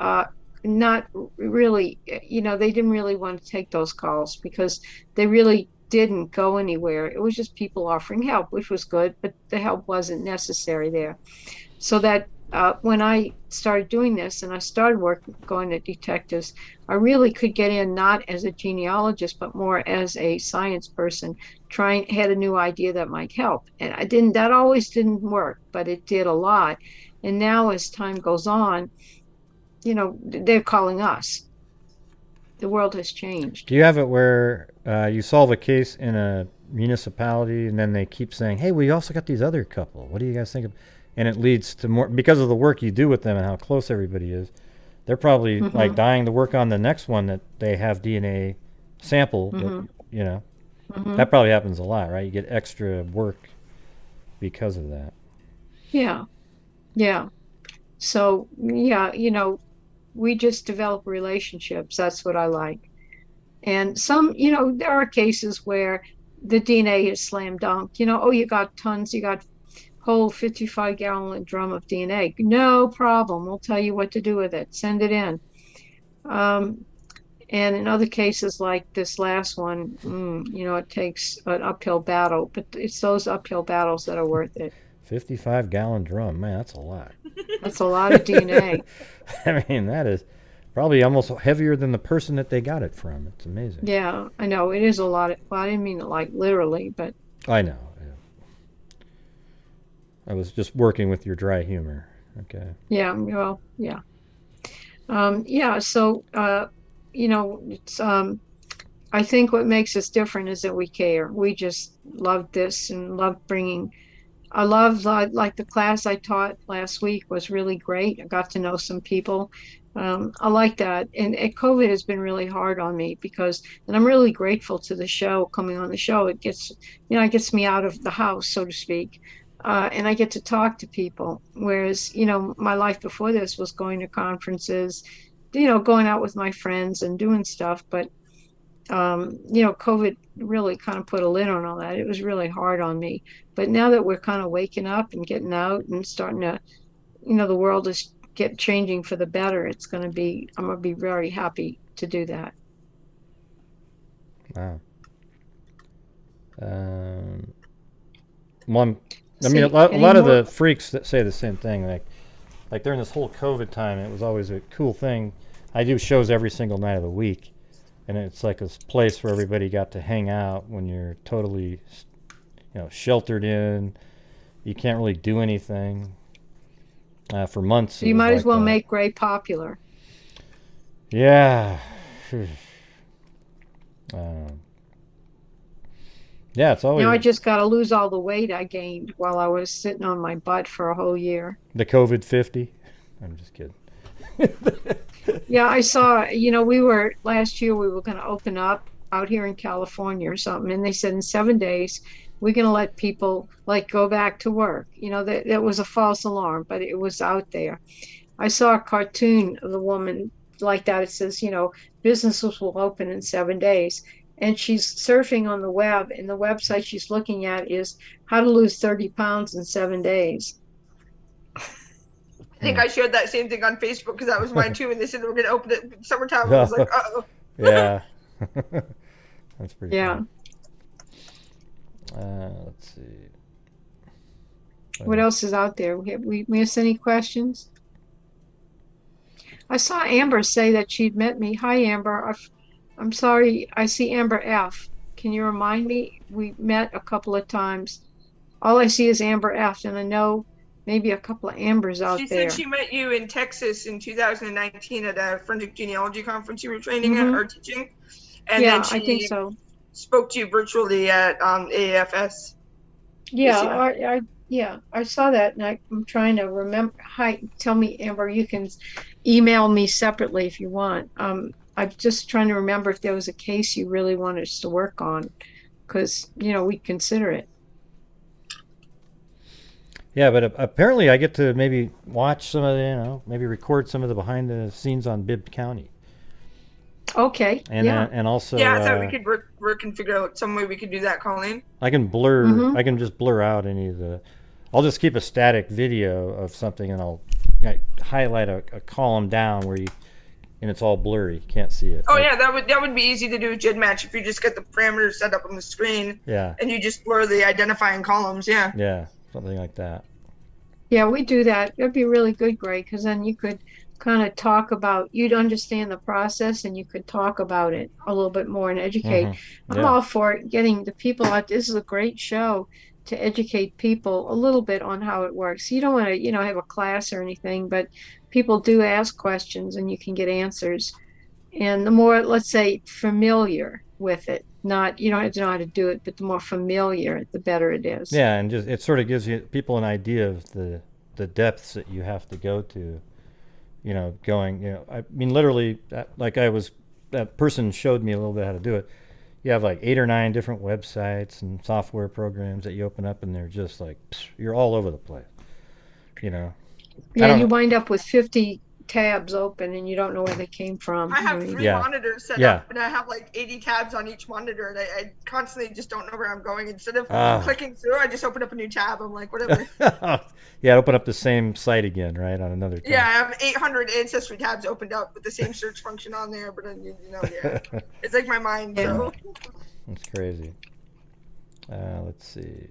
not really, they didn't really want to take those calls because they really didn't go anywhere. It was just people offering help, which was good, but the help wasn't necessary there. So that when I started doing this and I started going to detectives, I really could get in not as a genealogist, but more as a science person, had a new idea that might help. And that always didn't work, but it did a lot. And now as time goes on, they're calling us. The world has changed. Do you have it where you solve a case in a municipality, and then they keep saying, "Hey, we also got these other couple. What do you guys think of?" And it leads to more because of the work you do with them and how close everybody is. They're probably like dying to work on the next one that they have DNA sample. That, you know, that probably happens a lot, right? You get extra work because of that. Yeah. Yeah. So, yeah, you know, we just develop relationships. That's what I like. And some, you know, there are cases where the DNA is slam dunk. You know, oh, you got tons, you got whole 55-gallon drum of DNA. No problem. We'll tell you what to do with it. Send it in. And in other cases like this last one, you know, it takes an uphill battle, but it's those uphill battles that are worth it. 55-gallon drum, man, that's a lot. That's a lot of DNA. I mean, that is probably almost heavier than the person that they got it from. It's amazing. Yeah, I know. It is a lot. Well, I didn't mean it like literally, but. I know. Yeah. I was just working with your dry humor. Okay. Yeah, well, yeah. Yeah, so, you know, it's, I think what makes us different is that we care. We just love this and love bringing. I love, like the class I taught last week was really great. I got to know some people. I like that. And COVID has been really hard on me because, and I'm really grateful to the show, coming on the show. It gets, you know, it gets me out of the house, so to speak. And I get to talk to people. Whereas, you know, my life before this was going to conferences, you know, going out with my friends and doing stuff. But, you know, COVID really kind of put a lid on all that. It was really hard on me. But now that we're kind of waking up and getting out and starting to, you know, the world is changing for the better, it's going to be, I'm going to be very happy to do that. Wow. One, I mean, a lot of the freaks that say the same thing, like during this whole COVID time, it was always a cool thing. I do shows every single night of the week, and it's like a place where everybody got to hang out when you're totally, you know, sheltered in. You can't really do anything for months. So you might as well make Gray popular. Yeah. Yeah, it's always. Now I just got to lose all the weight I gained while I was sitting on my butt for a whole year. The COVID 50? I'm just kidding. Yeah, I saw, you know, last year we were going to open up out here in California or something. And they said in 7 days, we're going to let people like go back to work. You know, that was a false alarm, but it was out there. I saw a cartoon of the woman like that. It says, you know, businesses will open in 7 days. And she's surfing on the web, and the website she's looking at is how to lose 30 pounds in 7 days. I think I shared that same thing on Facebook because that was mine too. And they said they were going to open it in summertime. I was like, uh-oh. Yeah. That's pretty Yeah. Funny. Let's see. What else is out there? We miss any questions? I saw Amber say that she'd met me. Hi, Amber. I'm sorry, I see Amber F. Can you remind me? We met a couple of times. All I see is Amber F, and I know maybe a couple of Ambers out there. She said she met you in Texas in 2019 at a forensic genealogy conference you were training at or teaching. And yeah, then she I think so. Spoke to you virtually at AFS. Yeah, I saw that, and I'm trying to remember. Hi, tell me, Amber, you can email me separately if you want. I'm just trying to remember if there was a case you really wanted us to work on, because, you know, we'd consider it. Yeah, but apparently I get to maybe watch some of the, you know, maybe record some of the behind the scenes on Bibb County. Okay. And and also. Yeah, I thought we could work and figure out some way we could do that, Colleen. I can blur. I can just blur out any of the. I'll just keep a static video of something, and I'll highlight a column down where you. And it's all blurry. You can't see it. Oh, yeah, that would be easy to do with GEDmatch if you just get the parameters set up on the screen. Yeah. And you just blur the identifying columns, yeah. Yeah, something like that. Yeah, we do that. It'd be really good, Greg, because then you could kind of talk about, you'd understand the process and you could talk about it a little bit more and educate. Yeah. I'm all for getting the people out. This is a great show to educate people a little bit on how it works. You don't want to, you know, have a class or anything, but people do ask questions and you can get answers. And the more, let's say, familiar with it. Not, you don't have to know how to do it, but the more familiar, the better it is. Yeah, and just it sort of gives you people an idea of the depths that you have to go to. You know, going. You know, I mean, literally, like that person showed me a little bit how to do it. You have like 8 or 9 different websites and software programs that you open up, and they're just like you're all over the place. You know. Yeah, you wind up with 50 tabs open and you don't know where they came from. I have 3 monitors set up, and I have like 80 tabs on each monitor, and I constantly just don't know where I'm going. Instead of clicking through, I just open up a new tab. I'm like, whatever. Yeah, open up the same site again, right, on another tab. Yeah, I have 800 ancestry tabs opened up with the same search function on there, but it's like my mind. Yeah. So. That's crazy. Let's see.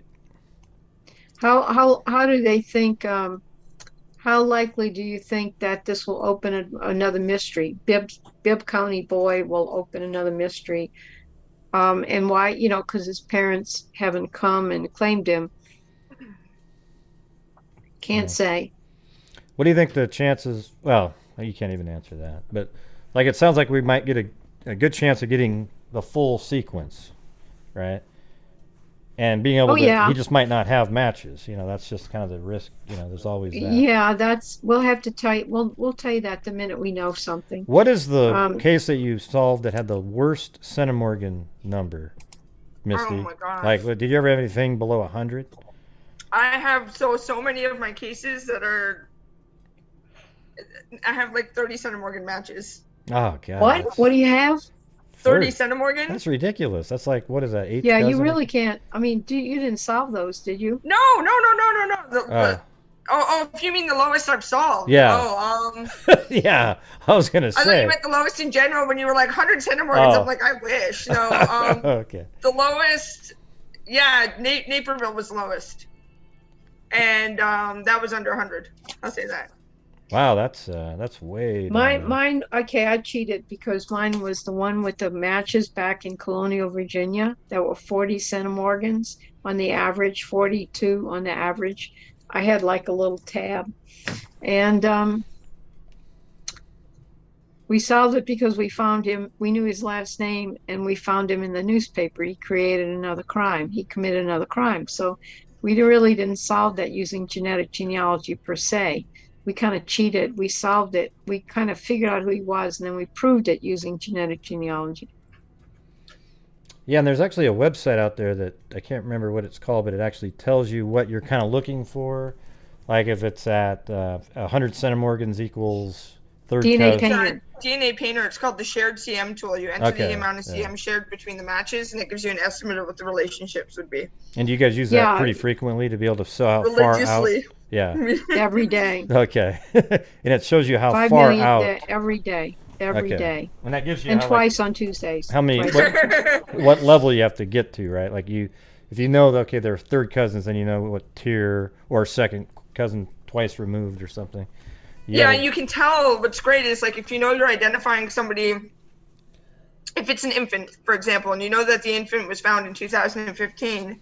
How do they think? How likely do you think that this will open another mystery? Bibb County boy will open another mystery, and why? You know, because his parents haven't come and claimed him. Can't say. What do you think the chances? Well, you can't even answer that. But like, it sounds like we might get a good chance of getting the full sequence, right? And being able to, he just might not have matches. You know, that's just kind of the risk. You know, there's always that. Yeah, we'll have to tell you. We'll tell you that the minute we know something. What is the case that you solved that had the worst centimorgan number, Misty? Oh my gosh. Like, did you ever have anything below 100? I have so many of my cases that are. I have like 30 centimorgan matches. Oh God. What do you have? 30 centimorgan? That's ridiculous. That's like, what is that? 8 Yeah, dozen? you really can't. I mean, you didn't solve those, did you? No. If you mean the lowest I've solved. Yeah. Yeah, I was gonna say. I thought you meant the lowest in general when you were like 100 centimorgans. I'm like, I wish. No. Okay. The lowest, Naperville was the lowest, and that was under 100. I'll say that. Wow, that's way. Mine. Okay, I cheated because mine was the one with the matches back in Colonial Virginia. There were 40 centimorgans on the average, 42 on the average. I had like a little tab, and we solved it because we found him. We knew his last name, and we found him in the newspaper. He created another crime. He committed another crime. So we really didn't solve that using genetic genealogy per se. We kind of cheated. We solved it. We kind of figured out who he was, and then we proved it using genetic genealogy. Yeah, and there's actually a website out there that I can't remember what it's called, but it actually tells you what you're kind of looking for. Like if it's at 100 centimorgans equals third DNA Painter. DNA Painter. It's called the shared CM tool. You enter the amount of CM shared between the matches, and it gives you an estimate of what the relationships would be. And do you guys use that pretty frequently to be able to show how far out? Yeah. Every day. Okay. And it shows you how far out. Every day. Every day. And that gives you and twice on Tuesdays. How many? What level you have to get to, right? Like if you know that they're third cousins, then you know what tier or second cousin twice removed or something. Yeah, you can tell. What's great is like if you know you're identifying somebody. If it's an infant, for example, and you know that the infant was found in 2015.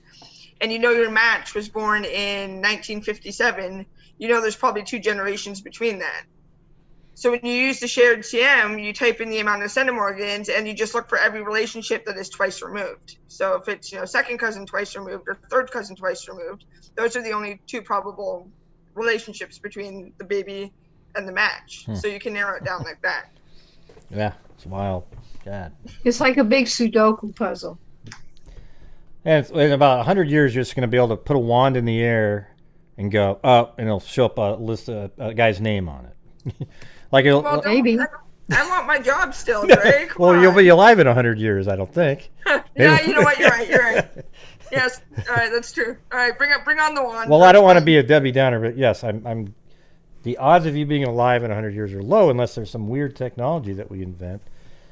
And you know your match was born in 1957, you know there's probably 2 generations between that. So when you use the shared CM, you type in the amount of centimorgans, and you just look for every relationship that is twice removed. So if it's second cousin twice removed or third cousin twice removed, those are the only 2 probable relationships between the baby and the match. So you can narrow it down like that. Yeah, it's wild. God. It's like a big Sudoku puzzle. And in about 100 years, you're just going to be able to put a wand in the air and go up, and it'll show up a list of a guy's name on it. Maybe. I want my job still, Greg. Well, you'll be alive in 100 years, I don't think. Yeah, you know what? You're right. Yes. All right, that's true. All right, bring on the wand. Well, I don't want to be a Debbie Downer, but yes, I'm. The odds of you being alive in 100 years are low unless there's some weird technology that we invent.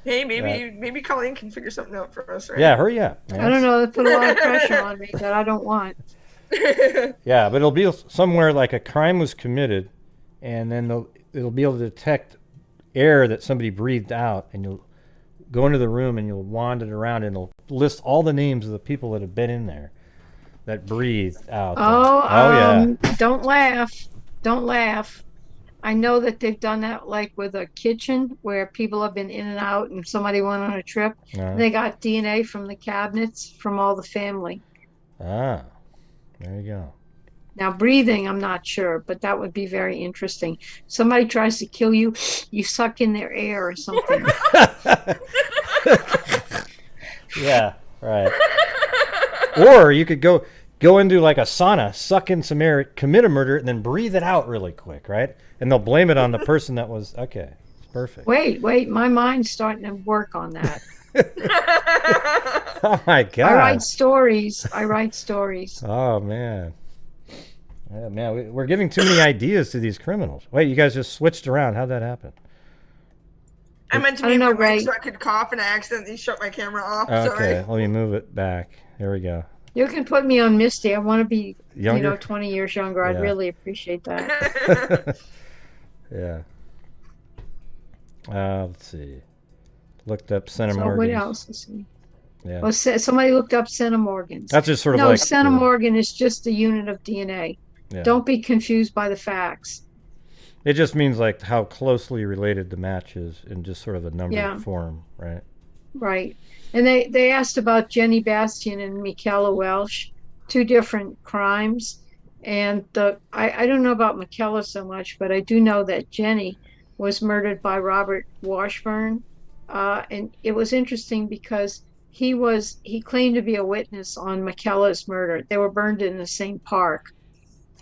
Hey, maybe Colleen can figure something out for us, right? Yeah, hurry up. Man. I don't know. They put a lot of pressure on me that I don't want. Yeah, but it'll be somewhere like a crime was committed, and then it'll be able to detect air that somebody breathed out, and you'll go into the room and you'll wand it around, and it'll list all the names of the people that have been in there that breathed out. Yeah. Don't laugh. I know that they've done that like with a kitchen where people have been in and out and somebody went on a trip. And they got DNA from the cabinets from all the family. Ah, there you go. Now, breathing, I'm not sure, but that would be very interesting. Somebody tries to kill you, you suck in their air or something. Yeah, right. Or you could go into like a sauna, suck in some air, commit a murder, and then breathe it out really quick, right? And they'll blame it on the person that was, okay, perfect. Wait, my mind's starting to work on that. Oh my God. I write stories. Oh man. Yeah, man, we're giving too many ideas to these criminals. Wait, you guys just switched around. How'd that happen? I meant to mute my mic so I could cough, and I accidentally shut my camera off. Okay, Sorry. let me move it back. Here we go. You can put me on Misty. I want to be, Younger? 20 years younger. I'd really appreciate that. Yeah. Let's see. Looked up Centimorgans. What else is he? Yeah. Well, somebody looked up centimorgans. That's just sort of no, like... No, centimorgan is just a unit of DNA. Yeah. Don't be confused by the facts. It just means like how closely related the match is in just sort of a numbered form, right? Right. And they asked about Jenny Bastian and Michaela Welsh, 2 different crimes. And I don't know about Michaela so much, but I do know that Jenny was murdered by Robert Washburn. And it was interesting because he claimed to be a witness on Michaela's murder. They were burned in the same park.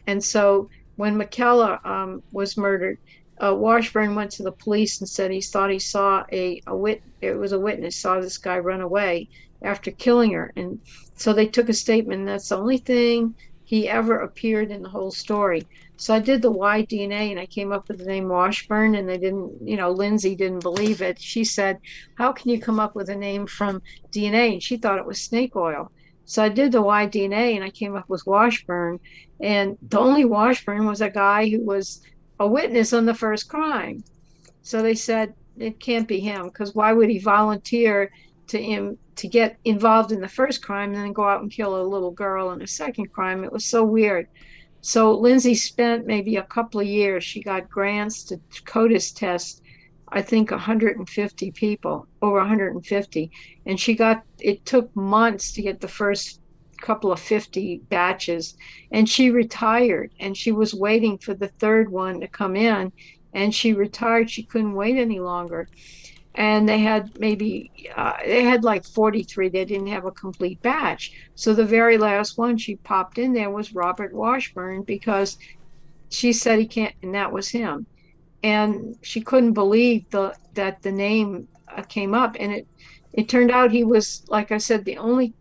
And so when Michaela was murdered, Washburn went to the police and said he thought he saw a witness saw this guy run away after killing her. And so they took a statement, and that's the only thing he ever appeared in the whole story. So I did the Y-DNA, and I came up with the name Washburn, and they didn't, Lindsay didn't believe it. She said, how can you come up with a name from DNA? And she thought it was snake oil. So I did the Y-DNA, and I came up with Washburn. And the only Washburn was a guy who was a witness on the first crime. So they said it can't be him, because why would he volunteer to get involved in the first crime and then go out and kill a little girl in a second crime? It was so weird. So Lindsay spent maybe a couple of years. She got grants to CODIS test, I think 150 people, over 150. And it took months to get the first couple of 50 batches. And she retired, and she was waiting for the third one to come in, and she retired. She couldn't wait any longer. And they had like 43. They didn't have a complete batch. So the very last one she popped in there was Robert Washburn, because she said he can't, and that was him. And she couldn't believe that the name came up. And it turned out he was, like I said, the only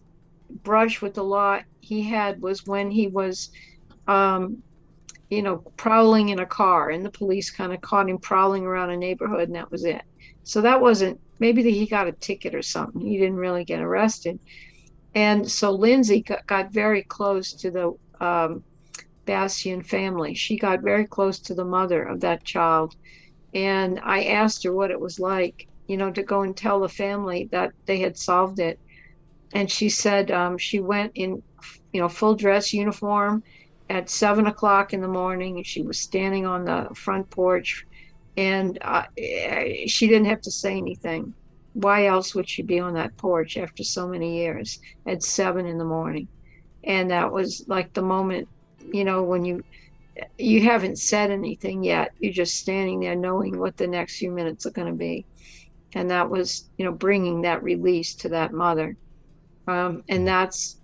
brush with the law he had was when he was, prowling in a car, and the police kind of caught him prowling around a neighborhood, and that was it. So that wasn't, maybe he got a ticket or something. He didn't really get arrested. And so Lindsay got very close to the Bastian family. She got very close to the mother of that child. And I asked her what it was like, to go and tell the family that they had solved it. And she said she went in, full dress uniform at 7 o'clock in the morning, and she was standing on the front porch, and she didn't have to say anything. Why else would she be on that porch after so many years at 7 in the morning? And that was like the moment, when you haven't said anything yet, you're just standing there knowing what the next few minutes are going to be. And that was, bringing that release to that mother. And that's,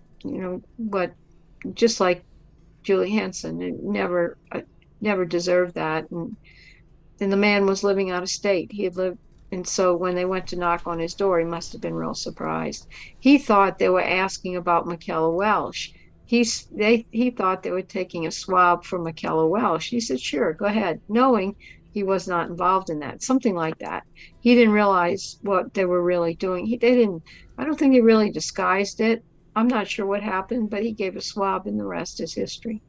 what, just like Julie Hansen, never deserved that. And the man was living out of state. He had lived, and so when they went to knock on his door, he must have been real surprised. He thought they were asking about Michaela Welsh. He thought they were taking a swab for Michaela Welsh. He said, sure, go ahead, knowing he was not involved in that, something like that. He didn't realize what they were really doing. I don't think they really disguised it. I'm not sure what happened, but he gave a swab, and the rest is history.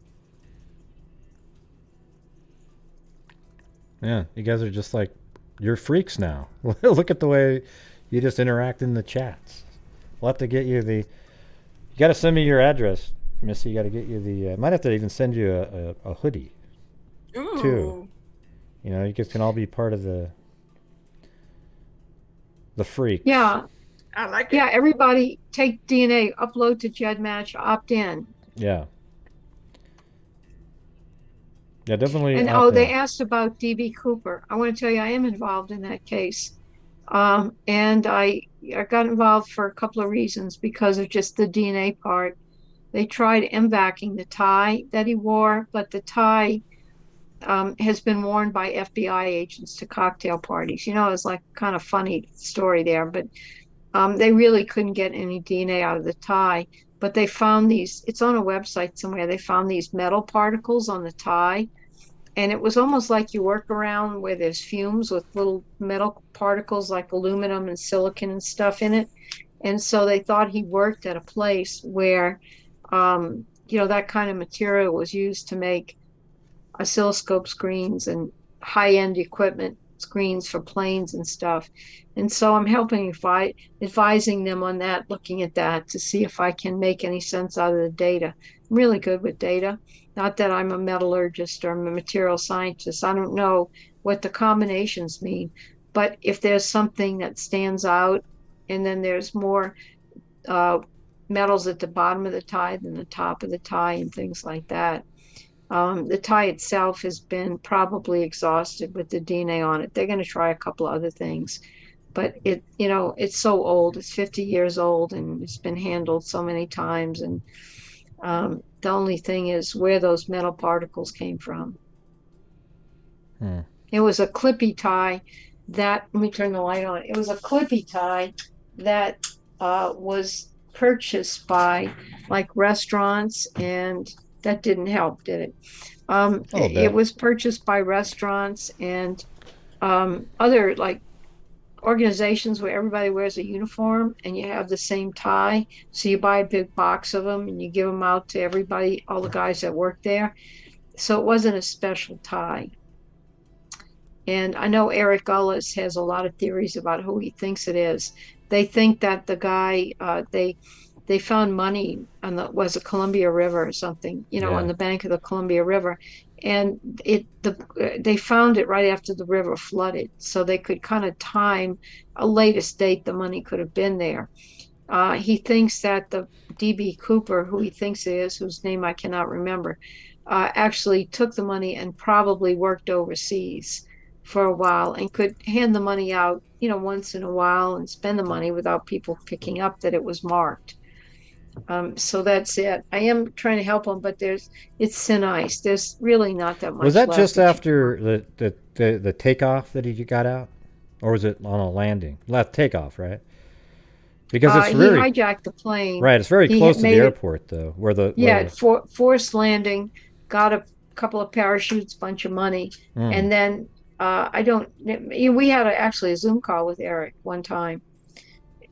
Yeah, you guys are just like, you're freaks now. Look at the way you just interact in the chats. We'll have to get you you got to send me your address, Missy. You got to get you might have to even send you a hoodie. Ooh. Too. You know, you guys can all be part of the freaks. Yeah. I like it. Yeah, everybody take DNA, upload to GEDmatch, opt in. Yeah. Yeah, definitely. And opt they in. asked about DB Cooper. I want to tell you, I am involved in that case. And I got involved for a couple of reasons because of just the DNA part. They tried MVACing the tie that he wore, but the tie has been worn by FBI agents to cocktail parties. You know, it's like kind of funny story there, but they really couldn't get any DNA out of the tie. But they found these, it's on a website somewhere, they found these metal particles on the tie. And it was almost like you work around where there's fumes with little metal particles like aluminum and silicon and stuff in it. And so they thought he worked at a place where, that kind of material was used to make oscilloscope screens and high-end equipment screens for planes and stuff. And so I'm helping advising them on that, looking at that to see if I can make any sense out of the data. I'm really good with data. Not that I'm a metallurgist or I'm a material scientist. I don't know what the combinations mean. But if there's something that stands out and then there's more metals at the bottom of the tie than the top of the tie and things like that. The tie itself has been probably exhausted with the DNA on it. They're going to try a couple of other things, but it's so old. It's 50 years old and it's been handled so many times. And the only thing is where those metal particles came from. It was a clippy tie that, let me turn the light on. It was a clippy tie that was purchased by like restaurants, and that didn't help, did it? It was purchased by restaurants and other like organizations where everybody wears a uniform and you have the same tie. So you buy a big box of them and you give them out to everybody, all the guys that work there. So it wasn't a special tie. And I know Eric Gullis has a lot of theories about who he thinks it is. They think that the guy, they found money on was a Columbia River or something, on the bank of the Columbia River. And they found it right after the river flooded. So they could kind of time a latest date the money could have been there. He thinks that the DB Cooper, who he thinks it is, whose name I cannot remember, actually took the money and probably worked overseas for a while and could hand the money out, once in a while and spend the money without people picking up that it was marked. So that's it. I am trying to help them, but it's thin ice. There's really not that much. Was that left just after the takeoff that he got out, or was it on a landing? Left takeoff, right? Because it's he hijacked the plane. Right. It's very close to the airport, though, where forced landing. Got a couple of parachutes, bunch of money, and then we had actually a Zoom call with Eric one time.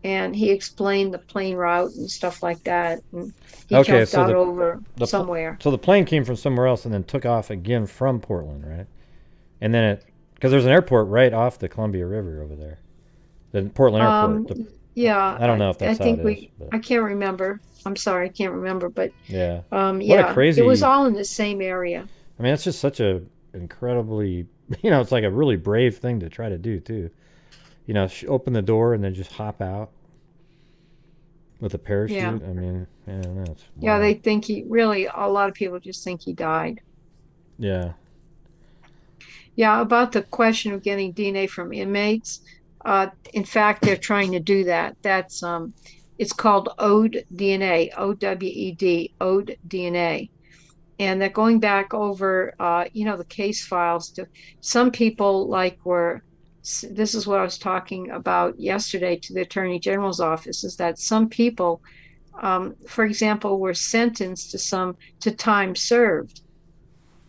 And he explained the plane route and stuff like that. And he jumped out over somewhere. So the plane came from somewhere else and then took off again from Portland, right? And then because there's an airport right off the Columbia River over there, the Portland Airport. I don't know if that's how it is. I can't remember. I'm sorry, I can't remember. But yeah, what a crazy. It was all in the same area. I mean, it's just such a incredibly, it's like a really brave thing to try to do too. Open the door and then just hop out with a parachute. Yeah. I mean, that's wild. They think a lot of people just think he died. Yeah. Yeah, about the question of getting DNA from inmates. In fact, they're trying to do that. That's it's called OWD DNA, OWED, OWD DNA. And they're going back over, the case files to some people this is what I was talking about yesterday to the Attorney General's office, is that some people, for example, were sentenced to time served.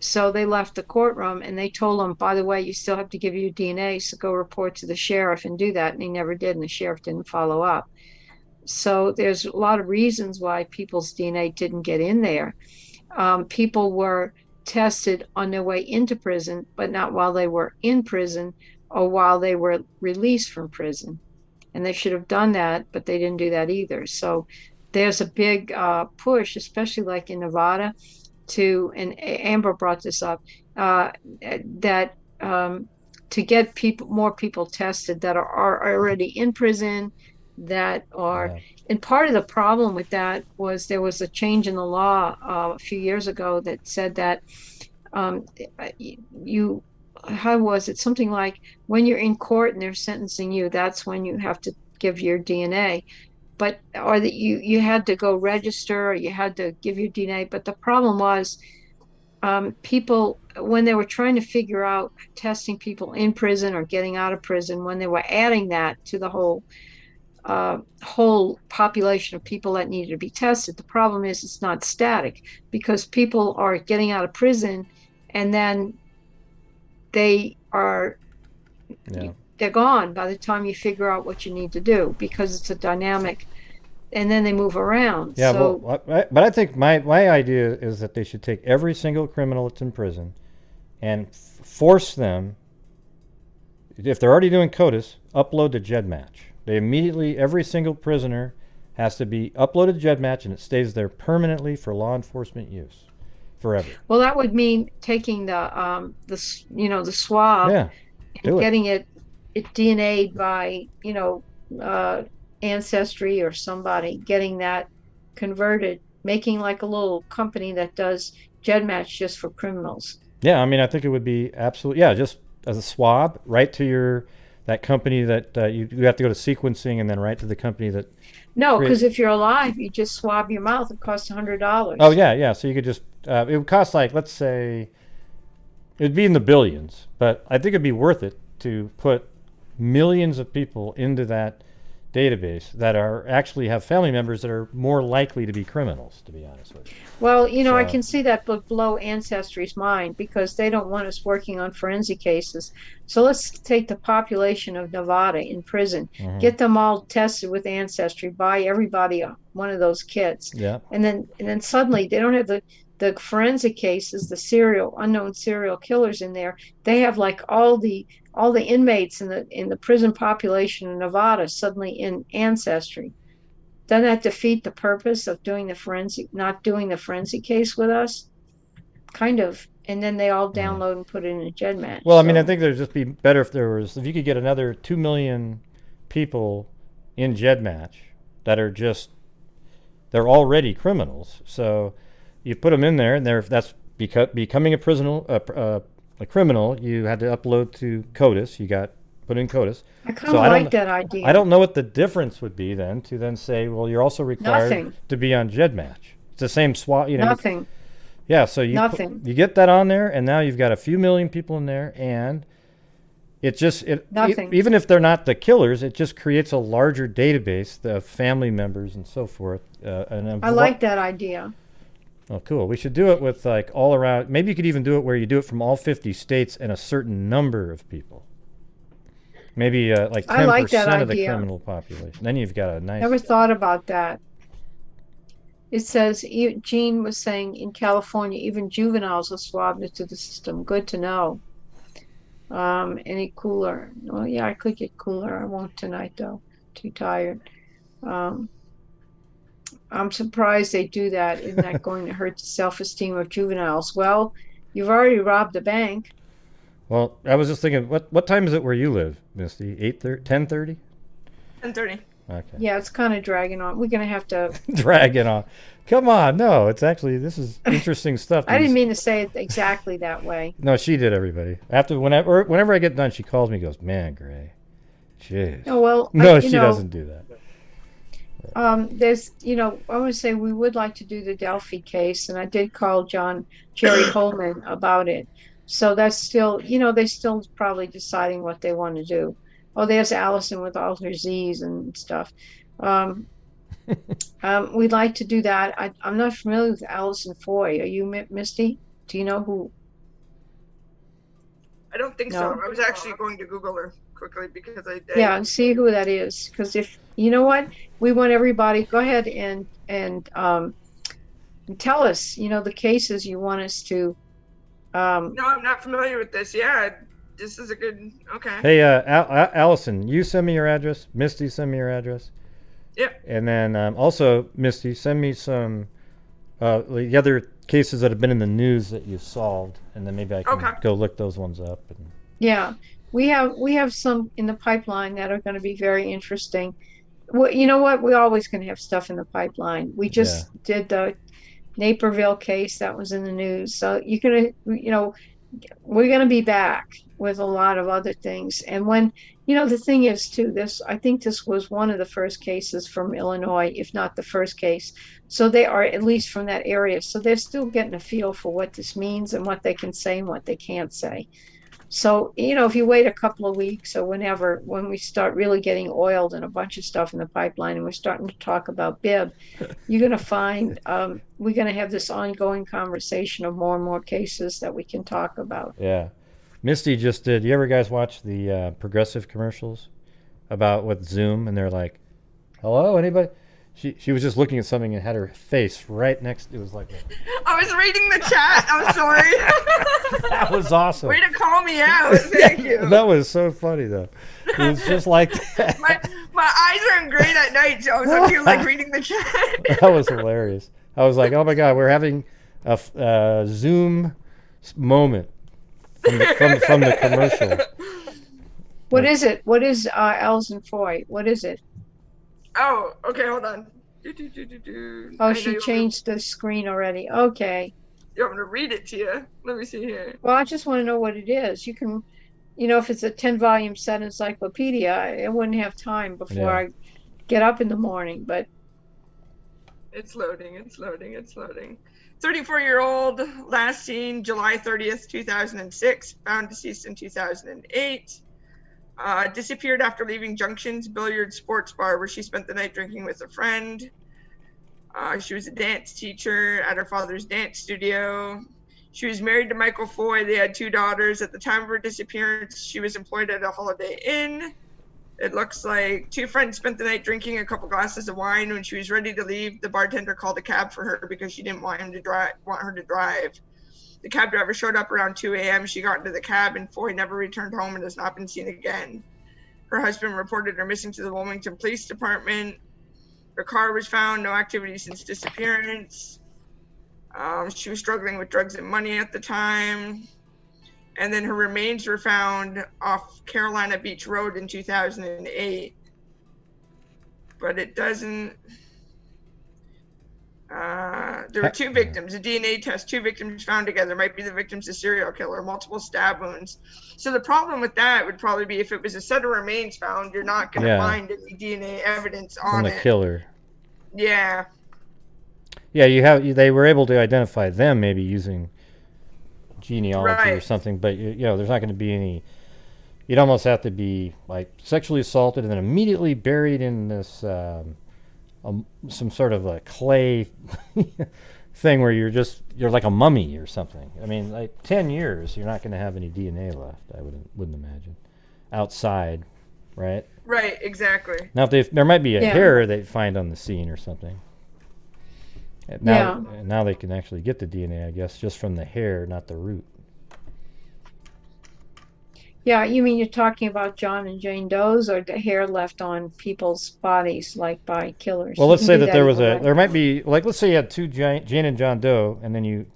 So they left the courtroom and they told them, by the way, you still have to give your DNA, so go report to the sheriff and do that. And he never did, and the sheriff didn't follow up. So there's a lot of reasons why people's DNA didn't get in there. People were tested on their way into prison, but not while they were in prison or while they were released from prison. And they should have done that, but they didn't do that either. So there's a big push, especially like in Nevada, and Amber brought this up, that to get more people tested that are already in prison, that are. Yeah. And part of the problem with that was there was a change in the law a few years ago that said that how was it? Something like when you're in court and they're sentencing you, that's when you have to give your DNA. But or that you had to go register, or you had to give your DNA. But the problem was people, when they were trying to figure out testing people in prison or getting out of prison, when they were adding that to the whole population of people that needed to be tested, the problem is it's not static, because people are getting out of prison and then they're gone by the time you figure out what you need to do, because it's a dynamic, and then they move around. Yeah, so, well, but I think my idea is that they should take every single criminal that's in prison and force them, if they're already doing CODIS, upload to GEDmatch. They immediately, every single prisoner has to be uploaded to GEDmatch, and it stays there permanently for law enforcement use, forever. Well, that would mean taking the swab, Yeah, and getting it DNA'd by Ancestry or somebody, getting that converted, making like a little company that does GEDmatch just for criminals. Yeah, I mean, I think it would be absolutely, just as a swab, right to that company that you have to go to sequencing, and then right to the company that. No, because if you're alive, you just swab your mouth. It costs $100. Oh yeah. So you could just it would cost, like, let's say, it'd be in the billions, but I think it'd be worth it to put millions of people into that database that actually have family members that are more likely to be criminals, to be honest with you. Well, I can see that blow Ancestry's mind, because they don't want us working on forensic cases. So let's take the population of Nevada in prison, get them all tested with Ancestry, buy everybody one of those kits. Yeah. And then suddenly they don't have the forensic cases, the unknown serial killers in there. They have like all the inmates in the prison population in Nevada suddenly in Ancestry. Doesn't that defeat the purpose of not doing the forensic case with us? Kind of. And then they all download and put it in a GEDmatch. Well, I mean, I think there'd just be better if you could get another 2 million people in GEDmatch that are they're already criminals. So you put them in there, and that's becoming a criminal. You had to upload to CODIS. You got put in CODIS. I kind of like that idea. I don't know what the difference would be then to say, well, you're also required to be on GEDmatch. It's the same swap. Nothing. Yeah, so you get that on there, and now you've got a few million people in there, and even if they're not the killers, it just creates a larger database of family members and so forth. I like that idea. Oh, cool. We should do it with like all around. Maybe you could even do it where you do it from all 50 states and a certain number of people. Maybe like 10% of the criminal population. Then you've got a nice. Never thought about that. It says, Gene was saying, in California, even juveniles are swabbed into the system. Good to know. Any cooler? Oh, yeah, I could get cooler. I won't tonight, though. Too tired. I'm surprised they do that. Isn't that going to hurt the self-esteem of juveniles? Well, you've already robbed a bank. Well, I was just thinking, what time is it where you live, Misty? 8:30, 10:30? 10:30. Okay. Yeah, it's kind of dragging on. We're going to have to... Dragging on. Come on. No, it's actually, this is interesting stuff. I didn't mean to say it exactly that way. No, she did, everybody. Whenever I get done, she calls me and goes, man, Gray. Jeez. Oh, well... No, she doesn't do that. There's, I want to say we would like to do the Delphi case, and I did call Jerry Holman about it. So that's still, they're still probably deciding what they want to do. Oh, there's Allison with all her Z's and stuff. We'd like to do that. I'm not familiar with Allison Foy. Are you, Misty? Do you know who? I don't think so. I was actually going to Google her quickly because I yeah, and see who that is. Because if you know what, we want everybody. Go ahead and tell us. The cases you want us to. No, I'm not familiar with this. Yeah, this is a good. Okay. Hey, Allison, you send me your address. Misty, send me your address. Yep. And then also, Misty, send me some the other cases that have been in the news that you've solved, and then maybe I can go look those ones up. Yeah, we have some in the pipeline that are going to be very interesting. Well, you know what? We're always going to have stuff in the pipeline. We Yeah. just did the Naperville case that was in the news. So you're gonna, we're gonna be back with a lot of other things. And when, the thing is too, I think this was one of the first cases from Illinois, if not the first case. So they are at least from that area. So they're still getting a feel for what this means and what they can say and what they can't say. So, if you wait a couple of weeks or whenever, when we start really getting oiled and a bunch of stuff in the pipeline and we're starting to talk about Bibb, you're going to find we're going to have this ongoing conversation of more and more cases that we can talk about. Yeah. Misty just did. You ever guys watch the progressive commercials about with Zoom, and they're like, "Hello, anybody?" She was just looking at something and had her face right next. It was like I was reading the chat. I'm sorry. that was awesome. Way to call me out. Thank you. That was so funny though. It was just like that. My eyes aren't great at night, so I was up here like reading the chat. That was hilarious. I was like, "Oh my god, we're having a Zoom moment from the commercial." What is it? What is Elsen Foy? What is it? Oh, okay, hold on. Oh, she changed the screen already. Okay. You want me to read it to you? Let me see here. Well, I just want to know what it is. You can, if it's a 10-volume set encyclopedia, I wouldn't have time before I get up in the morning, but. It's loading, it's loading, it's loading. 34-year-old, last seen July 30th, 2006, found deceased in 2008. Disappeared after leaving Junction's Billiard Sports Bar where she spent the night drinking with a friend. She was a dance teacher at her father's dance studio. She was married to Michael Foy. They had 2 daughters. At the time of her disappearance, she was employed at a Holiday Inn. It looks like 2 friends spent the night drinking a couple glasses of wine. When she was ready to leave, the bartender called a cab for her because she didn't want her to drive. The cab driver showed up around 2 a.m. She got into the cab, and Foy never returned home and has not been seen again. Her husband reported her missing to the Wilmington Police Department. Her car was found, no activity since disappearance. She was struggling with drugs and money at the time. And then her remains were found off Carolina Beach Road in 2008. But it doesn't... there were 2 victims, a DNA test, 2 victims found together, might be the victims of serial killer, multiple stab wounds. So the problem with that would probably be if it was a set of remains found, you're not going to find any DNA evidence on it. From the killer. Yeah. Yeah, they were able to identify them maybe using genealogy or something, but there's not going to be any. You'd almost have to be like sexually assaulted and then immediately buried in this some sort of a clay thing where you're like a mummy or something. I mean, like 10 years, you're not going to have any DNA left. I wouldn't imagine outside, right? Right, exactly. Now, if there might be a hair they find on the scene or something. Now they can actually get the DNA, I guess, just from the hair, not the root. Yeah, you mean you're talking about John and Jane Doe's or the hair left on people's bodies, like by killers? Well, let's say that there might be, like, let's say you had 2 Jane and John Doe, and then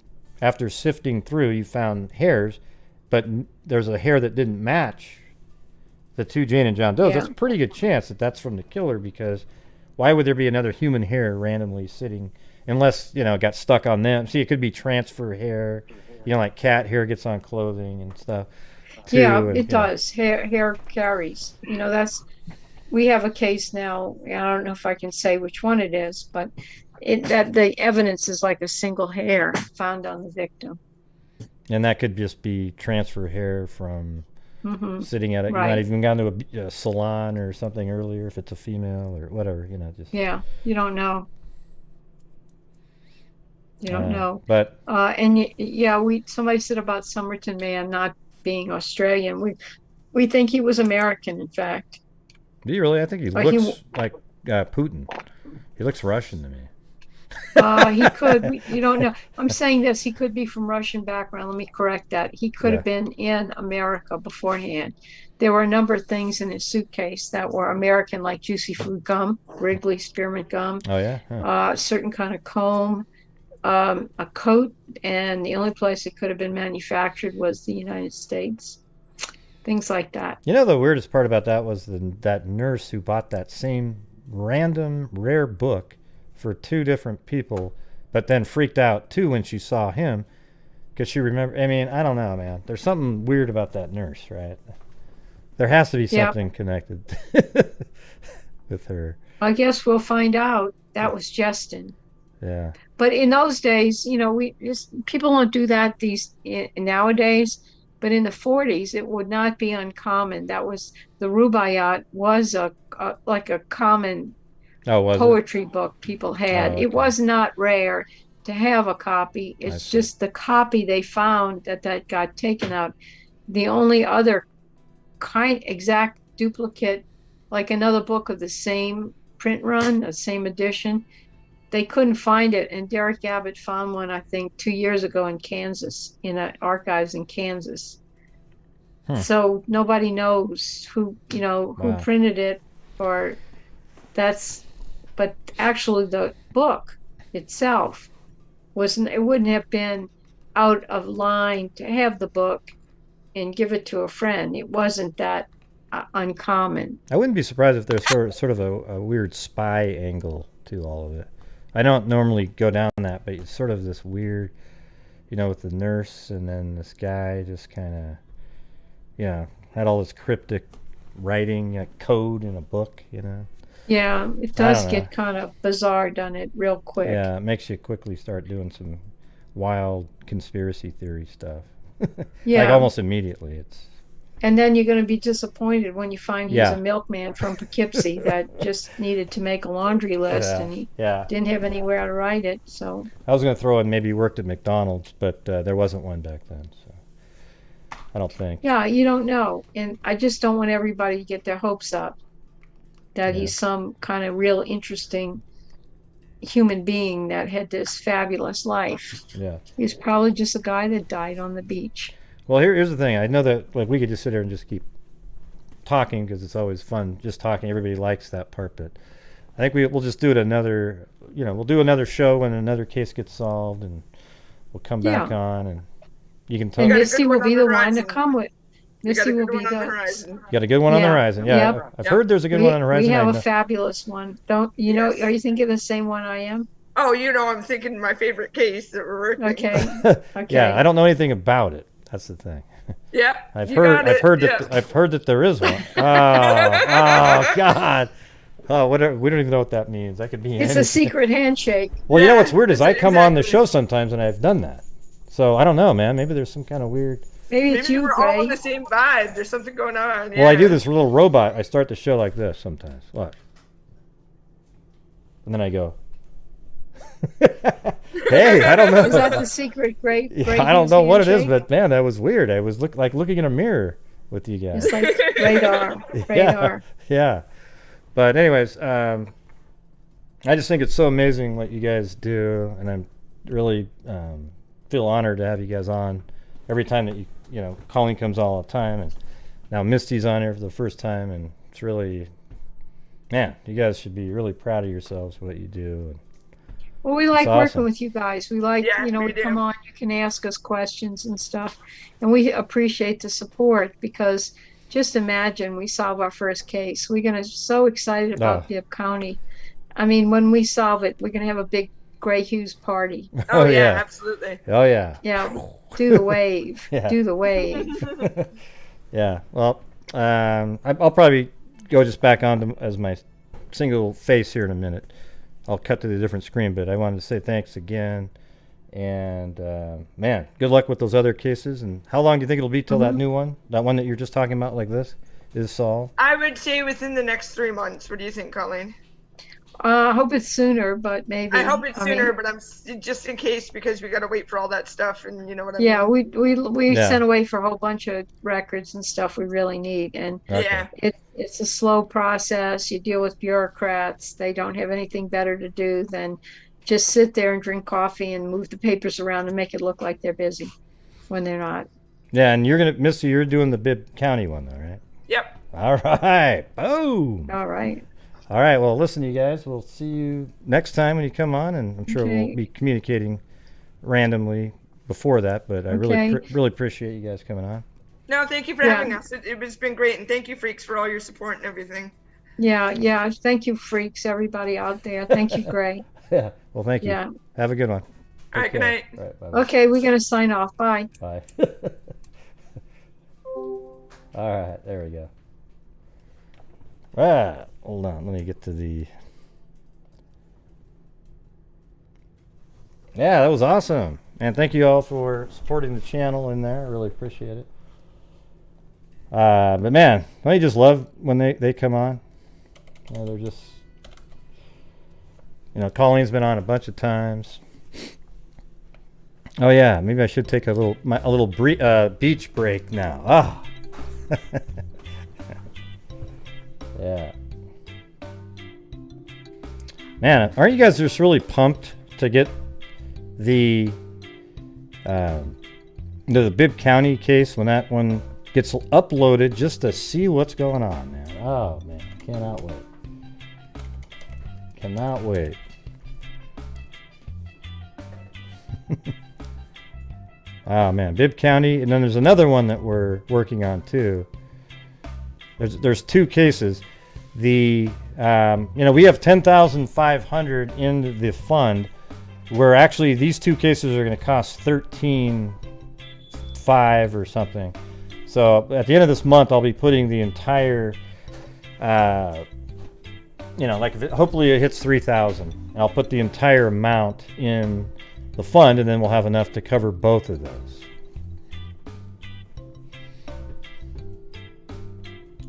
after sifting through, you found hairs, but there's a hair that didn't match the 2 Jane and John Doe's. Yeah. That's a pretty good chance that that's from the killer, because why would there be another human hair randomly sitting, unless, it got stuck on them? See, it could be transfer hair, like cat hair gets on clothing and stuff. It does. Hair carries. We have a case now. I don't know if I can say which one it is, but that the evidence is like a single hair found on the victim. And that could just be transfer hair from sitting at it. Right. You might have even gone to a salon or something earlier if it's a female or whatever. Just. Yeah, you don't know. You don't know. But somebody said about Somerton Man not being Australian. We think he was American, in fact. Do you really? I think he looks like Putin. He looks Russian to me. He could. You don't know. I'm saying this. He could be from Russian background. Let me correct that. He could have been in America beforehand. There were a number of things in his suitcase that were American, like juicy fruit gum, Wrigley spearmint gum. Oh yeah. Huh. Certain kind of comb. A coat, and the only place it could have been manufactured was the United States. things like that. You know, the weirdest part about that was that nurse who bought that same random rare book for 2 different people, but then freaked out too when she saw him because she remembered. I mean, I don't know, man. There's something weird about that nurse, right? There has to be something connected with her. I guess we'll find out. That was Justin. Yeah. But in those days, you know, people don't do that nowadays. But in the 40s, it would not be uncommon. That was the Rubaiyat was like a common poetry book people had. Oh, okay. It was not rare to have a copy. It's just the copy they found that got taken out. The only other exact duplicate, like another book of the same print run, the same edition, they couldn't find it. And Derek Abbott found one, I think, 2 years ago in Kansas, in archives in Kansas. So nobody knows who printed it, but actually the book itself it wouldn't have been out of line to have the book and give it to a friend. It wasn't that uncommon. I wouldn't be surprised if there's sort of a weird spy angle to all of it. I don't normally go down that, but it's sort of this weird, with the nurse and then this guy just kind of, had all this cryptic writing, code in a book, Yeah, it does get kind of bizarre, doesn't it, real quick? Yeah, it makes you quickly start doing some wild conspiracy theory stuff. Yeah. Like almost immediately. And then you're going to be disappointed when you find he's a milkman from Poughkeepsie that just needed to make a laundry list and he didn't have anywhere to write it. So I was going to throw in maybe he worked at McDonald's, but there wasn't one back then. So I don't think. Yeah, you don't know. And I just don't want everybody to get their hopes up that he's some kind of real interesting human being that had this fabulous life. Yeah. He's probably just a guy that died on the beach. Well, here's the thing. I know that we could just sit here and just keep talking because it's always fun just talking. Everybody likes that part, but I think we'll just do it another. We'll do another show when another case gets solved, and we'll come back on, and you can talk. And Misty will be the one to come with. Misty will be the. You got a good one on the horizon. Yeah, Yep. I've heard there's a good one on the horizon. We have a fabulous one. Don't you know? Are you thinking the same one I am? Oh, I'm thinking my favorite case that we're working. Okay. Yeah, I don't know anything about it. That's the thing. Yeah. I've heard that there is one. Oh God. Oh, we don't even know what that means. That could be anything. It's a secret handshake. Well, what's weird is I come on the show sometimes and I've done that. So I don't know, man. Maybe there's some kind of weird. Maybe it's you, we're Gray. all on the same vibe. There's something going on. Yeah. Well, I do this little robot. I start the show like this sometimes. Watch. And then I go. Hey, I don't know. Is that the secret great? I don't know what it is, but man, that was weird. I was looking in a mirror with you guys. It's like radar. Yeah. But anyways, I just think it's so amazing what you guys do, and I'm really feel honored to have you guys on every time that Colleen comes all the time, and now Misty's on here for the first time, and it's really, man, you guys should be really proud of yourselves for what you do. And well, we like awesome. Working with you guys. We like, we come on, you can ask us questions and stuff. And we appreciate the support because just imagine we solve our first case. We're going to so excited about Bibb County. I mean, when we solve it, we're going to have a big Gray Hughes party. Oh, yeah, absolutely. Oh, yeah. Yeah, do the wave. Do the wave. Yeah, well, I'll probably go just back on as my single face here in a minute. I'll cut to the different screen, but I wanted to say thanks again. And, man, good luck with those other cases. And how long do you think it'll be till that new one, that one that you're just talking about like this, is solved? I would say within the next 3 months. What do you think, Colleen? I hope it's sooner, but maybe. I hope it's sooner, but I'm just in case because we got to wait for all that stuff, and you know what I mean. Yeah, we sent away for a whole bunch of records and stuff we really need, and it's a slow process. You deal with bureaucrats; they don't have anything better to do than just sit there and drink coffee and move the papers around and make it look like they're busy when they're not. Yeah, and Misty, you're doing the Bibb County one, though, right? Yep. All right. Boom. All right. All right, well, listen, you guys, we'll see you next time when you come on, and I'm sure we'll be communicating randomly before that, but I really appreciate you guys coming on. No, thank you for Yeah. having us. It has been great, and thank you, freaks, for all your support and everything. Yeah. Thank you, freaks, everybody out there. Thank you, Gray. Yeah. Well, thank you. Yeah. Have a good one. All right, good care. night. All right, bye-bye. Okay, we're going to sign off. Bye. Bye. All right, there we go. Ah, hold on. Let me get to the. Yeah, that was awesome. And thank you all for supporting the channel in there. I really appreciate it. But man, don't you just love when they come on? You know, they're just, Colleen's been on a bunch of times. Oh yeah, maybe I should take a little beach break now. Ah. Yeah. Man, aren't you guys just really pumped to get the Bibb County case when that one gets uploaded, just to see what's going on, man? Oh man, cannot wait. Cannot wait. Oh man, Bibb County, and then there's another one that we're working on too. There's two cases. We have 10,500 in the fund, where actually these two cases are going to cost 13,500 or something. So at the end of this month, I'll be putting the entire, hopefully it hits 3,000. I'll put the entire amount in the fund, and then we'll have enough to cover both of those.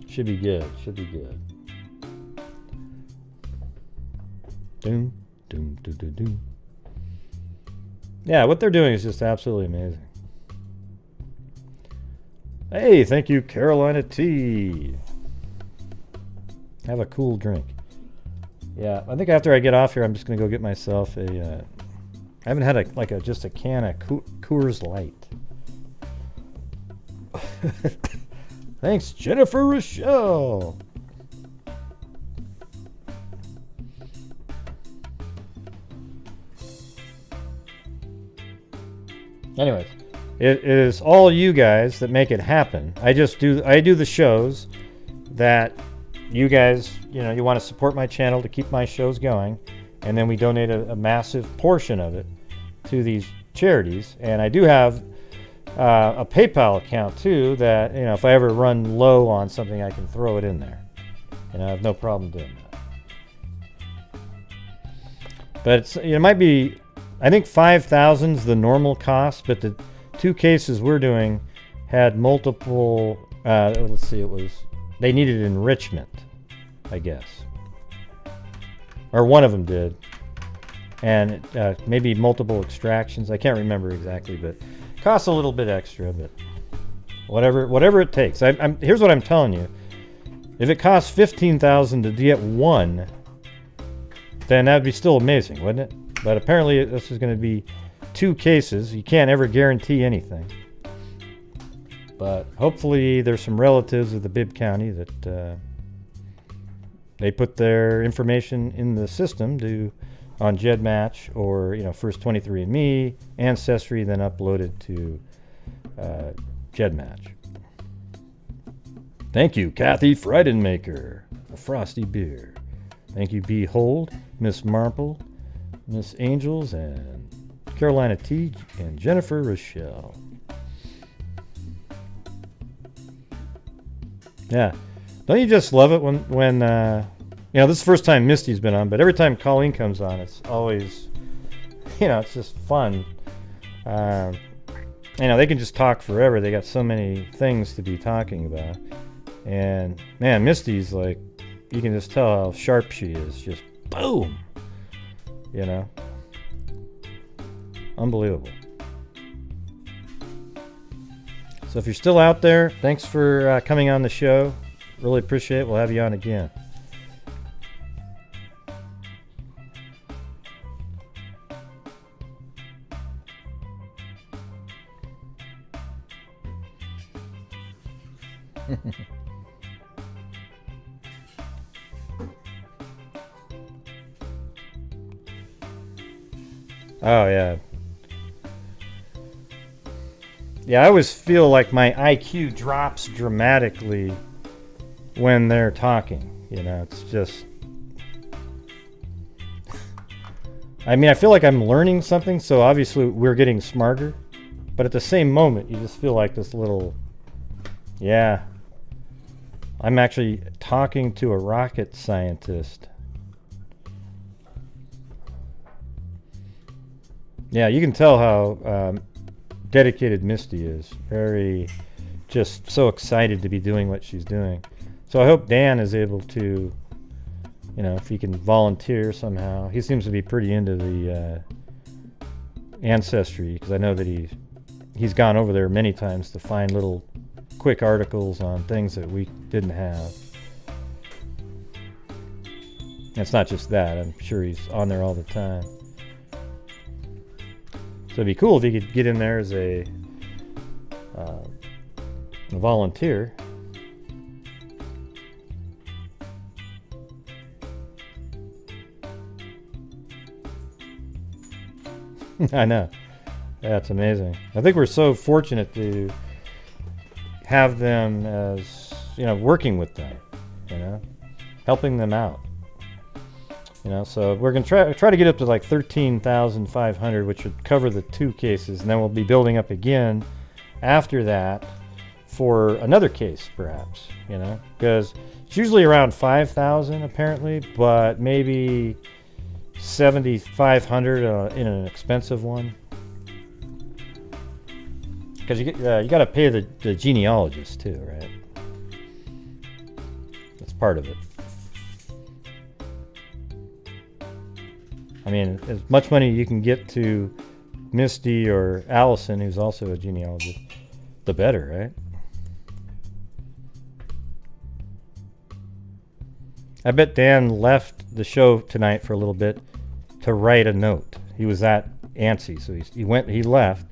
Should be good. Should be good. Doom, doom, doom, doom, doom. Yeah, what they're doing is just absolutely amazing. Hey, thank you, Carolina T. Have a cool drink. Yeah, I think after I get off here, I'm just gonna go get myself a. I haven't had just a can of Coors Light. Thanks, Jennifer Rochelle. Anyways, it is all you guys that make it happen. I do the shows that you guys, you want to support my channel to keep my shows going, and then we donate a massive portion of it to these charities. And I do have a PayPal account too that, if I ever run low on something, I can throw it in there. I have no problem doing that. But it might be, I think 5,000 is the normal cost, but the two cases we're doing had multiple, let's see, they needed enrichment, I guess. Or one of them did. And maybe multiple extractions. I can't remember exactly, but it costs a little bit extra, but whatever it takes. Here's what I'm telling you. If it costs 15,000 to get one, then that'd be still amazing, wouldn't it? But apparently this is going to be two cases. You can't ever guarantee anything. But hopefully there's some relatives of the Bibb County that they put their information in the system on GEDmatch or first 23andMe, Ancestry, then uploaded to GEDmatch. Thank you, Kathy Friedenmaker, a frosty beer. Thank you, B. Hold, Miss Marple, Miss Angels, and Carolina T, and Jennifer Rochelle. Yeah, don't you just love it when this is the first time Misty's been on, but every time Colleen comes on, it's always, it's just fun. They can just talk forever. They got so many things to be talking about. And man, Misty's like, you can just tell how sharp she is. Just boom. Unbelievable. So if you're still out there, thanks for coming on the show. Really appreciate it. We'll have you on again. Oh yeah. Yeah, I always feel like my IQ drops dramatically when they're talking. You know, it's just... I mean, I feel like I'm learning something, so obviously we're getting smarter. But at the same moment, you just feel like this little... Yeah. I'm actually talking to a rocket scientist. Yeah, you can tell how dedicated Misty is. Very, just so excited to be doing what she's doing. So I hope Dan is able to, you know, if he can volunteer somehow. He seems to be pretty into the ancestry, because I know that he's gone over there many times to find little quick articles on things that we didn't have. And it's not just that. I'm sure he's on there all the time. So it'd be cool if he could get in there as a volunteer. I know. That's amazing. I think we're so fortunate to have them as, you know, working with them, you know, helping them out. You know, so we're going to try to get up to like 13,500, which would cover the 2 cases, and then we'll be building up again after that for another case, perhaps, you know, because it's usually around 5,000 apparently, but maybe 7,500 in an expensive one. Because you got to pay the genealogist too, right? That's part of it. I mean, as much money you can get to Misty or Allison, who's also a genealogist, the better, right? I bet Dan left the show tonight for a little bit to write a note. He was that antsy, so he left.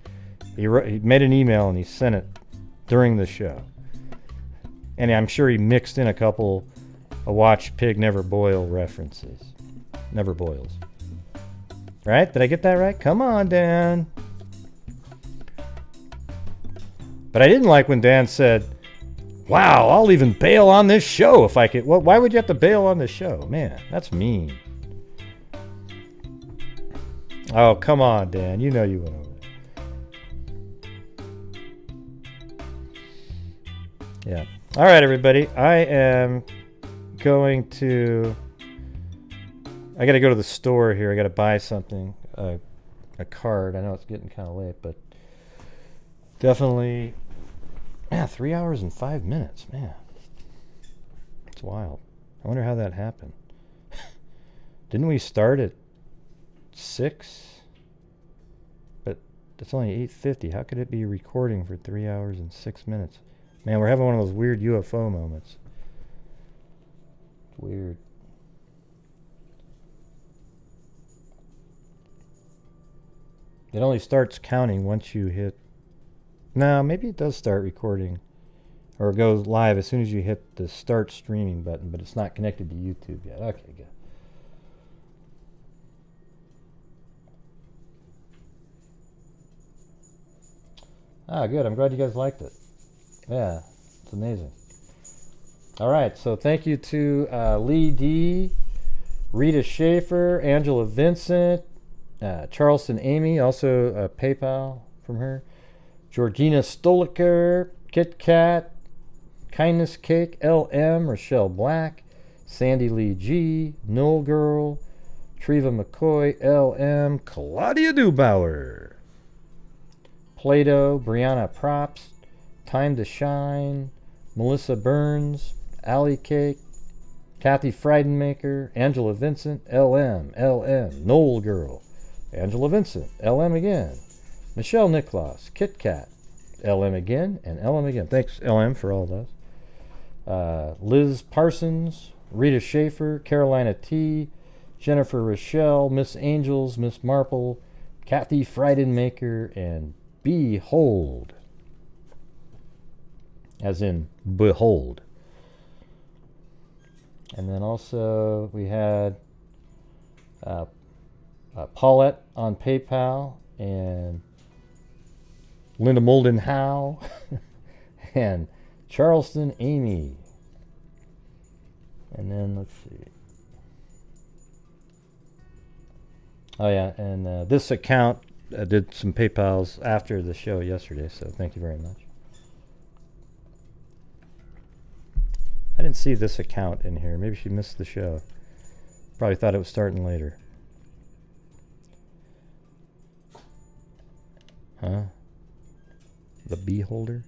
He made an email and he sent it during the show. And I'm sure he mixed in a couple "a watch pig never boil" references. Never boils. Right? Did I get that right? Come on, Dan. But I didn't like when Dan said, "Wow, I'll even bail on this show if I could." Well, why would you have to bail on this show? Man, that's mean. Oh, come on, Dan. You know you went over it. Yeah. All right, everybody. I am going to... I got to go to the store here. I got to buy something. A card. I know it's getting kind of late, but definitely... Man, 3 hours and 5 minutes. Man. It's wild. I wonder how that happened. Didn't we start at 6? But it's only 8:50. How could it be recording for 3 hours and 6 minutes? Man, we're having one of those weird UFO moments. Weird. It only starts counting once you hit... No, maybe it does start recording. Or it goes live as soon as you hit the start streaming button, but it's not connected to YouTube yet. Okay, good. Ah, good. I'm glad you guys liked it. Yeah, it's amazing. All right, so thank you to Lee D, Rita Schaefer, Angela Vincent, Charleston Amy, also PayPal from her, Georgina Stoliker, Kit Kat, Kindness Cake, LM, Rochelle Black, Sandy Lee G, Null Girl, Treva McCoy, LM, Claudia Dubauer, Plato, Brianna Props, Time to Shine, Melissa Burns, Allie Cake, Kathy Friedenmaker, Angela Vincent, LM, Noel Girl, Angela Vincent, LM again, Michelle Niklaus, Kit Kat, LM again, and LM again. Thanks, LM, for all those. Liz Parsons, Rita Schaefer, Carolina T, Jennifer Rochelle, Miss Angels, Miss Marple, Kathy Friedenmaker, and Behold. As in, behold. And then also we had Paulette on PayPal and Linda Molden Howe, and Charleston Amy. And then let's see. Oh yeah, and this account did some PayPals after the show yesterday, so thank you very much. I didn't see this account in here. Maybe she missed the show. Probably thought it was starting later. Huh? The beholder?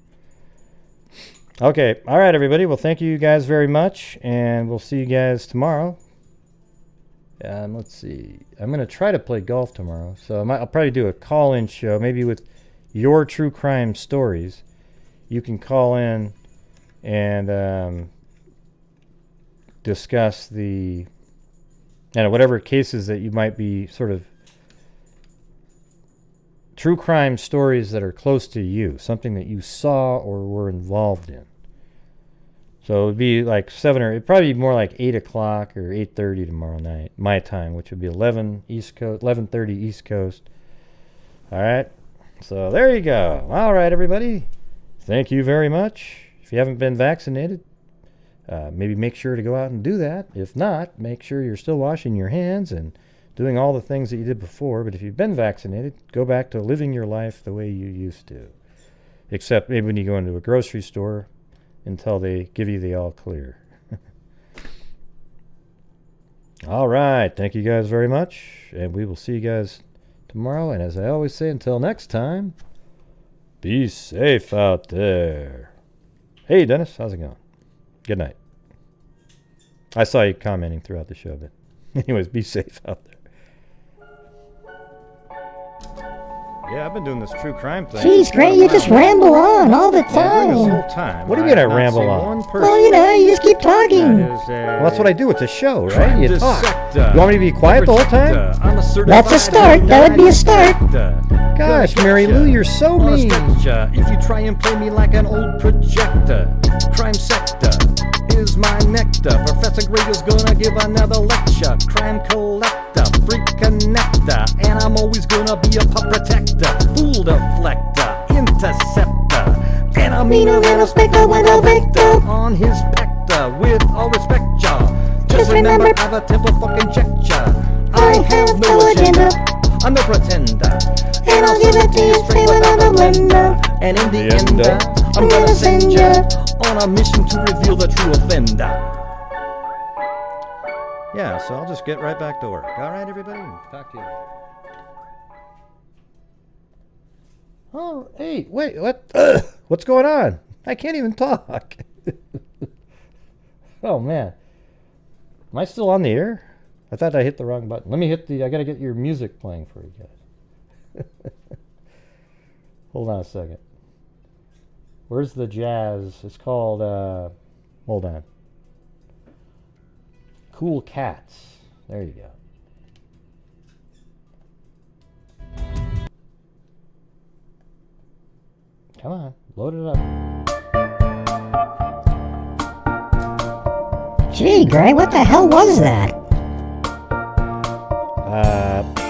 Okay. All right, everybody. Well, thank you guys very much, and we'll see you guys tomorrow. Let's see. I'm going to try to play golf tomorrow, so I'll probably do a call-in show, maybe with your true crime stories. You can call in and discuss the, whatever cases that you might be sort of true crime stories that are close to you, something that you saw or were involved in. So it would be like it'd probably be more like 8 o'clock or 8:30 tomorrow night, my time, which would be 11:30 East Coast. All right. So there you go. All right, everybody. Thank you very much. If you haven't been vaccinated, maybe make sure to go out and do that. If not, make sure you're still washing your hands and doing all the things that you did before. But if you've been vaccinated, go back to living your life the way you used to. Except maybe when you go into a grocery store until they give you the all clear. All right. Thank you guys very much. And we will see you guys tomorrow. And as I always say, until next time, be safe out there. Hey, Dennis. How's it going? Good night. I saw you commenting throughout the show, but anyways, be safe out there. Yeah, I've been doing this true crime thing. Jeez, Gray, you just ramble on all the time. This whole time. What do you mean I ramble on? Well, you just keep talking. Well, that's what I do. It's a show, right? You talk. You want me to be quiet the whole time? That's a start. That would be a start. Gosh, Mary Lou, you're so mean. If you try and play me like an old projector, crime sector is my nectar. Professor Gray is gonna give another lecture. Crime collector, freak connector, and I'm always gonna be a pup protector, fool deflector, interceptor, and I mean a inspector with a vector on his pector. With all respect, y'all, just remember I've a temper fucking check ya. I have no agenda, I'm no pretender, and I'll give it to you straight without a blender. And in the end, I'm gonna send ya on a mission to reveal the true offender. Yeah, so I'll just get right back to work. All right, everybody? Talk to you. Oh, hey, wait, what? What's going on? I can't even talk. Oh, man. Am I still on the air? I thought I hit the wrong button. Let me I gotta get your music playing for you guys. Hold on a second. Where's the jazz? It's called, hold on. Cool Cats. There you go. Come on, load it up. Gee, Gray, what the hell was that?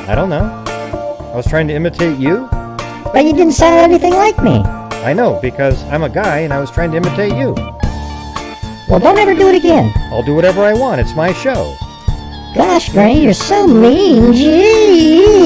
I don't know. I was trying to imitate you. But you didn't sound anything like me. I know, because I'm a guy and I was trying to imitate you. Well, don't ever do it again. I'll do whatever I want. It's my show. Gosh, Gray, you're so mean. Gee.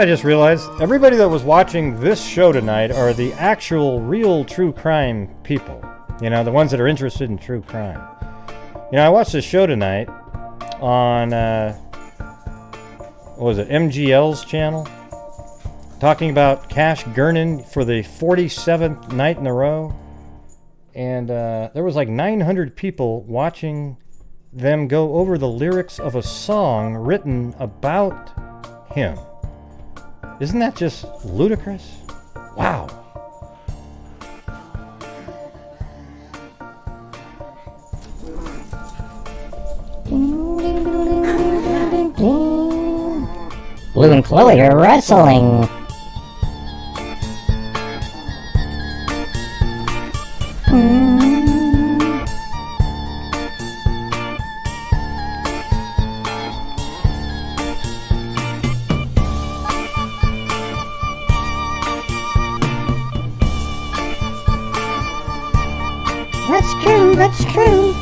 I just realized? Everybody that was watching this show tonight are the actual, real true crime people. You know, the ones that are interested in true crime. You know, I watched this show tonight on, what was it, MGL's channel? Talking about Cash Gurnan for the 47th night in a row. And there was like 900 people watching them go over the lyrics of a song written about him. Isn't that just ludicrous? Wow. Blue and Chloe are wrestling. That's true, that's true.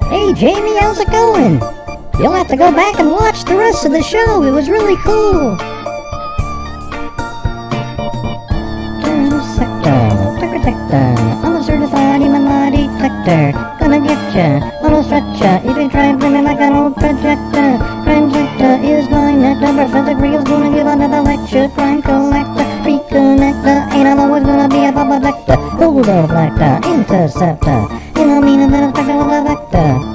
Hey Jamie, how's it going? You'll have to go back and watch the rest of the show. It was really cool. I'm a certified human lie detector. Gonna get ya, gonna stretch ya. If you try and play me like an old projector. Crime sector is my nectar. Professor Creel's gonna give another lecture. Crime collector, reconnector. Ain't I'm always gonna be a bubble vector. Gold reflector, interceptor. You know meaning that I'm fucking with a vector.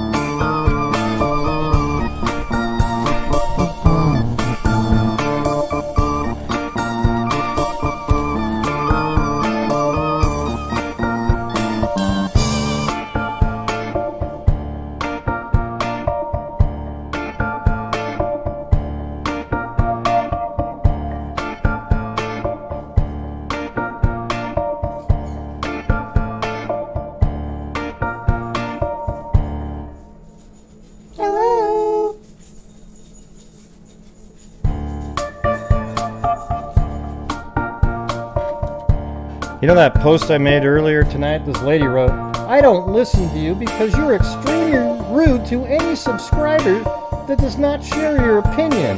You know that post I made earlier tonight? This lady wrote, "I don't listen to you because you're extremely rude to any subscriber that does not share your opinion."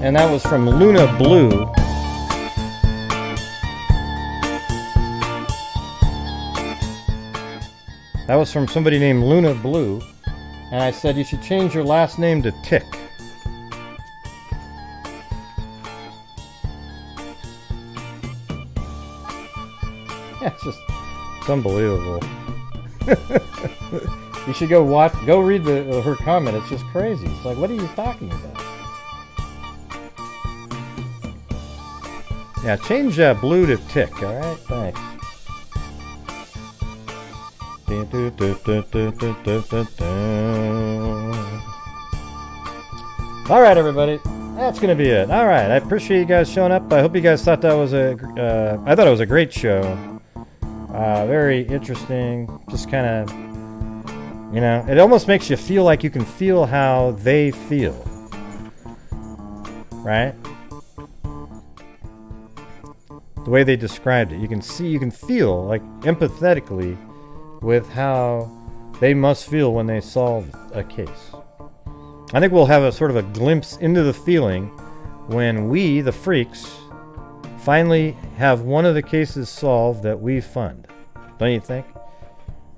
And that was from Luna Blue. That was from somebody named Luna Blue. And I said, you should change your last name to Tick. It's unbelievable. You should go read her comment. It's just crazy. It's like, what are you talking about? Yeah, change Blue to Tick, alright? Thanks. Alright, everybody. That's going to be it. Alright, I appreciate you guys showing up. I hope you guys thought that was I thought it was a great show. Very interesting. Just kind of, you know, it almost makes you feel like you can feel how they feel. right? The way they described it, you can see, you can feel like empathetically with how they must feel when they solve a case. I think we'll have a sort of a glimpse into the feeling when we, the freaks, finally have one of the cases solved that we fund. Don't you think?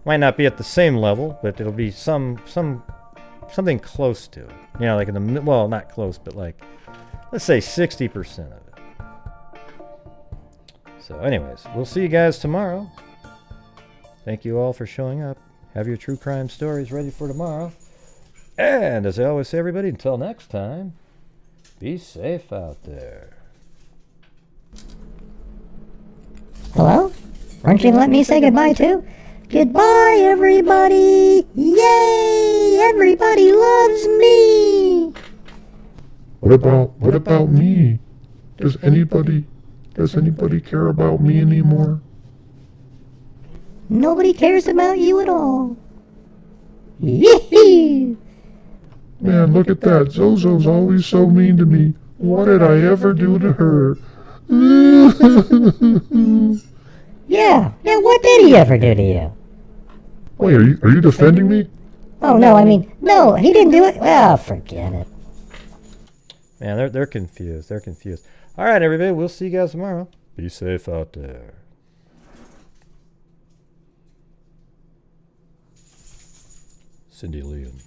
Might not be at the same level, but it'll be something close to it. You know, like in the, well, not close, but like, let's say 60% of it. So anyways, we'll see you guys tomorrow. Thank you all for showing up. Have your true crime stories ready for tomorrow. And as I always say, everybody, until next time, be safe out there. Hello? Aren't you letting me say goodbye too? Goodbye, everybody! Yay! Everybody loves me! What about me? Does anybody care about me anymore? Nobody cares about you at all. Yee-hee! Man, look at that. Zozo's always so mean to me. What did I ever do to her? Yeah, what did he ever do to you? Wait, are you defending me? Oh, no, no, he didn't do it. Well, forget it. Man, they're confused. They're confused. All right, everybody. We'll see you guys tomorrow. Be safe out there. Cindy Leon.